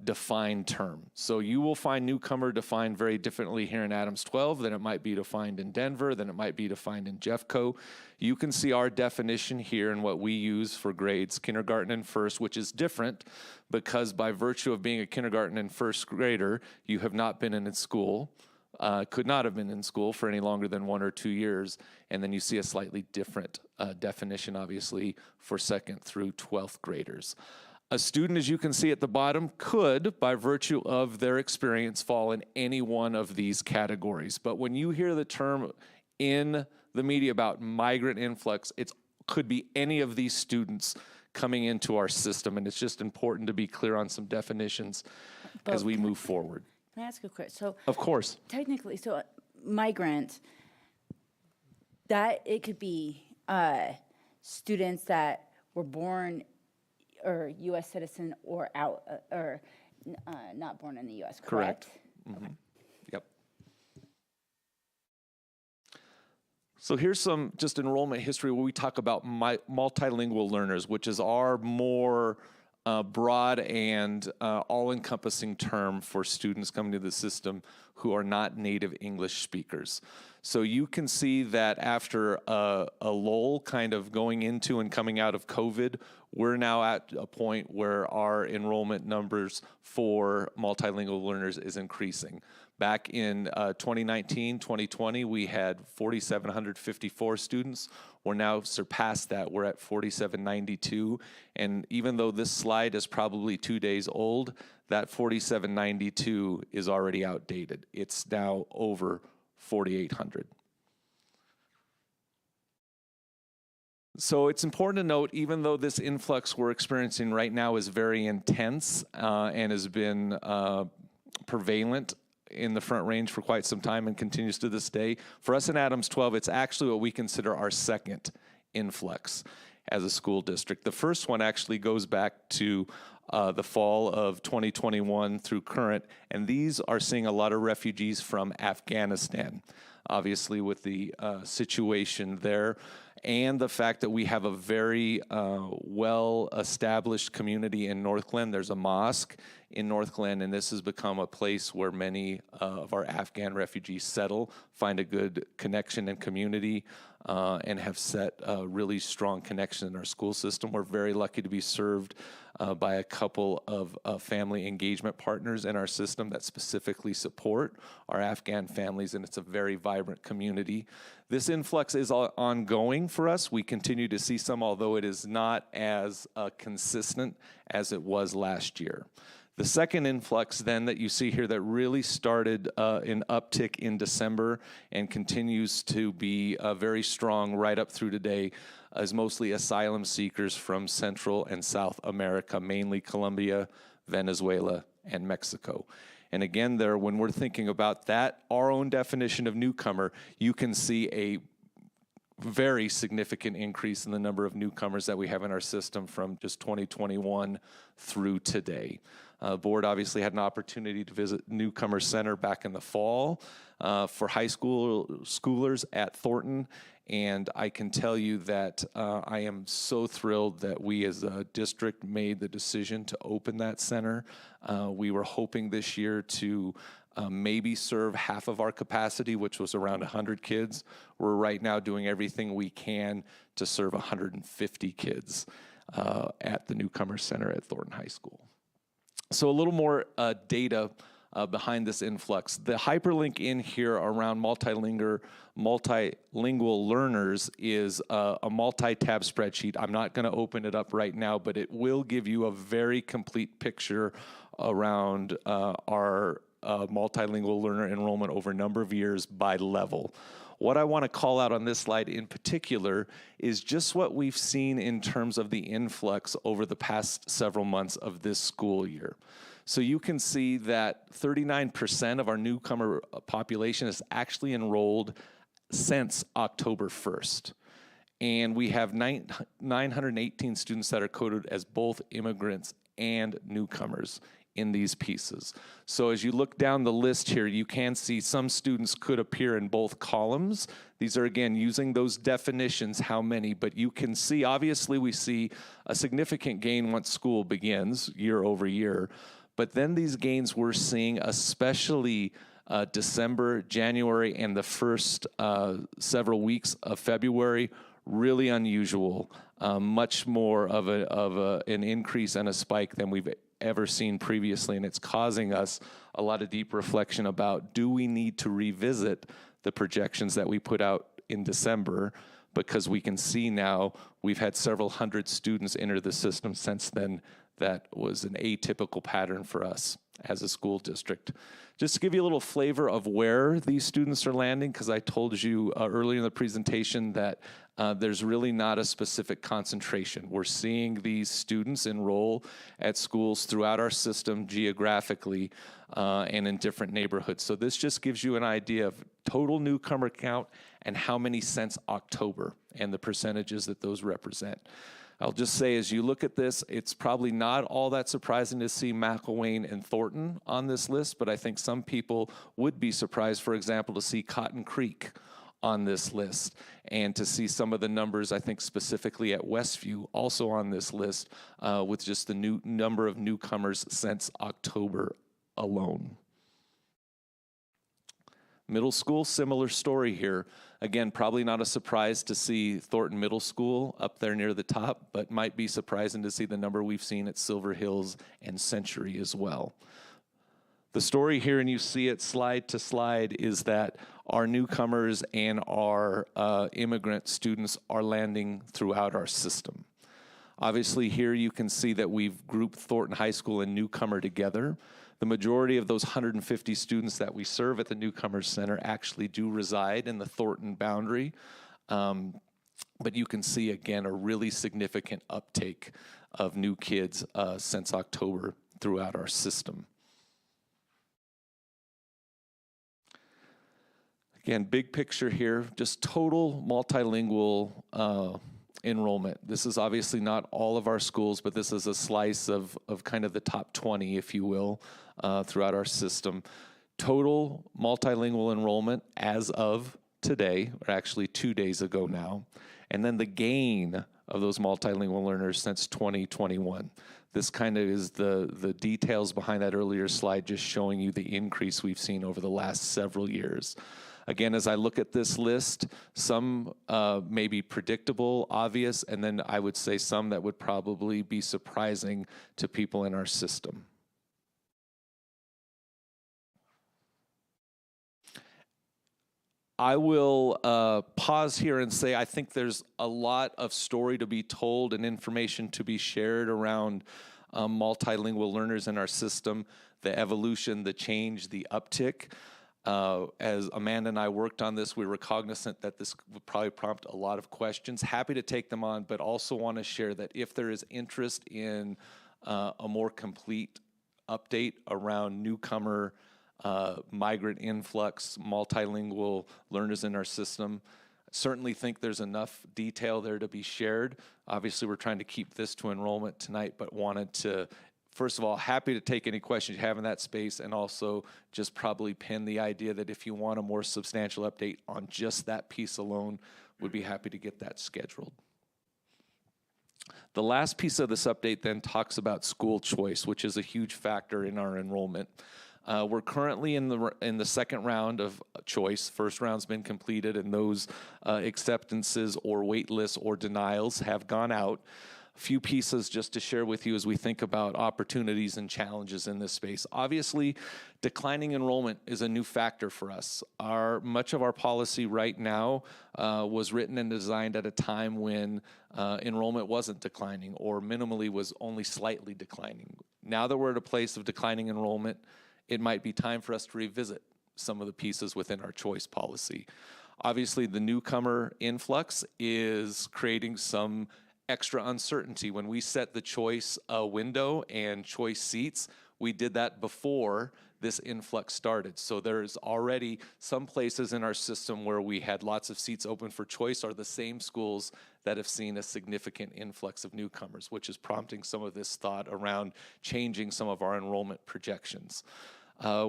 defined term. So you will find newcomer defined very differently here in Adams 12 than it might be defined in Denver, than it might be defined in Jeffco. You can see our definition here and what we use for grades, kindergarten and first, which is different because by virtue of being a kindergarten and first grader, you have not been in school, could not have been in school for any longer than 1 or 2 years. And then you see a slightly different definition, obviously, for second through 12th graders. A student, as you can see at the bottom, could, by virtue of their experience, fall in any one of these categories. But when you hear the term in the media about migrant influx, it could be any of these students coming into our system, and it's just important to be clear on some definitions as we move forward. Can I ask a quick? So, of course. Technically, so migrant, that it could be students that were born or U.S. citizen or not born in the U.S., correct? Mm-hmm. Okay. Yep. So here's some just enrollment history where we talk about multilingual learners, which is our more broad and all-encompassing term for students coming to the system who are not native English speakers. So you can see that after a lull kind of going into and coming out of COVID, we're now at a point where our enrollment numbers for multilingual learners is increasing. Back in 2019, 2020, we had 4,754 students. We're now surpassed that. We're at 4,792. And even though this slide is probably 2 days old, that 4,792 is already outdated. It's now over 4,800. So it's important to note, even though this influx we're experiencing right now is very intense and has been prevalent, in the Front Range for quite some time and continues to this day. For us in Adams 12, it's actually what we consider our second influx as a school district. The first one actually goes back to the fall of 2021 through current, and these are seeing a lot of refugees from Afghanistan, obviously with the situation there, and the fact that we have a very well-established community in North Glen. There's a mosque in North Glen, and this has become a place where many of our Afghan refugees settle, find a good connection and community, and have set a really strong connection in our school system. We're very lucky to be served by a couple of family engagement partners in our system that specifically support our Afghan families, and it's a very vibrant community. This influx is ongoing for us. We continue to see some, although it is not as consistent as it was last year. The second influx then that you see here that really started an uptick in December and continues to be very strong right up through today is mostly asylum seekers from Central and South America, mainly Colombia, Venezuela, and Mexico. And again, there, when we're thinking about that, our own definition of newcomer, you can see a very significant increase in the number of newcomers that we have in our system from just 2021 through today. Board obviously had an opportunity to visit Newcomer Center back in the fall for high schoolers at Thornton, and I can tell you that I am so thrilled that we as a district made the decision to open that center. We were hoping this year to maybe serve half of our capacity, which was around 100 kids. We're right now doing everything we can to serve 150 kids at the Newcomer Center at Thornton High School. So a little more data behind this influx. The hyperlink in here around multilingual learners is a multi-tab spreadsheet. I'm not going to open it up right now, but it will give you a very complete picture around our multilingual learner enrollment over a number of years by level. What I want to call out on this slide in particular is just what we've seen in terms of the influx over the past several months of this school year. So you can see that 39% of our newcomer population is actually enrolled since October 1st. And we have 918 students that are coded as both immigrants and newcomers in these pieces. So as you look down the list here, you can see some students could appear in both columns. These are, again, using those definitions, how many, but you can see, obviously we see a significant gain once school begins, year over year, but then these gains we're seeing, especially December, January, and the first several weeks of February, really unusual, much more of an increase and a spike than we've ever seen previously, and it's causing us a lot of deep reflection about, do we need to revisit the projections that we put out in December, because we can see now we've had several hundred students enter the system since then. That was an atypical pattern for us as a school district. Just to give you a little flavor of where these students are landing, because I told you earlier in the presentation that there's really not a specific concentration. We're seeing these students enroll at schools throughout our system geographically and in different neighborhoods. So this just gives you an idea of total newcomer count and how many since October and the percentages that those represent. I'll just say, as you look at this, it's probably not all that surprising to see McElwain and Thornton on this list, but I think some people would be surprised, for example, to see Cotton Creek on this list, and to see some of the numbers, I think specifically at Westview, also on this list, with just the new number of newcomers since October alone. Middle school, similar story here. Again, probably not a surprise to see Thornton Middle School up there near the top, but might be surprising to see the number we've seen at Silver Hills and Century as well. The story here, and you see it slide to slide, is that our newcomers and our immigrant students are landing throughout our system. Obviously here you can see that we've grouped Thornton High School and newcomer together. The majority of those 150 students that we serve at the Newcomer Center actually do reside in the Thornton boundary. But you can see, again, a really significant uptake of new kids since October throughout our system. Again, big picture here, just total multilingual enrollment. This is obviously not all of our schools, but this is a slice of kind of the top 20, if you will, throughout our system. Total multilingual enrollment as of today, or actually 2 days ago now, and then the gain of those multilingual learners since 2021. This kind of is the details behind that earlier slide, just showing you the increase we've seen over the last several years. Again, as I look at this list, some may be predictable, obvious, and then I would say some that would probably be surprising to people in our system. I will pause here and say I think there's a lot of story to be told and information to be shared around multilingual learners in our system, the evolution, the change, the uptick. As Amanda and I worked on this, we were cognizant that this would probably prompt a lot of questions. Happy to take them on, but also want to share that if there is interest in a more complete update around newcomer migrant influx, multilingual learners in our system, certainly think there's enough detail there to be shared. Obviously, we're trying to keep this to enrollment tonight, but wanted to, first of all, happy to take any questions you have in that space, and also just probably pin the idea that if you want a more substantial update on just that piece alone, we'd be happy to get that scheduled. The last piece of this update then talks about school choice, which is a huge factor in our enrollment. We're currently in the second round of choice. First round's been completed, and those acceptances or wait lists or denials have gone out. A few pieces just to share with you as we think about opportunities and challenges in this space. Obviously, declining enrollment is a new factor for us. Much of our policy right now was written and designed at a time when enrollment wasn't declining, or minimally was only slightly declining. Now that we're at a place of declining enrollment, it might be time for us to revisit some of the pieces within our choice policy. Obviously, the newcomer influx is creating some extra uncertainty. When we set the choice window and choice seats, we did that before this influx started. So there's already some places in our system where we had lots of seats open for choice are the same schools that have seen a significant influx of newcomers, which is prompting some of this thought around changing some of our enrollment projections.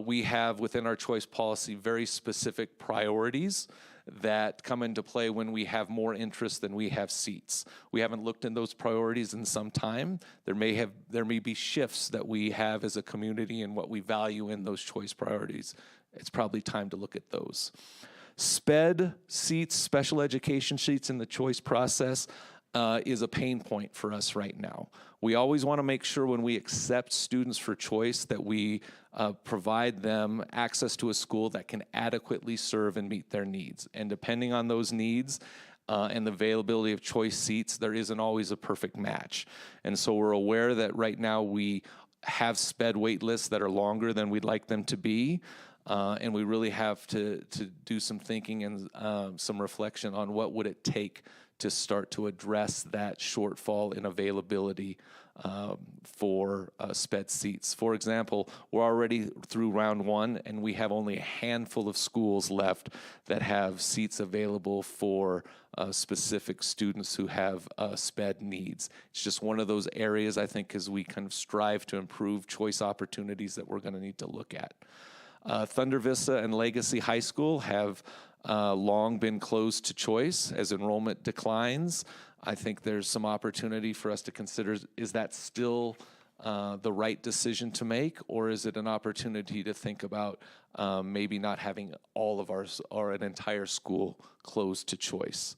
We have within our choice policy very specific priorities that come into play when we have more interest than we have seats. We haven't looked in those priorities in some time. There may be shifts that we have as a community and what we value in those choice priorities. It's probably time to look at those. SPED seats, special education seats in the choice process, is a pain point for us right now. We always want to make sure when we accept students for choice that we provide them access to a school that can adequately serve and meet their needs. And depending on those needs and the availability of choice seats, there isn't always a perfect match. And so we're aware that right now we have SPED wait lists that are longer than we'd like them to be. And we really have to do some thinking and some reflection on what would it take to start to address that shortfall in availability for SPED seats. For example, we're already through round one, and we have only a handful of schools left that have seats available for specific students who have SPED needs. It's just one of those areas, I think, as we kind of strive to improve choice opportunities that we're going to need to look at. Thunder Vista and Legacy High School have long been closed to choice. As enrollment declines, I think there's some opportunity for us to consider, is that still the right decision to make, or is it an opportunity to think about maybe not having all of ours or an entire school closed to choice?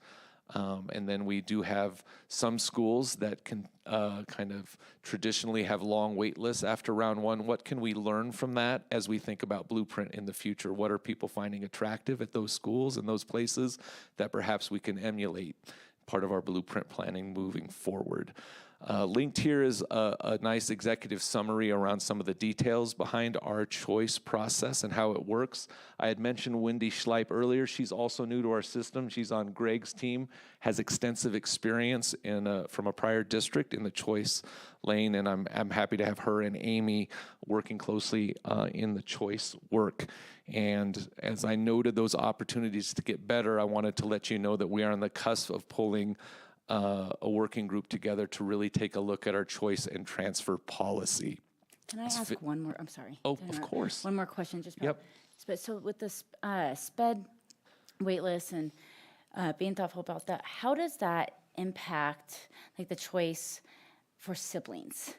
And then we do have some schools that can kind of traditionally have long wait lists after round one. What can we learn from that as we think about Blueprint in the future? What are people finding attractive at those schools and those places that perhaps we can emulate part of our Blueprint planning moving forward? Linked here is a nice executive summary around some of the details behind our choice process and how it works. I had mentioned Wendy Schleip earlier. She's also new to our system. She's on Greg's team, has extensive experience from a prior district in the choice lane, and I'm happy to have her and Amy working closely in the choice work. And as I noted those opportunities to get better, I wanted to let you know that we are on the cusp of pulling a working group together to really take a look at our choice and transfer policy. Can I ask one more? I'm sorry. Oh, to of interrupt. course. One more question. Just Yep. So with the SPED waitlist and being thoughtful about that, how does that impact like the choice for siblings?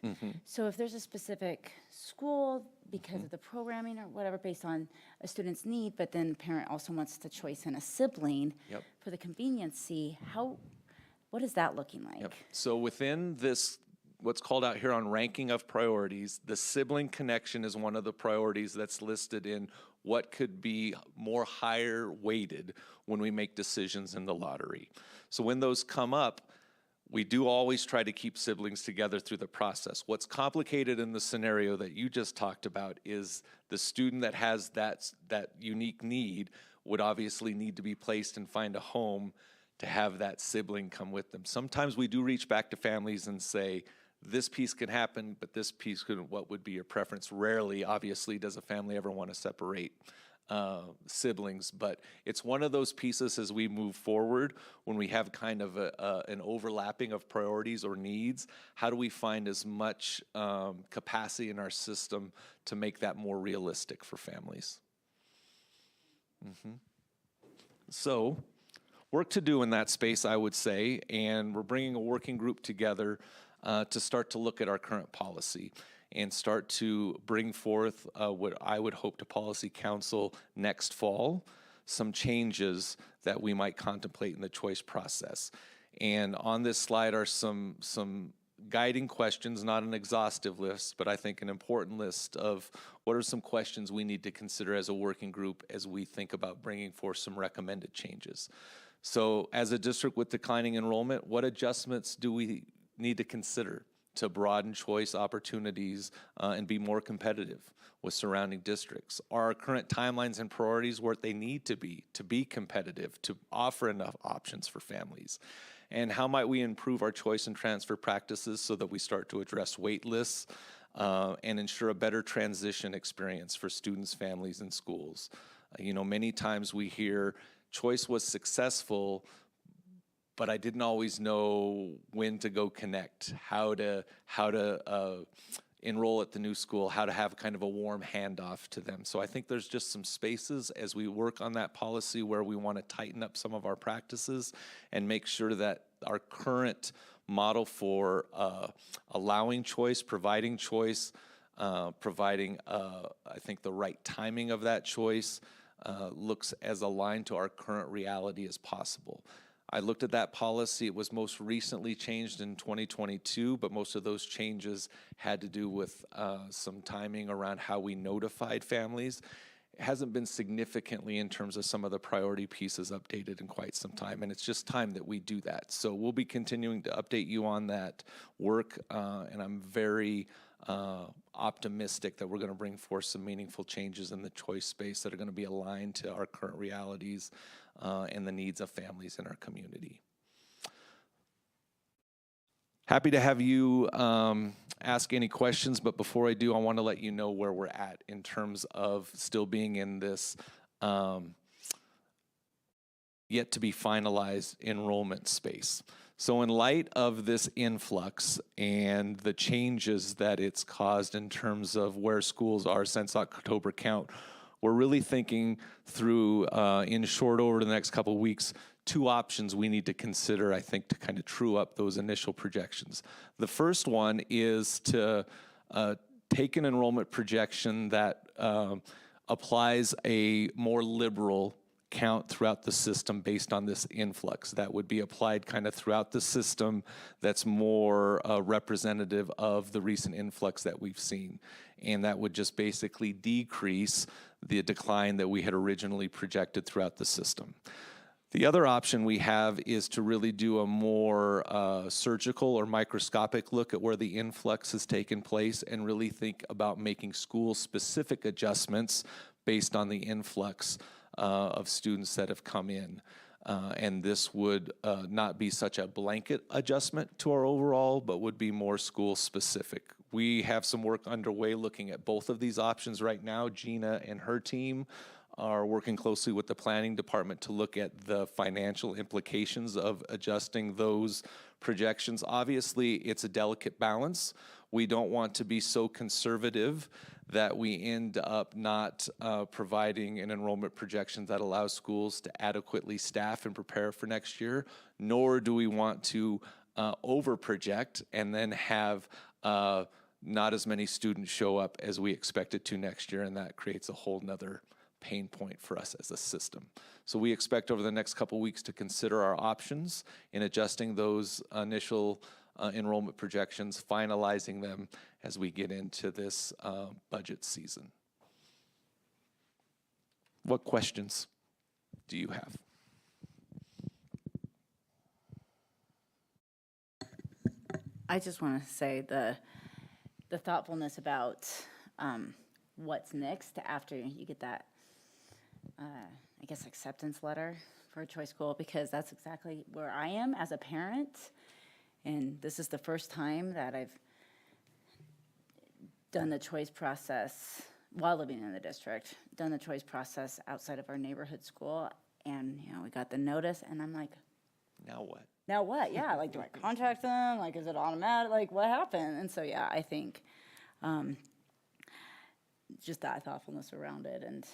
So if there's a specific school because of the programming or whatever based on a student's need, but then the parent also wants the choice in a sibling for the conveniency, what is that looking like? So within this, what's called out here on ranking of priorities, the sibling connection is one of the priorities that's listed in what could be more higher weighted when we make decisions in the lottery. So when those come up, we do always try to keep siblings together through the process. What's complicated in the scenario that you just talked about is the student that has that unique need would obviously need to be placed and find a home to have that sibling come with them. Sometimes we do reach back to families and say, this piece can happen, but this piece couldn't. What would be your preference? Rarely, obviously, does a family ever want to separate siblings, but it's one of those pieces as we move forward when we have kind of an overlapping of priorities or needs. How do we find as much capacity in our system to make that more realistic for families? So, work to do in that space, I would say, and we're bringing a working group together to start to look at our current policy and start to bring forth what I would hope to Policy Council next fall, some changes that we might contemplate in the choice process. And on this slide are some guiding questions, not an exhaustive list, but I think an important list of what are some questions we need to consider as a working group as we think about bringing forth some recommended changes. So as a district with declining enrollment, what adjustments do we need to consider to broaden choice opportunities and be more competitive with surrounding districts? Are our current timelines and priorities where they need to be competitive, to offer enough options for families? And how might we improve our choice and transfer practices so that we start to address wait lists and ensure a better transition experience for students, families, and schools? Many times we hear choice was successful, but I didn't always know when to go connect, how to enroll at the new school, how to have kind of a warm handoff to them. So I think there's just some spaces as we work on that policy where we want to tighten up some of our practices and make sure that our current model for allowing choice, providing, I think, the right timing of that choice looks as aligned to our current reality as possible. I looked at that policy. It was most recently changed in 2022, but most of those changes had to do with some timing around how we notified families. It hasn't been significantly in terms of some of the priority pieces updated in quite some time, and it's just time that we do that. So we'll be continuing to update you on that work, and I'm very optimistic that we're going to bring forth some meaningful changes in the choice space that are going to be aligned to our current realities and the needs of families in our community. Happy to have you ask any questions, but before I do, I want to let you know where we're at in terms of still being in this yet to be finalized enrollment space. So in light of this influx and the changes that it's caused in terms of where schools are since October count, we're really thinking through, in short, over the next couple of weeks, two options we need to consider, I think, to kind of true up those initial projections. The first one is to take an enrollment projection that applies a more liberal count throughout the system based on this influx. That would be applied kind of throughout the system that's more representative of the recent influx that we've seen. And that would just basically decrease the decline that we had originally projected throughout the system. The other option we have is to really do a more surgical or microscopic look at where the influx has taken place and really think about making school-specific adjustments based on the influx of students that have come in. And this would not be such a blanket adjustment to our overall, but would be more school-specific. We have some work underway looking at both of these options right now. Gina and her team are working closely with the planning department to look at the financial implications of adjusting those projections. Obviously, it's a delicate balance. We don't want to be so conservative that we end up not providing an enrollment projection that allows schools to adequately staff and prepare for next year, nor do we want to over-project and then have not as many students show up as we expected to next year, and that creates a whole nother pain point for us as a system. So we expect over the next couple weeks to consider our options in adjusting those initial enrollment projections, finalizing them as we get into this budget season. What questions do you have? I just want to say the thoughtfulness about what's next after you get that, I guess, acceptance letter for a choice school, because that's exactly where I am as a parent. And this is the first time that I've done the choice process while living in the district, done the choice process outside of our neighborhood school. And, you know, we got the notice, and I'm like, now what? Now what? Yeah, like, do I contact them? Like, is it automatic? Like, what happened? And so, yeah, I think just that thoughtfulness around it. And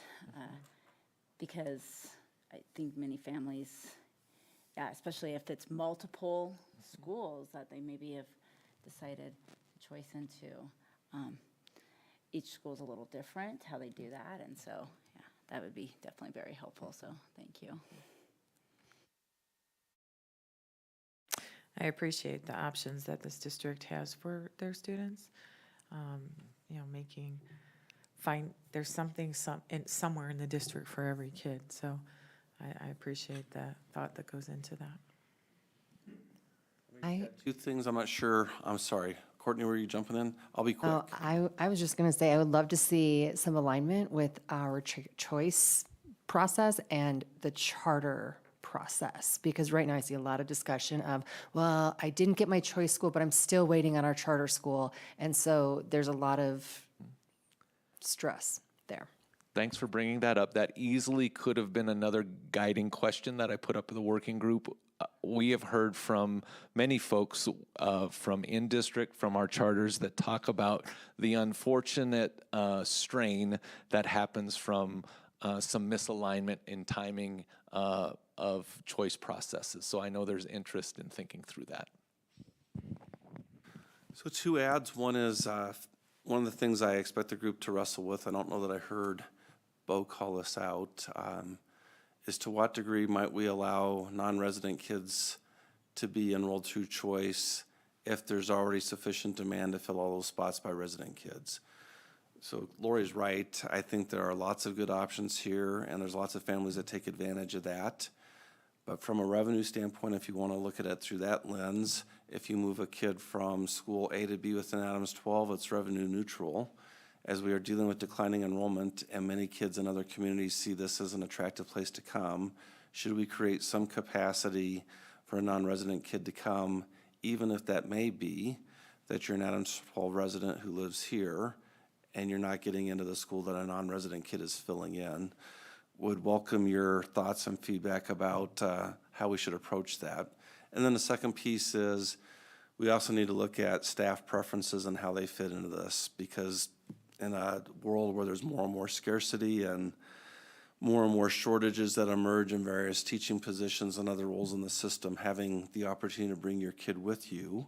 because I think many families, yeah, especially if it's multiple schools that they maybe have decided choice into, each school's a little different, how they do that. And so, yeah, that would be definitely very helpful. So thank you. I appreciate the options that this district has for their students. You know, there's something somewhere in the district for every kid. So I appreciate the thought that goes into that. Two things I'm not sure. I'm sorry. Courtney, were you jumping in? I'll be quick. I was just going to say I would love to see some alignment with our choice process and the charter process, because right now I see a lot of discussion of, well, I didn't get my choice school, but I'm still waiting on our charter school. And so there's a lot of stress there. Thanks for bringing that up. That easily could have been another guiding question that I put up in the working group. We have heard from many folks from in-district, from our charters, that talk about the unfortunate strain that happens from some misalignment in timing of choice processes. So I know there's interest in thinking through that. So two adds. One is one of the things I expect the group to wrestle with, I don't know that I heard Bo call this out, is to what degree might we allow non-resident kids to be enrolled through choice if there's already sufficient demand to fill all those spots by resident kids. So Lori's right. I think there are lots of good options here, and there's lots of families that take advantage of that. But from a revenue standpoint, if you want to look at it through that lens, if you move a kid from school A to B within Adams 12, it's revenue neutral. As we are dealing with declining enrollment and many kids in other communities see this as an attractive place to come, should we create some capacity for a non-resident kid to come, even if that may be that you're an Adams 12 resident who lives here and you're not getting into the school that a non-resident kid is filling in? Would welcome your thoughts and feedback about how we should approach that. And then the second piece is we also need to look at staff preferences and how they fit into this, because in a world where there's more and more scarcity and more shortages that emerge in various teaching positions and other roles in the system, having the opportunity to bring your kid with you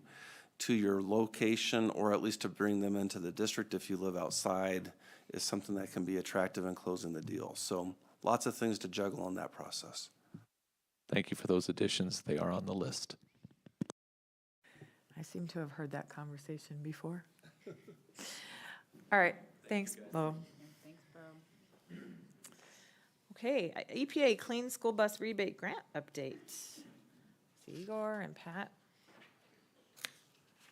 to your location, or at least to bring them into the district if you live outside, is something that can be attractive in closing the deal. So lots of things to juggle in that process. Thank you for those additions. They are on the list. I seem to have heard that conversation before. All right, thanks, Bo. Thanks, Bo. Okay, EPA Clean School Bus Rebate Grant Update. Igor and Pat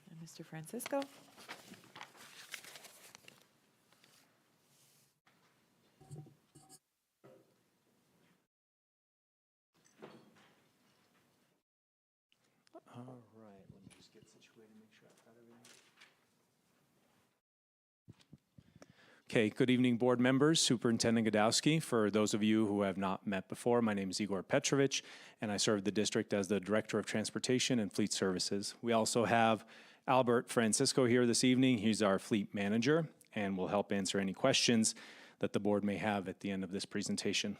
and Mr. Francisco. All right, let me just get situated, make sure I've got everything. Okay, good evening, board members, Superintendent Godowski. For those of you who have not met before, my name is Igor Petrovich, and I serve the district as the Director of Transportation and Fleet Services. We also have Albert Francisco here this evening. He's our fleet manager and will help answer any questions that the board may have at the end of this presentation.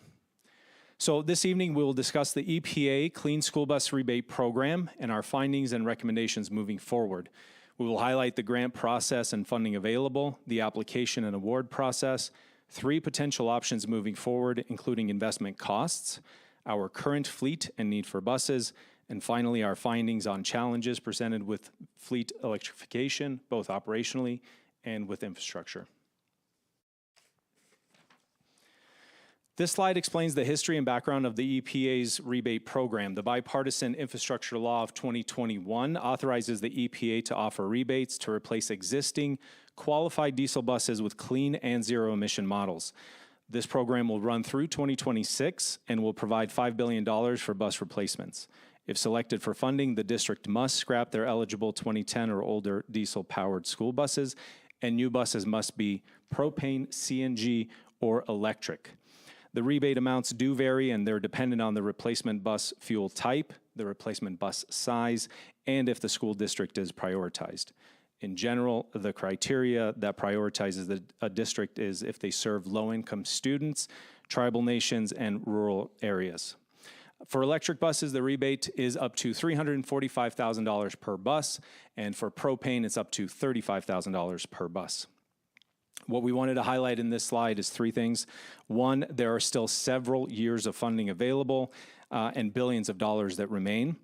So this evening, we will discuss the EPA Clean School Bus Rebate Program and our findings and recommendations moving forward. We will highlight the grant process and funding available, the application and award process, 3 potential options moving forward, including investment costs, our current fleet and need for buses, and finally, our findings on challenges presented with fleet electrification, both operationally and with infrastructure. This slide explains the history and background of the EPA's rebate program. The Bipartisan Infrastructure Law of 2021 authorizes the EPA to offer rebates to replace existing qualified diesel buses with clean and zero-emission models. This program will run through 2026 and will provide $5 billion for bus replacements. If selected for funding, the district must scrap their eligible 2010 or older diesel-powered school buses, and new buses must be propane, CNG, or electric. The rebate amounts do vary, and they're dependent on the replacement bus fuel type, the replacement bus size, and if the school district is prioritized. In general, the criteria that prioritizes a district is if they serve low-income students, tribal nations, and rural areas. For electric buses, the rebate is up to $345,000 per bus, and for propane, it's up to $35,000 per bus. What we wanted to highlight in this slide is 3 things. 1, there are still several years of funding available and billions of dollars that remain.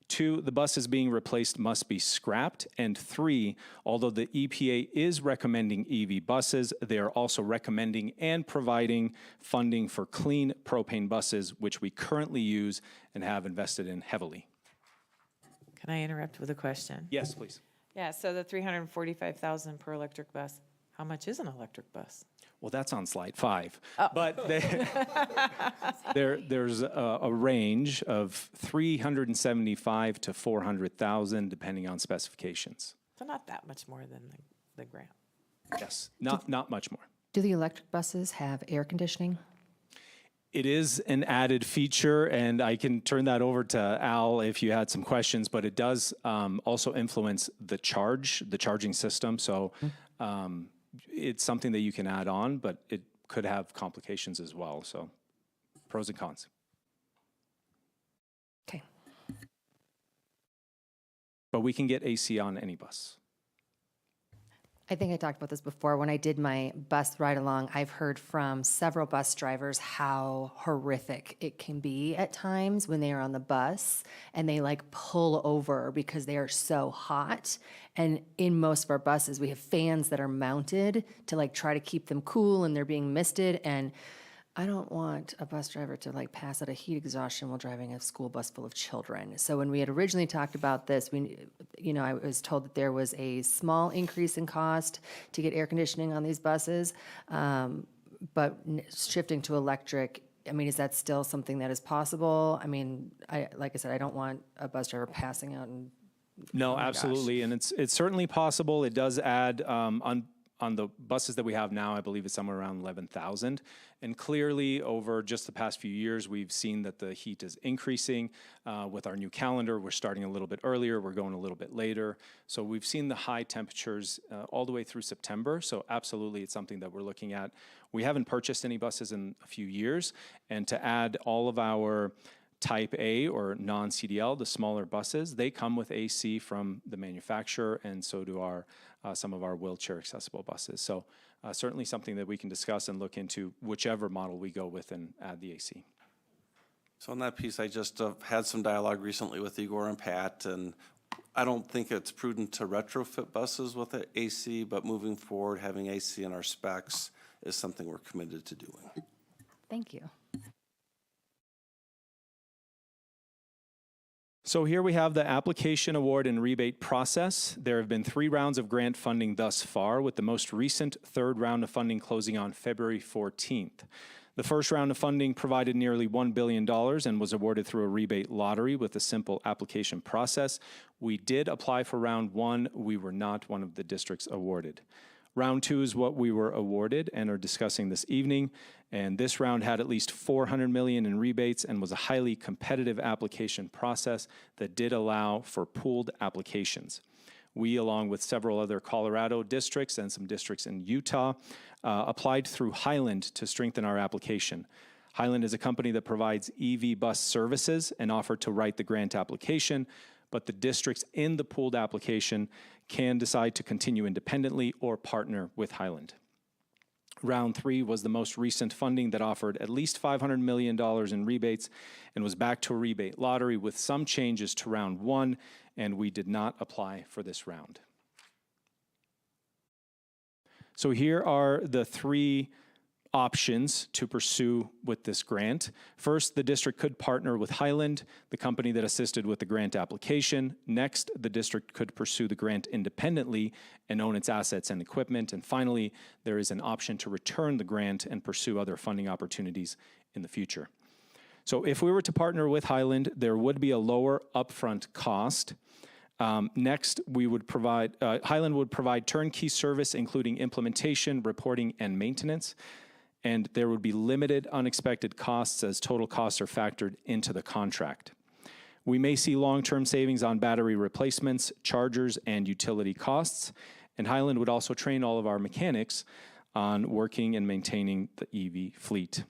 2, the buses being replaced must be scrapped. And 3, although the EPA is recommending EV buses, they are also recommending and providing funding for clean propane buses, which we currently use and have invested in heavily. Can I interrupt with a question? Yes, please. Yeah, so the $345,000 per electric bus, how much is an electric bus? Well, that's on slide 5. Oh. But there's a range of $375,000 to $400,000, depending on specifications. So not that much more than the grant. Yes, not much more. Do the electric buses have air conditioning? It is an added feature, and I can turn that over to Al if you had some questions, but it does also influence the charging system. So it's something that you can add on, but it could have complications as well. So pros and cons. Okay. But we can get AC on any bus. I think I talked about this before. When I did my bus ride along, I've heard from several bus drivers how horrific it can be at times when they are on the bus and they like pull over because they are so hot. And in most of our buses, we have fans that are mounted to like try to keep them cool, and they're being misted. And I don't want a bus driver to like pass out a heat exhaustion while driving a school bus full of children. So when we had originally talked about this, I was told that there was a small increase in cost to get air conditioning on these buses, but shifting to electric, I mean, is that still something that is possible? I mean, like I said, I don't want a bus driver passing out and. No, absolutely, and it's certainly possible. It does add on the buses that we have now, I believe it's somewhere around 11,000. And clearly, over just the past few years, we've seen that the heat is increasing. With our new calendar, we're starting a little bit earlier, we're going a little bit later. So we've seen the high temperatures all the way through September. So absolutely, it's something that we're looking at. We haven't purchased any buses in a few years. And to add all of our Type A or non-CDL, the smaller buses, they come with AC from the manufacturer, and so do our some of our wheelchair accessible buses. So certainly something that we can discuss and look into whichever model we go with and add the AC. So on that piece, I just had some dialogue recently with Igor and Pat, and I don't think it's prudent to retrofit buses with the AC, but moving forward, having AC in our specs is something we're committed to doing. Thank you. So here we have the application, award, and rebate process. There have been 3 rounds of grant funding thus far, with the most recent 3rd round of funding closing on February 14th. The first round of funding provided nearly $1 billion and was awarded through a rebate lottery with a simple application process. We did apply for round 1. We were not one of the districts awarded. Round 2 is what we were awarded and are discussing this evening. And this round had at least $400 million in rebates and was a highly competitive application process that did allow for pooled applications. We, along with several other Colorado districts and some districts in Utah, applied through Highland to strengthen our application. Highland is a company that provides EV bus services and offered to write the grant application, but the districts in the pooled application can decide to continue independently or partner with Highland. Round 3 was the most recent funding that offered at least $500 million in rebates and was back to a rebate lottery with some changes to round 1, and we did not apply for this round. So here are the 3 options to pursue with this grant. First, the district could partner with Highland, the company that assisted with the grant application. Next, the district could pursue the grant independently and own its assets and equipment. And finally, there is an option to return the grant and pursue other funding opportunities in the future. So if we were to partner with Highland, there would be a lower upfront cost. Next, we would provide, Highland would provide turnkey service, including implementation, reporting, and maintenance. And there would be limited unexpected costs as total costs are factored into the contract. We may see long-term savings on battery replacements, chargers, and utility costs. And Highland would also train all of our mechanics on working and maintaining the EV fleet.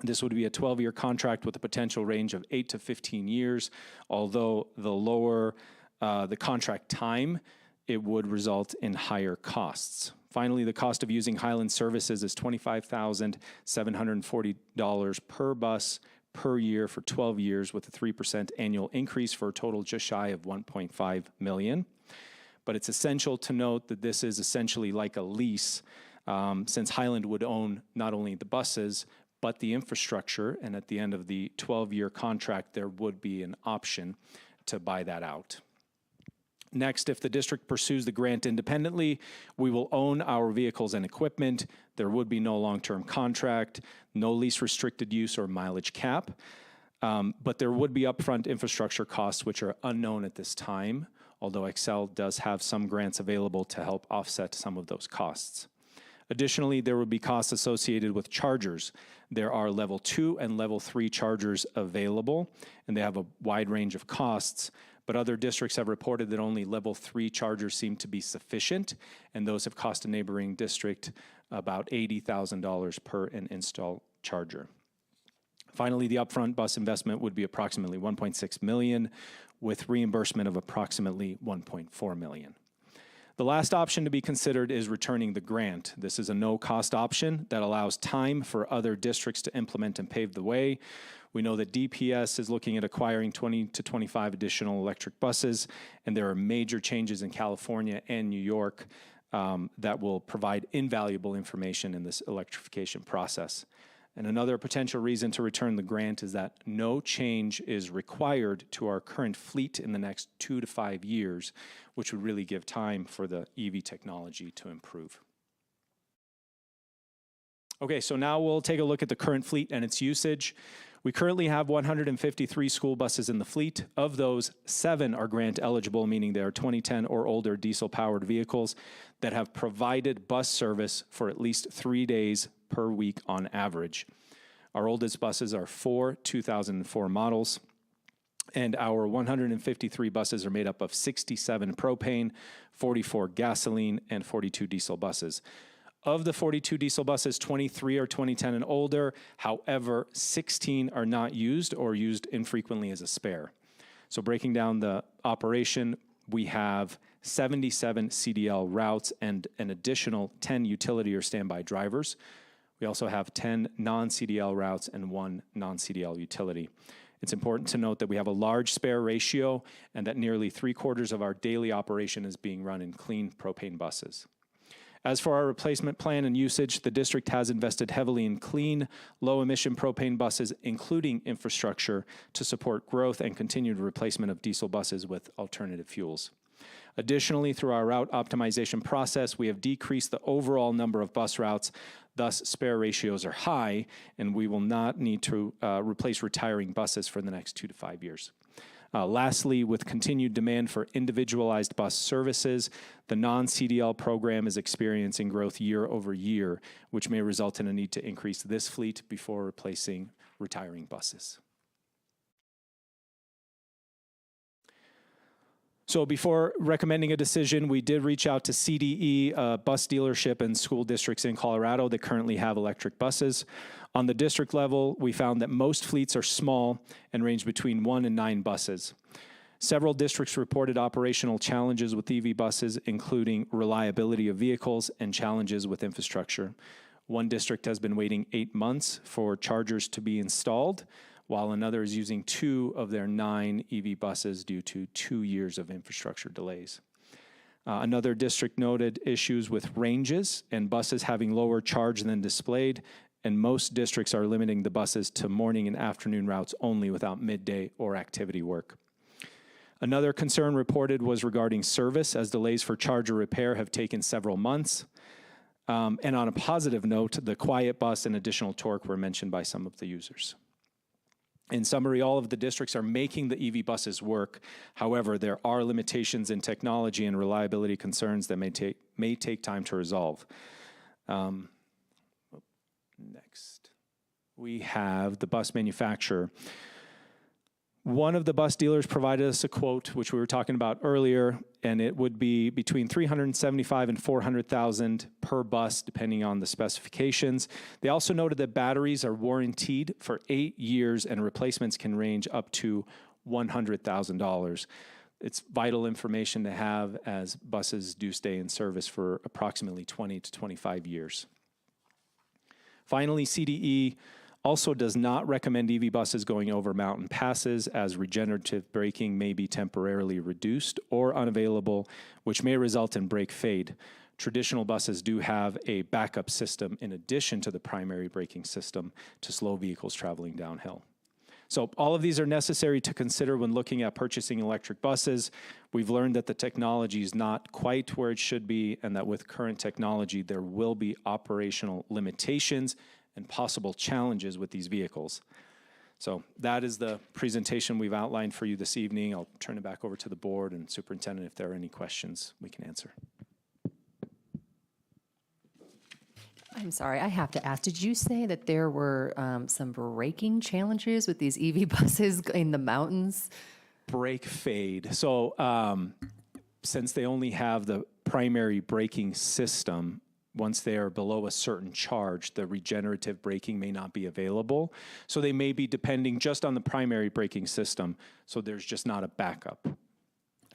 This would be a 12-year contract with a potential range of 8 to 15 years. Although the lower the contract time, it would result in higher costs. Finally, the cost of using Highland services is $25,740 per bus per year for 12 years with a 3% annual increase for a total just shy of $1.5 million. But it's essential to note that this is essentially like a lease since Highland would own not only the buses, but the infrastructure. And at the end of the 12-year contract, there would be an option to buy that out. Next, if the district pursues the grant independently, we will own our vehicles and equipment. There would be no long-term contract, no lease restricted use or mileage cap, but there would be upfront infrastructure costs which are unknown at this time, although Excel does have some grants available to help offset some of those costs. Additionally, there would be costs associated with chargers. There are level 2 and level 3 chargers available, and they have a wide range of costs. But other districts have reported that only level 3 chargers seem to be sufficient, and those have cost a neighboring district about $80,000 per an install charger. Finally, the upfront bus investment would be approximately $1.6 million, with reimbursement of approximately $1.4 million. The last option to be considered is returning the grant. This is a no-cost option that allows time for other districts to implement and pave the way. We know that DPS is looking at acquiring 20 to 25 additional electric buses, and there are major changes in California and New York that will provide invaluable information in this electrification process. And another potential reason to return the grant is that no change is required to our current fleet in the next 2 to 5 years, which would really give time for the EV technology to improve. Okay, so now we'll take a look at the current fleet and its usage. We currently have 153 school buses in the fleet. Of those, 7 are grant eligible, meaning they are 2010 or older diesel-powered vehicles that have provided bus service for at least 3 days per week on average. Our oldest buses are 4 2004 models, and our 153 buses are made up of 67 propane, 44 gasoline, and 42 diesel buses. Of the 42 diesel buses, 23 are 2010 and older. However, 16 are not used or used infrequently as a spare. So breaking down the operation, we have 77 CDL routes and an additional 10 utility or standby drivers. We also have 10 non-CDL routes and 1 non-CDL utility. It's important to note that we have a large spare ratio and that nearly 3/4 of our daily operation is being run in clean propane buses. As for our replacement plan and usage, the district has invested heavily in clean, low-emission propane buses, including infrastructure, to support growth and continued replacement of diesel buses with alternative fuels. Additionally, through our route optimization process, we have decreased the overall number of bus routes, thus spare ratios are high, and we will not need to replace retiring buses for the next 2 to 5 years. Lastly, with continued demand for individualized bus services, the non-CDL program is experiencing growth year over year, which may result in a need to increase this fleet before replacing retiring buses. So before recommending a decision, we did reach out to CDE, bus dealership and school districts in Colorado that currently have electric buses. On the district level, we found that most fleets are small and range between 1 and 9 buses. Several districts reported operational challenges with EV buses, including reliability of vehicles and challenges with infrastructure. One district has been waiting 8 months for chargers to be installed, while another is using 2 of their 9 EV buses due to 2 years of infrastructure delays. Another district noted issues with ranges and buses having lower charge than displayed, and most districts are limiting the buses to morning and afternoon routes only without midday or activity work. Another concern reported was regarding service, as delays for charger repair have taken several months. And on a positive note, the quiet bus and additional torque were mentioned by some of the users. In summary, all of the districts are making the EV buses work. However, there are limitations in technology and reliability concerns that may take time to resolve. Next, we have the bus manufacturer. One of the bus dealers provided us a quote, which we were talking about earlier, and it would be between $375,000 and $400,000 per bus, depending on the specifications. They also noted that batteries are warranted for 8 years, and replacements can range up to $100,000. It's vital information to have, as buses do stay in service for approximately 20 to 25 years. Finally, CDE also does not recommend EV buses going over mountain passes, as regenerative braking may be temporarily reduced or unavailable, which may result in brake fade. Traditional buses do have a backup system in addition to the primary braking system to slow vehicles traveling downhill. So all of these are necessary to consider when looking at purchasing electric buses. We've learned that the technology is not quite where it should be, and that with current technology, there will be operational limitations and possible challenges with these vehicles. So that is the presentation we've outlined for you this evening. I'll turn it back over to the board and superintendent. If there are any questions, we can answer. I'm sorry, I have to ask, did you say that there were some braking challenges with these EV buses in the mountains? Brake fade. So since they only have the primary braking system, once they are below a certain charge, the regenerative braking may not be available. So they may be depending just on the primary braking system, so there's just not a backup.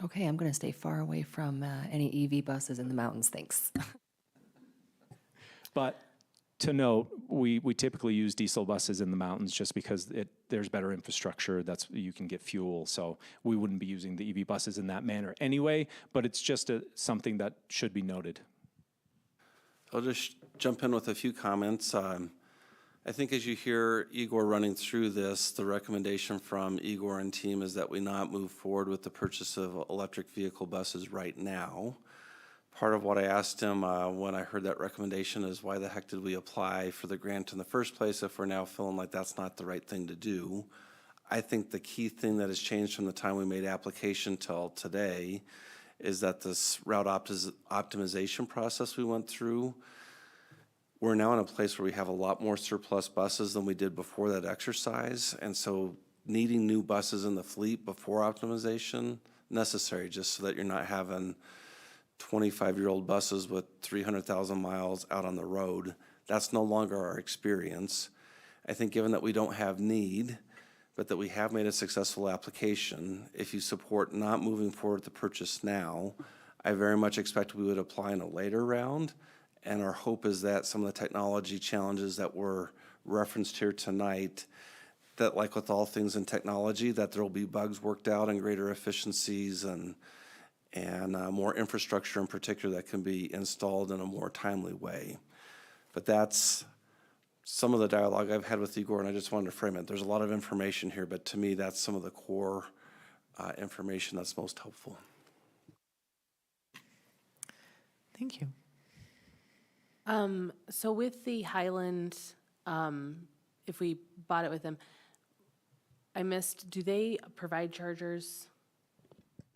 Okay, I'm going to stay far away from any EV buses in the mountains, thanks. But to note, we typically use diesel buses in the mountains just because there's better infrastructure. You can get fuel, so we wouldn't be using the EV buses in that manner anyway, but it's just something that should be noted. I'll just jump in with a few comments. I think as you hear Igor running through this, the recommendation from Igor and team is that we not move forward with the purchase of electric vehicle buses right now. Part of what I asked him when I heard that recommendation is, why the heck did we apply for the grant in the first place if we're now feeling like that's not the right thing to do? I think the key thing that has changed from the time we made application till today is that this route optimization process we went through, we're now in a place where we have a lot more surplus buses than we did before that exercise. And so needing new buses in the fleet before optimization, necessary, just so that you're not having 25-year-old buses with 300,000 miles out on the road. That's no longer our experience. I think given that we don't have need, but that we have made a successful application, if you support not moving forward with the purchase now, I very much expect we would apply in a later round. And our hope is that some of the technology challenges that were referenced here tonight, that like with all things in technology, that there will be bugs worked out and greater efficiencies and and more infrastructure in particular that can be installed in a more timely way. But that's some of the dialogue I've had with Igor, and I just wanted to frame it. There's a lot of information here, but to me, that's some of the core information that's most helpful. Thank you. So with the Highland, if we bought it with them, I missed, do they provide chargers?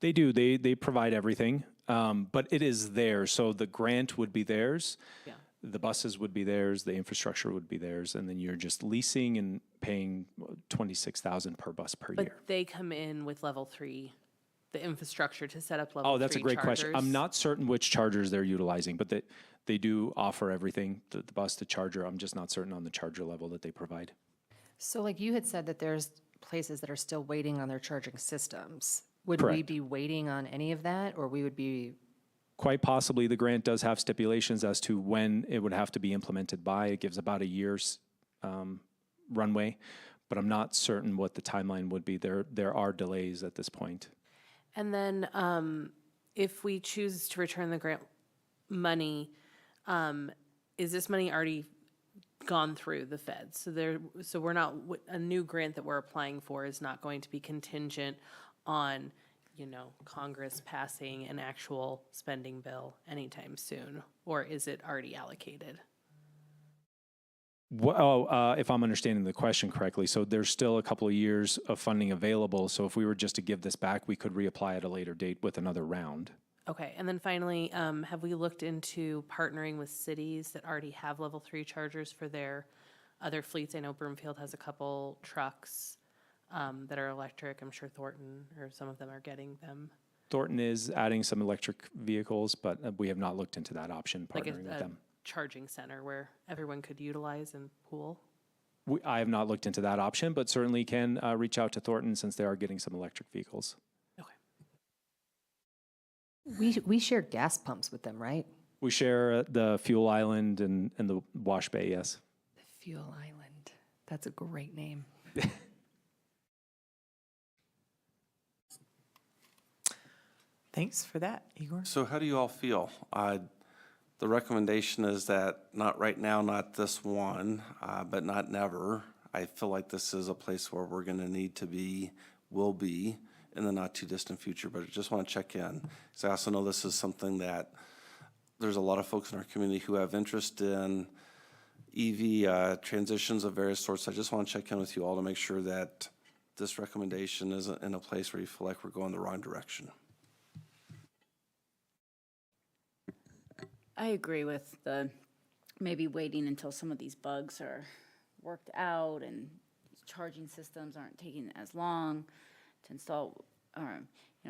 They do. They provide everything, but it is theirs. So the grant would be theirs. Yeah. The buses would be theirs. The infrastructure would be theirs, and then you're just leasing and paying $26,000 per bus per But year. they come in with level 3, the infrastructure to set up level 3 Oh, that's a great question. I'm chargers. not certain which chargers they're utilizing, but they do offer everything, the bus, the charger. I'm just not certain on the charger level that they provide. So like you had said that there's places that are still waiting on their charging systems. Would we Correct. be waiting on any of that, or we would be? Quite possibly, the grant does have stipulations as to when it would have to be implemented by. It gives about a year's runway, but I'm not certain what the timeline would be. There are delays at this point. And then if we choose to return the grant money, is this money already gone through the feds? So we're not, a new grant that we're applying for is not going to be contingent on, Congress passing an actual spending bill anytime soon, or is it already allocated? Well, if I'm understanding the question correctly, so there's still a couple of years of funding available. So if we were just to give this back, we could reapply at a later date with another round. Okay, and then finally, have we looked into partnering with cities that already have level 3 chargers for their other fleets? I know Broomfield has a couple trucks that are electric. I'm sure Thornton or some of them are getting them. Thornton is adding some electric vehicles, but we have not looked into that option, Like partnering with them. charging center where everyone could utilize and pool. I have not looked into that option, but certainly can reach out to Thornton since they are getting some electric vehicles. We share gas pumps with them, right? We share the fuel island and the wash bay, yes. The Fuel Island. That's a great name. Thanks for that, Igor. So how do you all feel? The recommendation is that not right now, not this one, but not never. I feel like this is a place where we're going to need to be, will be, in the not too distant future, but I just want to check in. So I also know this is something that there's a lot of folks in our community who have interest in EV transitions of various sorts. I just want to check in with you all to make sure that this recommendation isn't in a place where you feel like we're going the wrong direction. I agree with the maybe waiting until some of these bugs are worked out and charging systems aren't taking as long to install, or,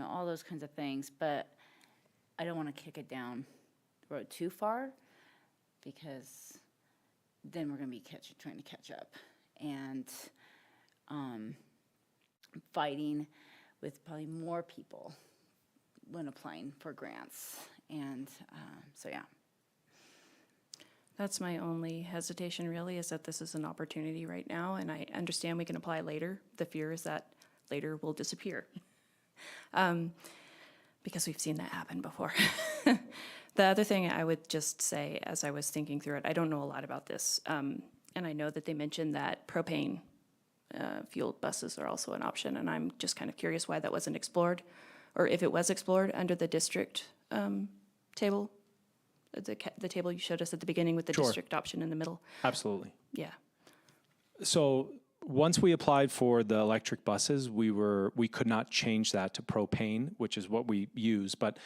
all those kinds of things. But I don't want to kick it down the road too far, because then we're going to be trying to catch up and fighting with probably more people when applying for grants. And so, yeah. That's my only hesitation, really, is that this is an opportunity right now, and I understand we can apply later. The fear is that later will disappear, because we've seen that happen before. The other thing I would just say, as I was thinking through it, I don't know a lot about this, and I know that they mentioned that propane fueled buses are also an option, and I'm just kind of curious why that wasn't explored, or if it was explored under the district table. The table you showed us at the beginning with the Sure. district option in the middle. Absolutely. Yeah. So once we applied for the electric buses, we could not change that to propane, which is what we use. But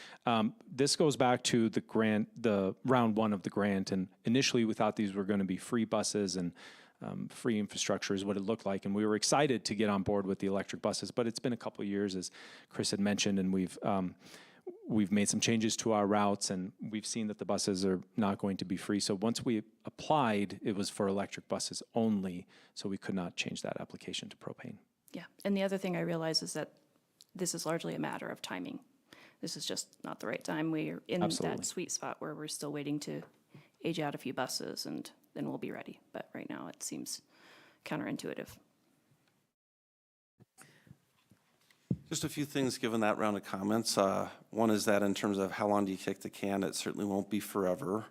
this goes back to the grant, the round one of the grant. And initially we thought these were going to be free buses and free infrastructure is what it looked like. And we were excited to get on board with the electric buses. But it's been a couple of years, as Chris had mentioned, and we've made some changes to our routes, and we've seen that the buses are not going to be free. So once we applied, it was for electric buses only, so we could not change that application to propane. Yeah, and the other thing I realize is that this is largely a matter of timing. This is just not the right time. We're in Absolutely. that sweet spot where we're still waiting to age out a few buses, and then we'll be ready. But right now, it seems counterintuitive. Just a few things given that round of comments. One is that in terms of how long do you kick the can, it certainly won't be forever.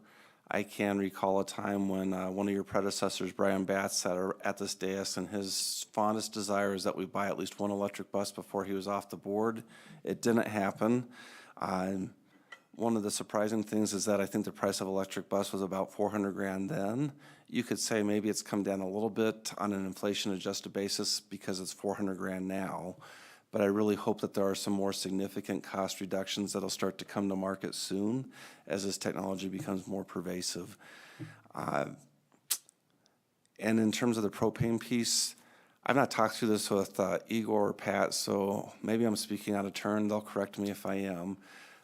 I can recall a time when one of your predecessors, Brian Batts, sat at this dais, and his fondest desire is that we buy at least one electric bus before he was off the board. It didn't happen. One of the surprising things is that I think the price of electric bus was about $400,000 then. You could say maybe it's come down a little bit on an inflation-adjusted basis because it's $400,000 now. But I really hope that there are some more significant cost reductions that'll start to come to market soon as this technology becomes more pervasive. And in terms of the propane piece, I've not talked through this with Igor or Pat, so maybe I'm speaking out of turn. They'll correct me if I am.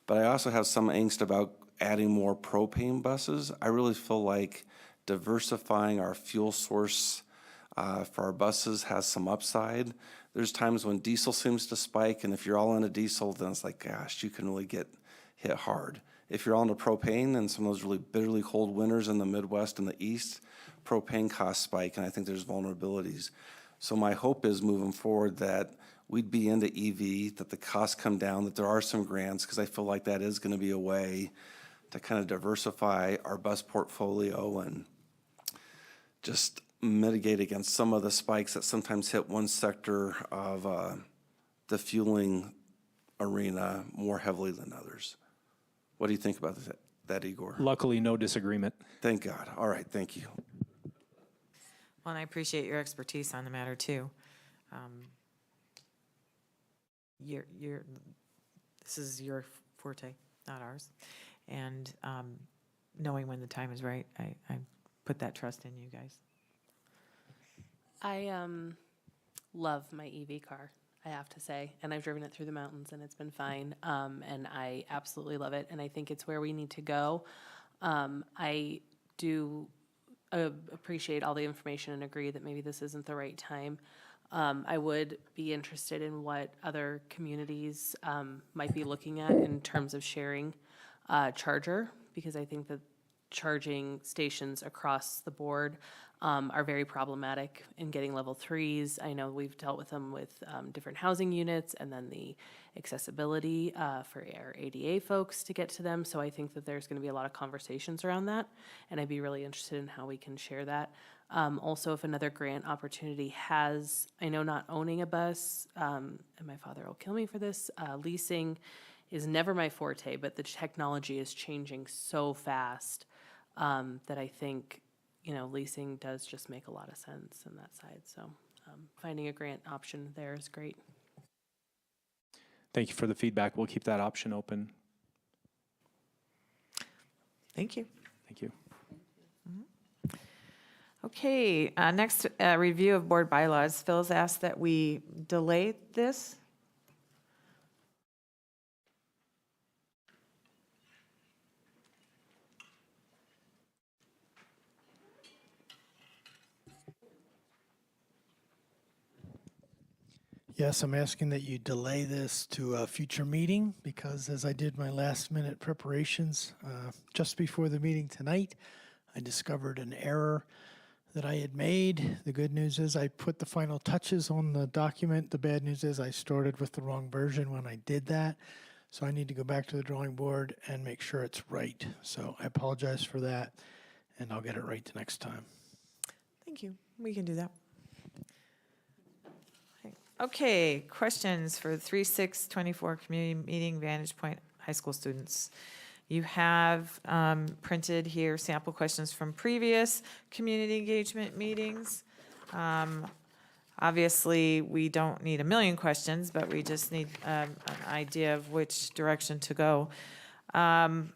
But I also have some angst about adding more propane buses. I really feel like diversifying our fuel source for our buses has some upside. There's times when diesel seems to spike, and if you're all in a diesel, then it's like, gosh, you can really get hit hard. If you're all into propane and some of those really bitterly cold winters in the Midwest and the East, propane costs spike, and I think there's vulnerabilities. So my hope is moving forward that we'd be into EV, that the costs come down, that there are some grants, because I feel like that is going to be a way to kind of diversify our bus portfolio and just mitigate against some of the spikes that sometimes hit one sector of the fueling arena more heavily than others. What do you think about that, Igor? Luckily, no disagreement. Thank God. All right, thank you. Well, and I appreciate your expertise on the matter too. This is your forte, not ours. And knowing when the time is right, I put that trust in you guys. I love my EV car, I have to say, and I've driven it through the mountains and it's been fine, and I absolutely love it, and I think it's where we need to go. I do appreciate all the information and agree that maybe this isn't the right time. I would be interested in what other communities might be looking at in terms of sharing charger, because I think that charging stations across the board are very problematic in getting level 3s. I know we've dealt with them with different housing units, and then the accessibility for our ADA folks to get to them. So I think that there's going to be a lot of conversations around that, and I'd be really interested in how we can share that. Also, if another grant opportunity has, I know not owning a bus, and my father will kill me for this, leasing is never my forte, but the technology is changing so fast that I think, leasing does just make a lot of sense on that side. So finding a grant option there is great. Thank you for the feedback. We'll keep that option open. Thank you. Thank you. Okay, next review of board bylaws. Phil's asked that we delay this. Yes, I'm asking that you delay this to a future meeting because as I did my last minute preparations just before the meeting tonight, I discovered an error that I had made. The good news is I put the final touches on the document. The bad news is I started with the wrong version when I did that. So I need to go back to the drawing board and make sure it's right. So I apologize for that, and I'll get it right the next time. Thank you. We can do that. Okay, questions for 3/6/24 community meeting Vantage Point High School students. You have printed here sample questions from previous community engagement meetings. Obviously, we don't need a million questions, but we just need an idea of which direction to go. Have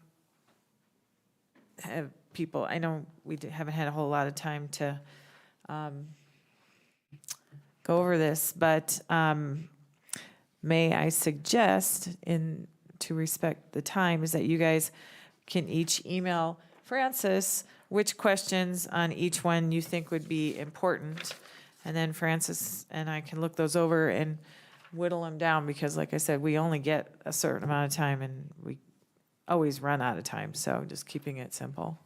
people, I know we haven't had a whole lot of time to go over this, but may I suggest, to respect the time, is that you guys can each email Francis which questions on each one you think would be important. And then Francis and I can look those over and whittle them down, because like I said, we only get a certain amount of time and we always run out of time. So just keeping it simple.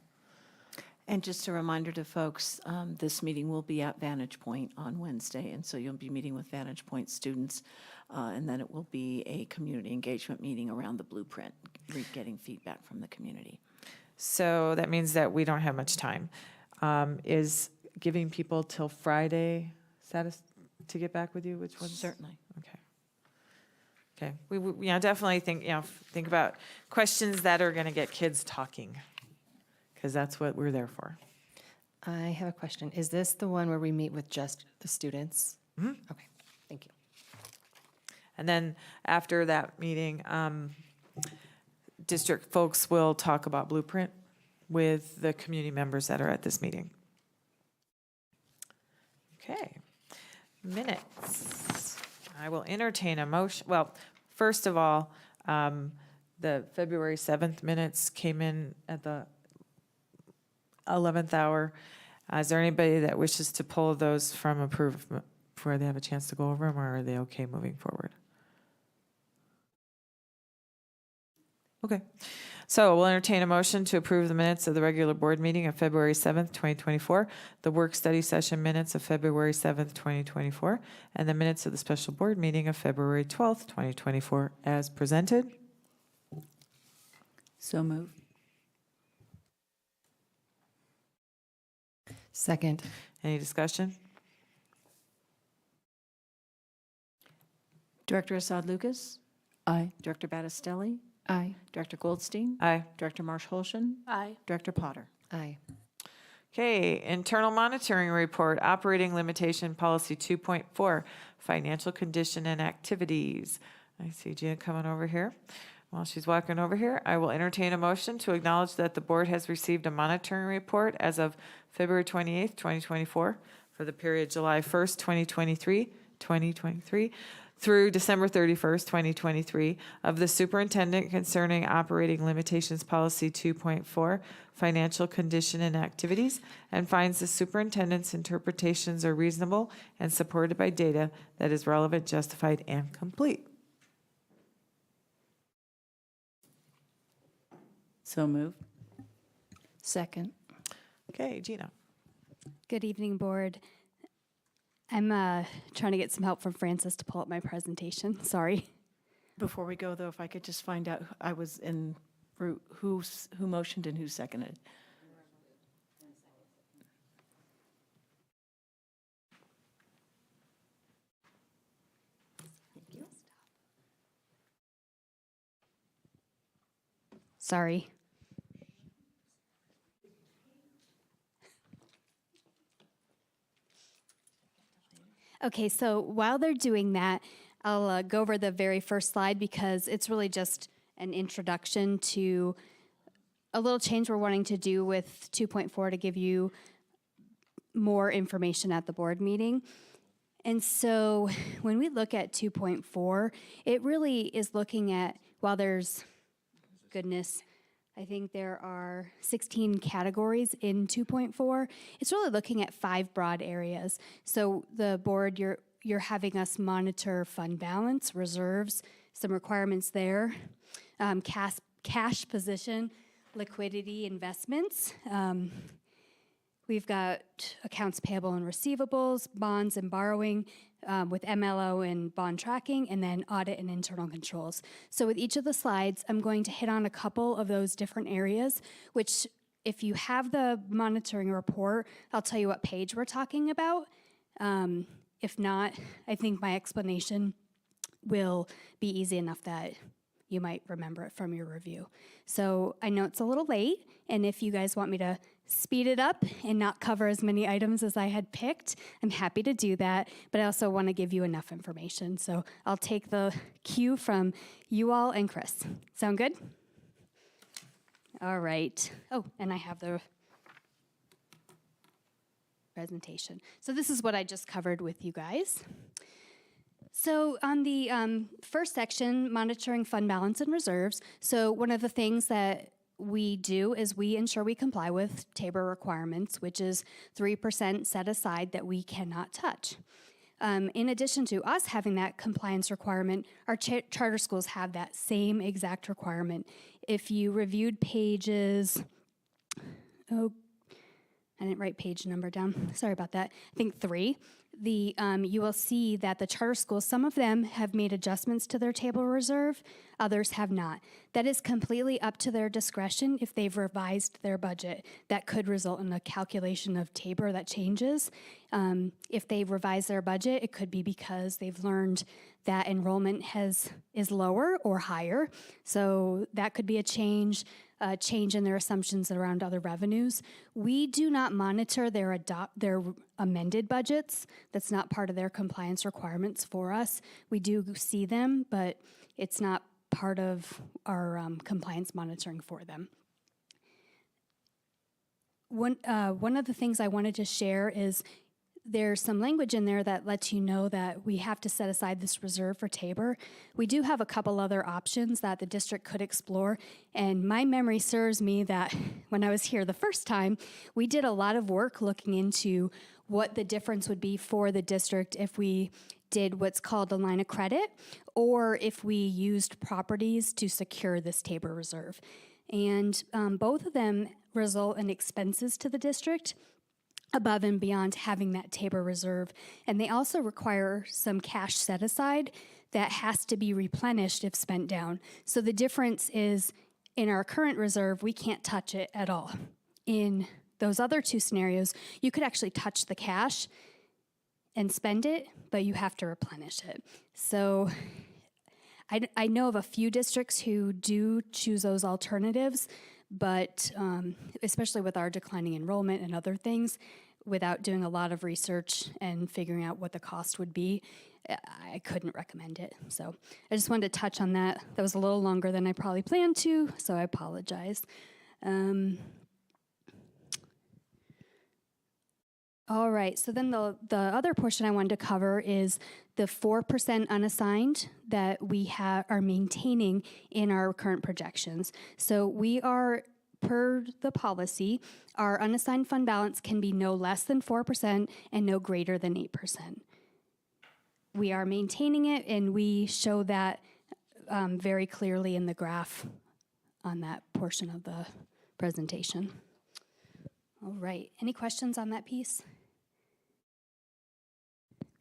And just a reminder to folks, this meeting will be at Vantage Point on Wednesday, and so you'll be meeting with Vantage Point students, and then it will be a community engagement meeting around the blueprint, getting feedback from the community. So that means that we don't have much time. Is giving people till Friday to get back with you? Which one? Certainly. Okay. Okay. We definitely think think about questions that are going to get kids talking, because that's what we're there for. I have a question. Is this the one where we meet with just the students? Mm-hmm. Okay, thank you. And then after that meeting, district folks will talk about Blueprint with the community members that are at this meeting. Okay. Minutes. I will entertain a motion. Well, first of all, the February 7th minutes came in at the 11th hour. Is there anybody that wishes to pull those from approval before they have a chance to go over them, or are they okay moving forward? Okay. So we'll entertain a motion to approve the minutes of the regular board meeting of February 7th, 2024, the work study session minutes of February 7th, 2024, and the minutes of the special board meeting of February 12th, 2024, as presented. So moved. Second. Any discussion? Director Assad Lucas? Aye. Director Battistelli? Aye. Director Goldstein? Aye. Director Marsh-Holshen? Aye. Director Potter? Aye. Okay, internal monitoring report, operating limitation policy 2.4, financial condition and activities. I see Gina coming over here. While she's walking over here, I will entertain a motion to acknowledge that the board has received a monitoring report as of February 28th, 2024, for the period July 1st, 2023, through December 31st, 2023, of the superintendent concerning operating limitations policy 2.4, financial condition and activities, and finds the superintendent's interpretations are reasonable and supported by data that is relevant, justified, and complete. So moved. Second. Okay, Gina. Good evening, board. I'm trying to get some help from Francis to pull up my presentation. Sorry. Before we go, though, if I could just find out, I was in route, who motioned and who seconded? Sorry. Okay, so while they're doing that, I'll go over the very first slide because it's really just an introduction to a little change we're wanting to do with 2.4 to give you more information at the board meeting. And so when we look at 2.4, it really is looking at, while there's, goodness, I think there are 16 categories in 2.4. It's really looking at 5 broad areas. So the board, you're having us monitor fund balance, reserves, some requirements there, cash position, liquidity, investments. We've got accounts payable and receivables, bonds and borrowing, with MLO and bond tracking, and then audit and internal controls. So with each of the slides, I'm going to hit on a couple of those different areas, which if you have the monitoring report, I'll tell you what page we're talking about. If not, I think my explanation will be easy enough that you might remember it from your review. So I know it's a little late, and if you guys want me to speed it up and not cover as many items as I had picked, I'm happy to do that, but I also want to give you enough information. So I'll take the cue from you all and Chris. Sound good? All right. Oh, and I have the presentation. So this is what I just covered with you guys. So on the first section, monitoring fund balance and reserves. So one of the things that we do is we ensure we comply with TABOR requirements, which is 3% set aside that we cannot touch. In addition to us having that compliance requirement, our charter schools have that same exact requirement. If you reviewed pages, I didn't write page number down. Sorry about that. I think 3. You will see that the charter schools, some of them have made adjustments to their table reserve, others have not. That is completely up to their discretion if they've revised their budget. That could result in a calculation of TABOR that changes. If they've revised their budget, it could be because they've learned that enrollment is lower or higher. So that could be a change in their assumptions around other revenues. We do not monitor their amended budgets. That's not part of their compliance requirements for us. We do see them, but it's not part of our compliance monitoring for them. One of the things I wanted to share is there's some language in there that lets you know that we have to set aside this reserve for TABOR. We do have a couple other options that the district could explore, and my memory serves me that when I was here the first time, we did a lot of work looking into what the difference would be for the district if we did what's called a line of credit, or if we used properties to secure this TABOR reserve. And both of them result in expenses to the district above and beyond having that TABOR reserve. And they also require some cash set aside that has to be replenished if spent down. So the difference is in our current reserve, we can't touch it at all. In those other 2 scenarios, you could actually touch the cash and spend it, but you have to replenish it. So I know of a few districts who do choose those alternatives, but especially with our declining enrollment and other things, without doing a lot of research and figuring out what the cost would be, I couldn't recommend it. So I just wanted to touch on that. That was a little longer than I probably planned to, so I apologize. All right, so then the other portion I wanted to cover is the 4% unassigned that we are maintaining in our current projections. So we are, per the policy, our unassigned fund balance can be no less than 4% and no greater than 8%. We are maintaining it, and we show that very clearly in the graph on that portion of the presentation. All right, any questions on that piece?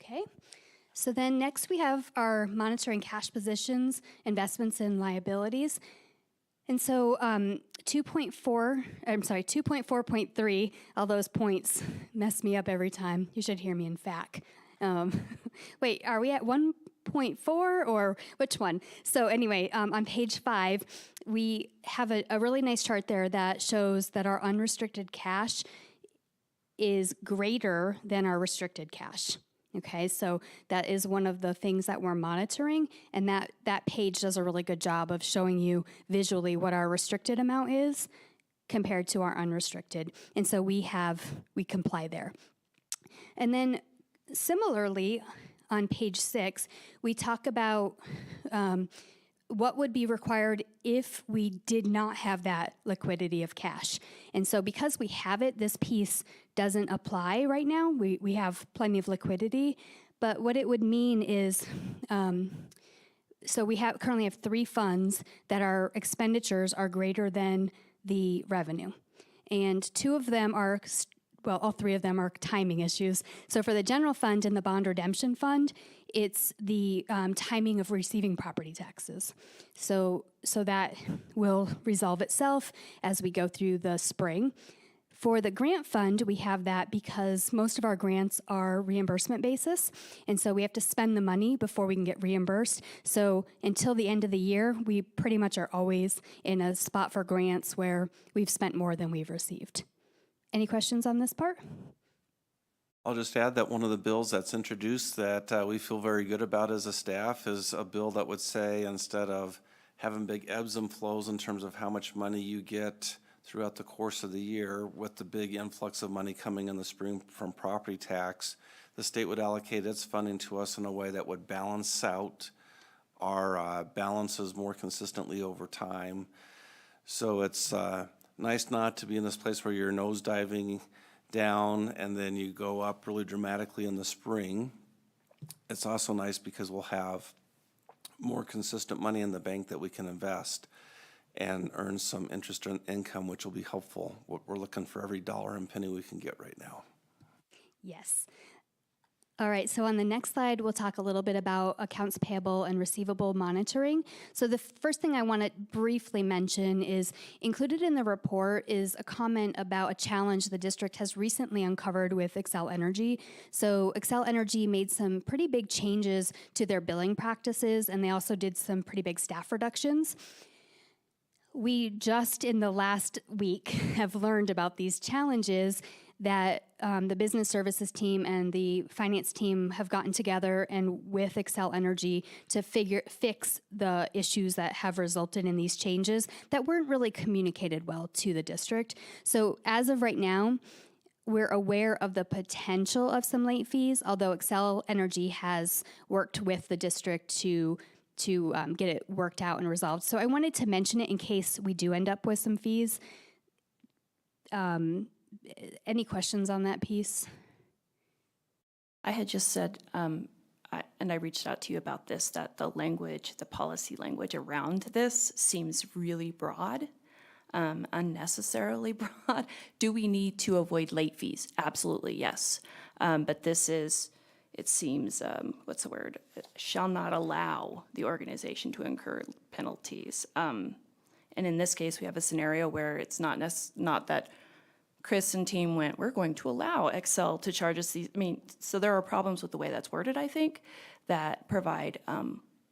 Okay, so then next we have our monitoring cash positions, investments, and liabilities. And so 2.4.3, all those points mess me up every time. You should hear me in FAC. Wait, are we at 1.4 or which one? So anyway, on page 5, we have a really nice chart there that shows that our unrestricted cash is greater than our restricted cash. Okay, so that is one of the things that we're monitoring, and that page does a really good job of showing you visually what our restricted amount is compared to our unrestricted. And so we comply there. And then similarly, on page 6, we talk about what would be required if we did not have that liquidity of cash. And so because we have it, this piece doesn't apply right now. We have plenty of liquidity, but what it would mean is, so we currently have 3 funds that our expenditures are greater than the revenue. And 2 of them are, well, all 3 of them are timing issues. So for the general fund and the bond redemption fund, it's the timing of receiving property taxes. So that will resolve itself as we go through the spring. For the grant fund, we have that because most of our grants are reimbursement basis, and so we have to spend the money before we can get reimbursed. So until the end of the year, we pretty much are always in a spot for grants where we've spent more than we've received. Any questions on this part? I'll just add that one of the bills that's introduced that we feel very good about as a staff is a bill that would say, instead of having big ebbs and flows in terms of how much money you get throughout the course of the year, with the big influx of money coming in the spring from property tax, the state would allocate its funding to us in a way that would balance out our balances more consistently over time. So it's nice not to be in this place where you're nosediving down and then you go up really dramatically in the spring. It's also nice because we'll have more consistent money in the bank that we can invest. and earn some interest and income, which will be helpful. We're looking for every dollar and penny we can get right now. Yes. All right, so on the next slide, we'll talk a little bit about accounts payable and receivable monitoring. So the first thing I want to briefly mention is included in the report is a comment about a challenge the district has recently uncovered with Xcel Energy. So Xcel Energy made some pretty big changes to their billing practices, and they also did some pretty big staff reductions. We just in the last week have learned about these challenges that the business services team and the finance team have gotten together and with Xcel Energy to fix the issues that have resulted in these changes that weren't really communicated well to the district. So as of right now, we're aware of the potential of some late fees, although Xcel Energy has worked with the district to get it worked out and resolved. So I wanted to mention it in case we do end up with some fees. Any questions on that piece? I had just said, and I reached out to you about this, that the language, the policy language around this seems really broad, unnecessarily broad. Do we need to avoid late fees? Absolutely, yes. But this is, it seems, what's the word? Shall not allow the organization to incur penalties. And in this case, we have a scenario where it's not that Chris and team went, we're going to allow Xcel to charge us these. I mean, so there are problems with the way that's worded, I think, that provide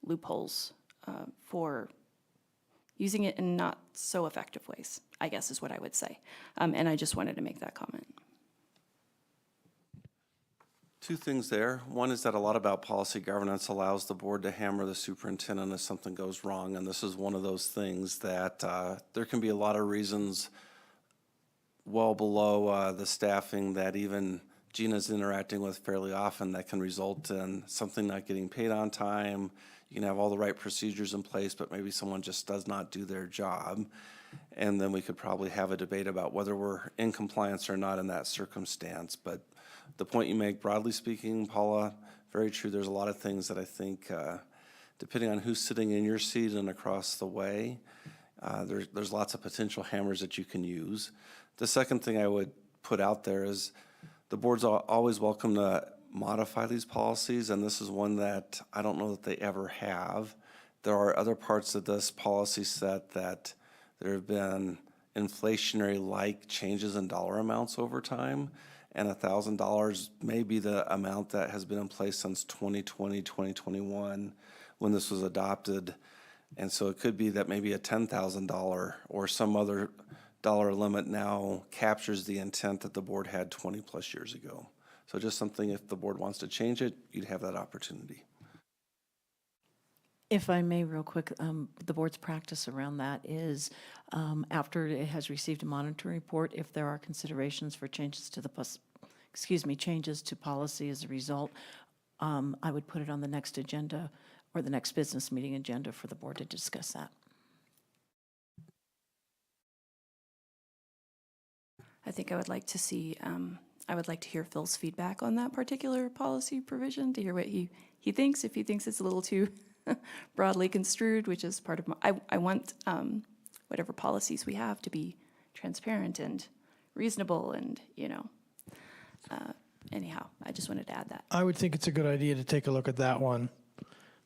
loopholes for using it in not so effective ways, I guess is what I would say. And I just wanted to make that comment. Two things there. One is that a lot about policy governance allows the board to hammer the superintendent if something goes wrong, and this is one of those things that there can be a lot of reasons well below the staffing that even Gina's interacting with fairly often that can result in something not getting paid on time. You can have all the right procedures in place, but maybe someone just does not do their job. And then we could probably have a debate about whether we're in compliance or not in that circumstance. But the point you make, broadly speaking, Paula, very true. There's a lot of things that I think, depending on who's sitting in your seat and across the way, there's lots of potential hammers that you can use. The second thing I would put out there is the board's always welcome to modify these policies, and this is one that I don't know that they ever have. There are other parts of this policy set that there have been inflationary-like changes in dollar amounts over time, and $1,000 may be the amount that has been in place since 2020, 2021, when this was adopted. And so it could be that maybe a $10,000 or some other dollar limit now captures the intent that the board had 20 plus years ago. So just something, if the board wants to change it, you'd have that opportunity. If I may, real quick, the board's practice around that is after it has received a monitoring report, if there are considerations for changes to changes to policy as a result, I would put it on the next agenda or the next business meeting agenda for the board to discuss that. I think I would like to see, I would like to hear Phil's feedback on that particular policy provision, to hear what he thinks, if he thinks it's a little too broadly construed, which is part of my, I want whatever policies we have to be transparent and reasonable and, anyhow, I just wanted to add that. I would think it's a good idea to take a look at that one.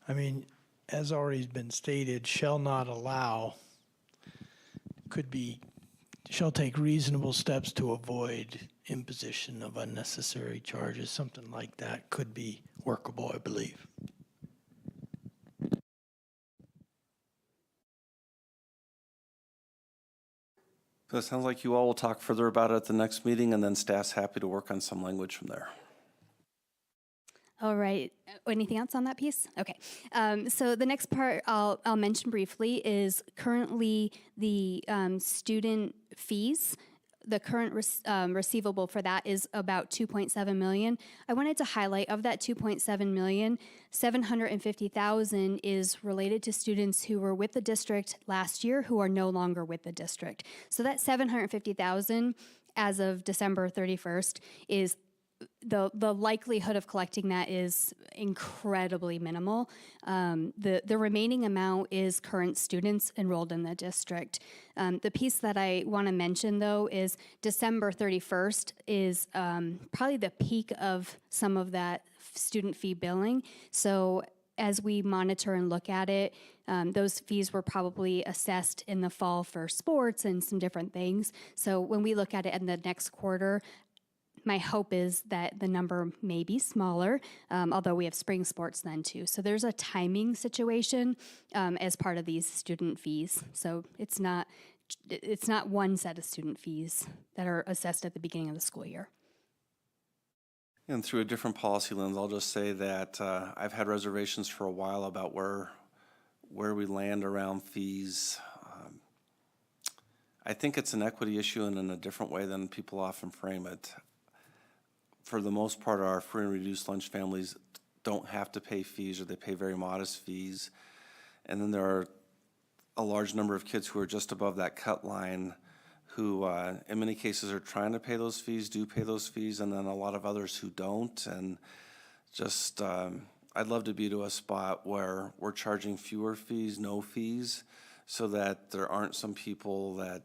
I mean, as already been stated, shall not allow could be, shall take reasonable steps to avoid imposition of unnecessary charges. Something like that could be workable, I believe. So it sounds like you all will talk further about it at the next meeting, and then staff's happy to work on some language from there. All right. Anything else on that piece? Okay. So the next part I'll mention briefly is currently the student fees. The current receivable for that is about $2.7 million. I wanted to highlight of that $2.7 million, $750,000 is related to students who were with the district last year who are no longer with the district. So that $750,000 as of December 31st is the likelihood of collecting that is incredibly minimal. The remaining amount is current students enrolled in the district. The piece that I want to mention, though, is December 31st is probably the peak of some of that student fee billing. So as we monitor and look at it, those fees were probably assessed in the fall for sports and some different things. So when we look at it in the next quarter, my hope is that the number may be smaller, although we have spring sports then too. So there's a timing situation as part of these student fees. So it's not one set of student fees that are assessed at the beginning of the school year. And through a different policy lens, I'll just say that I've had reservations for a while about where we land around fees. I think it's an equity issue and in a different way than people often frame it. For the most part, our free and reduced lunch families don't have to pay fees, or they pay very modest fees. And then there are a large number of kids who are just above that cut line who in many cases are trying to pay those fees, do pay those fees, and then a lot of others who don't. And just, I'd love to be to a spot where we're charging fewer fees, no fees, so that there aren't some people that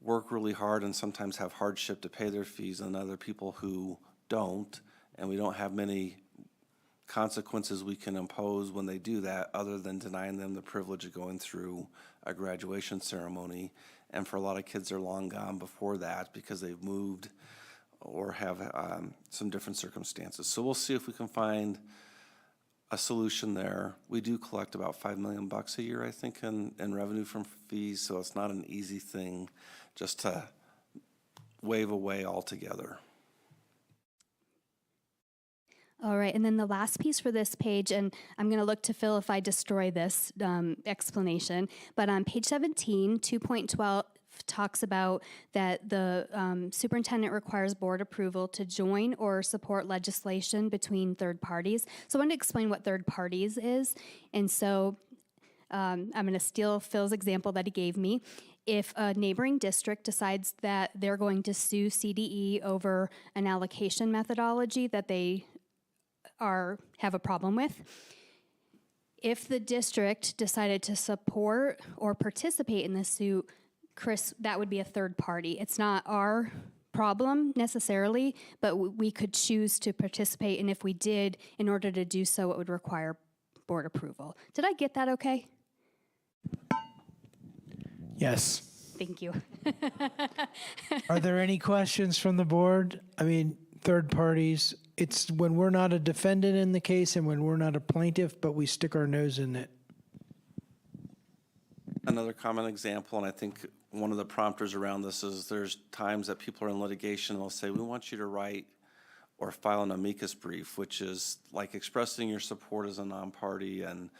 work really hard and sometimes have hardship to pay their fees, and other people who don't, and we don't have many consequences we can impose when they do that other than denying them the privilege of going through a graduation ceremony. And for a lot of kids, they're long gone before that because they've moved or have some different circumstances. So we'll see if we can find a solution there. We do collect about $5 million a year, I think, in revenue from fees, so it's not an easy thing just to wave away altogether. All right, and then the last piece for this page, and I'm going to look to Phil if I destroy this explanation, but on page 17, 2.12 talks about that the superintendent requires board approval to join or support legislation between third parties. So I want to explain what third parties is, and so I'm going to steal Phil's example that he gave me. If a neighboring district decides that they're going to sue CDE over an allocation methodology that they have a problem with, if the district decided to support or participate in the suit, Chris, that would be a third party. It's not our problem necessarily, but we could choose to participate, and if we did, in order to do so, it would require board approval. Did I get that okay? Yes. Thank you. Are there any questions from the board? I mean, third parties, it's when we're not a defendant in the case and when we're not a plaintiff, but we stick our nose in it. Another common example, and I think one of the prompters around this is there's times that people are in litigation and they'll say, we want you to write or file an amicus brief, which is like expressing your support as a non-party. And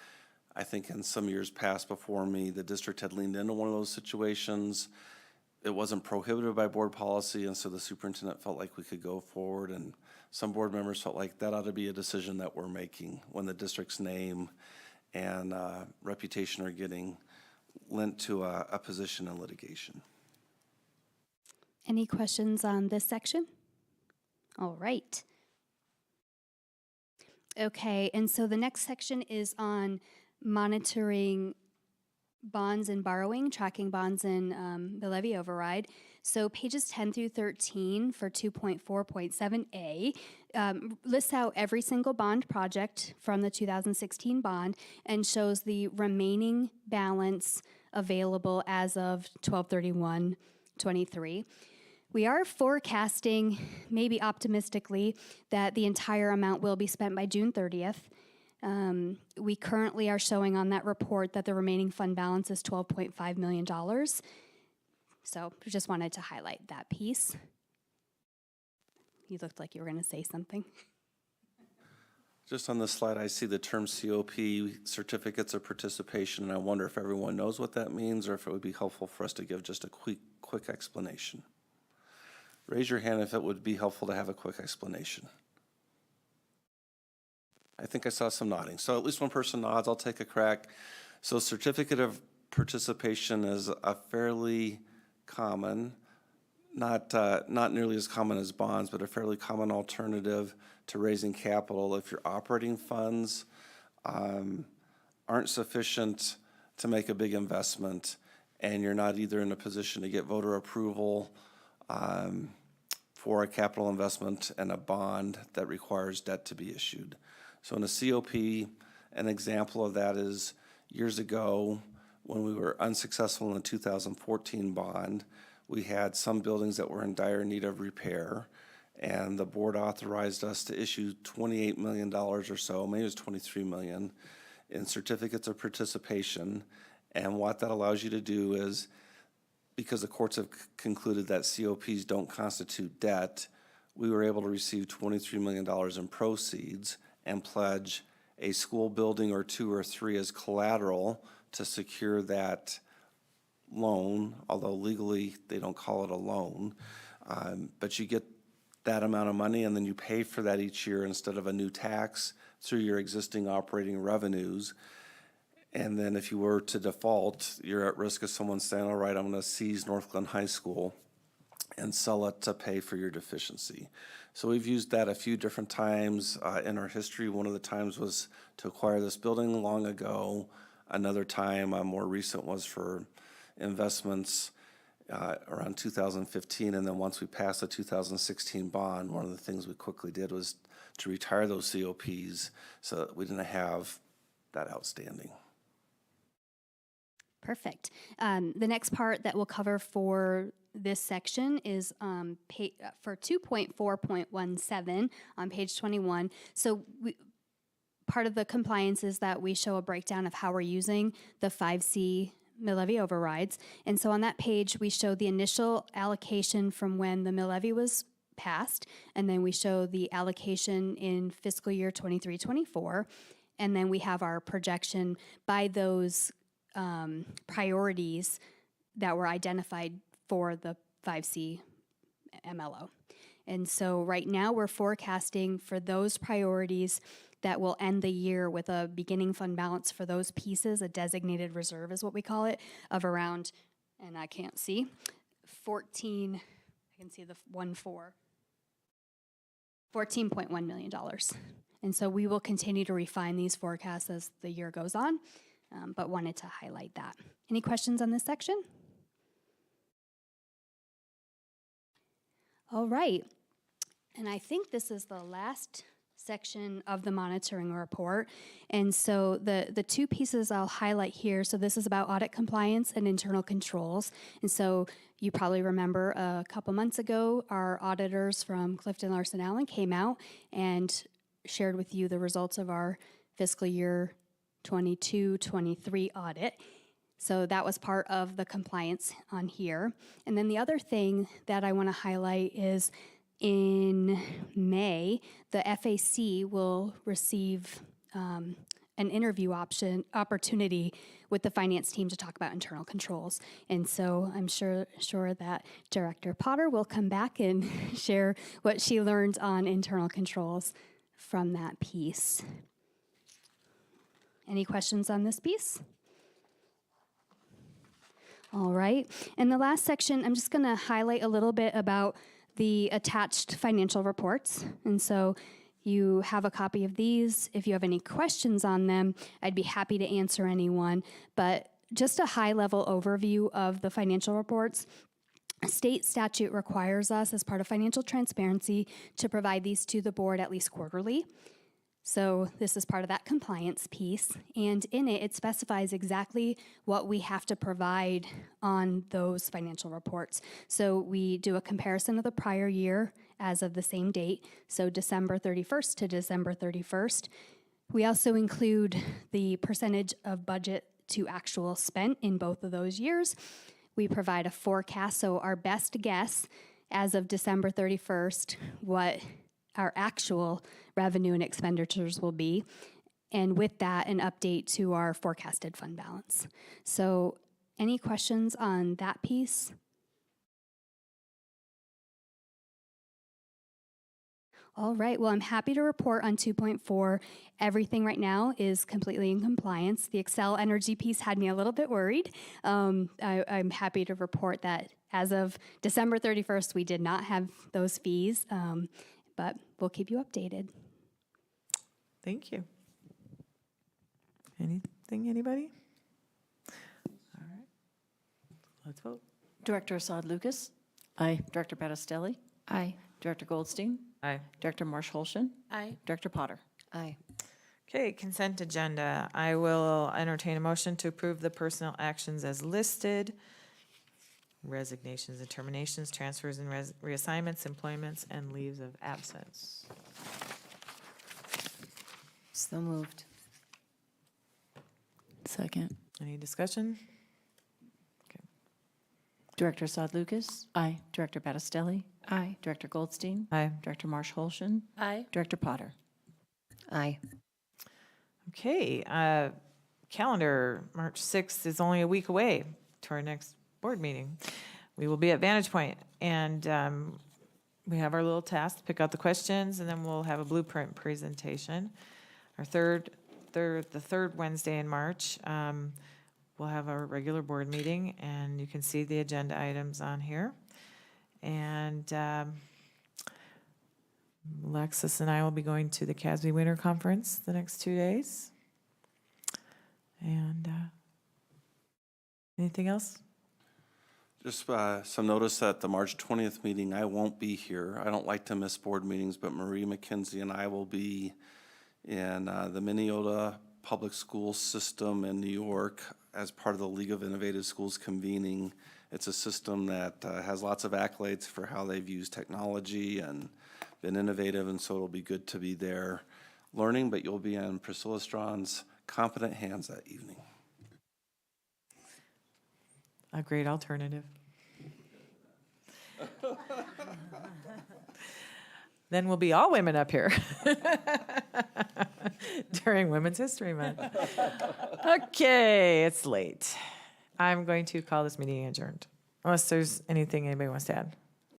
I think in some years past before me, the district had leaned into one of those situations. It wasn't prohibited by board policy, and so the superintendent felt like we could go forward, and some board members felt like that ought to be a decision that we're making when the district's name and reputation are getting lent to a position in litigation. Any questions on this section? All right. Okay, and so the next section is on monitoring bonds and borrowing, tracking bonds and the levy override. So pages 10 through 13 for 2.4.7a lists out every single bond project from the 2016 bond and shows the remaining balance available as of 12/31/23. We are forecasting, maybe optimistically, that the entire amount will be spent by June 30th. We currently are showing on that report that the remaining fund balance is $12.5 million. So I just wanted to highlight that piece. You looked like you were going to say something. Just on this slide, I see the term COP, certificates of participation, and I wonder if everyone knows what that means or if it would be helpful for us to give just a quick explanation. Raise your hand if it would be helpful to have a quick explanation. I think I saw some nodding. So at least one person nods. I'll take a crack. So certificate of participation is a fairly common not nearly as common as bonds, but a fairly common alternative to raising capital if your operating funds aren't sufficient to make a big investment, and you're not either in a position to get voter approval for a capital investment and a bond that requires debt to be issued. So in a COP, an example of that is years ago when we were unsuccessful in the 2014 bond, we had some buildings that were in dire need of repair, and the board authorized us to issue $28 million or so, maybe it was $23 million, in certificates of participation. And what that allows you to do is, because the courts have concluded that COPs don't constitute debt, we were able to receive $23 million in proceeds and pledge a school building or 2 or 3 as collateral to secure that loan, although legally they don't call it a loan. But you get that amount of money and then you pay for that each year instead of a new tax through your existing operating revenues. And then if you were to default, you're at risk of someone saying, all right, I'm going to seize North Glen High School and sell it to pay for your deficiency. So we've used that a few different times in our history. One of the times was to acquire this building long ago. Another time, more recent, was for investments around 2015. And then once we passed the 2016 bond, one of the things we quickly did was to retire those COPs so that we didn't have that outstanding. Perfect. The next part that we'll cover for this section is for 2.4.17 on page 21. So part of the compliance is that we show a breakdown of how we're using the 5C mill levy overrides. And so on that page, we show the initial allocation from when the mill levy was passed, and then we show the allocation in fiscal year 23-24, and then we have our projection by those priorities that were identified for the 5C MLO. And so right now we're forecasting for those priorities that will end the year with a beginning fund balance for those pieces, a designated reserve is what we call it, of around, and I can't see, 14, I can see the 14.1 million dollars. And so we will continue to refine these forecasts as the year goes on, but wanted to highlight that. Any questions on this section? All right, and I think this is the last section of the monitoring report. And so the two pieces I'll highlight here, so this is about audit compliance and internal controls. And so you probably remember a couple months ago, our auditors from Clifton Larson Allen came out and shared with you the results of our fiscal year 22-23 audit. So that was part of the compliance on here. And then the other thing that I want to highlight is in May, the FAC will receive an interview opportunity with the finance team to talk about internal controls. And so I'm sure that Director Potter will come back and share what she learned on internal controls from that piece. Any questions on this piece? All right. In the last section, I'm just going to highlight a little bit about the attached financial reports. And so you have a copy of these. If you have any questions on them, I'd be happy to answer anyone. But just a high-level overview of the financial reports. State statute requires us, as part of financial transparency, to provide these to the board at least quarterly. So this is part of that compliance piece, and in it, it specifies exactly what we have to provide on those financial reports. So we do a comparison of the prior year as of the same date, so December 31st to December 31st. We also include the percentage of budget to actual spent in both of those years. We provide a forecast, so our best guess as of December 31st, what our actual revenue and expenditures will be, and with that, an update to our forecasted fund balance. So any questions on that piece? All right, well, I'm happy to report on 2.4. Everything right now is completely in compliance. The Xcel Energy piece had me a little bit worried. I'm happy to report that as of December 31st, we did not have those fees, but we'll keep you updated. Thank you. Anything, anybody? All right, let's vote. Director Assad Lucas? Aye. Director Battistelli? Aye. Director Goldstein? Aye. Director Marsh-Holshin? Aye. Director Potter? Aye. Okay, consent agenda. I will entertain a motion to approve the personnel actions as listed. Resignations and terminations, transfers and reassignments, employments, and leaves of absence. So moved. Second. Any discussion? Director Assad Lucas? Aye. Director Battistelli? Aye. Director Goldstein? Aye. Director Marsh-Holshin? Aye. Director Potter? Aye. Okay, calendar, March 6th is only a week away to our next board meeting. We will be at Vantage Point, and we have our little task to pick out the questions, and then we'll have a blueprint presentation. Our the third Wednesday in March, we'll have our regular board meeting, and you can see the agenda items on here. And Alexis and I will be going to the CASB Winter Conference the next 2 days. And anything else? Just some notice that the March 20th meeting, I won't be here. I don't like to miss board meetings, but Marie McKenzie and I will be in the Minneota Public School System in New York as part of the League of Innovative Schools convening. It's a system that has lots of accolades for how they've used technology and been innovative, and so it'll be good to be there learning, but you'll be in Priscilla Strawn's competent hands that evening. A great alternative. Then we'll be all women up here during Women's History Month. Okay, it's late. I'm going to call this meeting adjourned, unless there's anything anybody wants to add.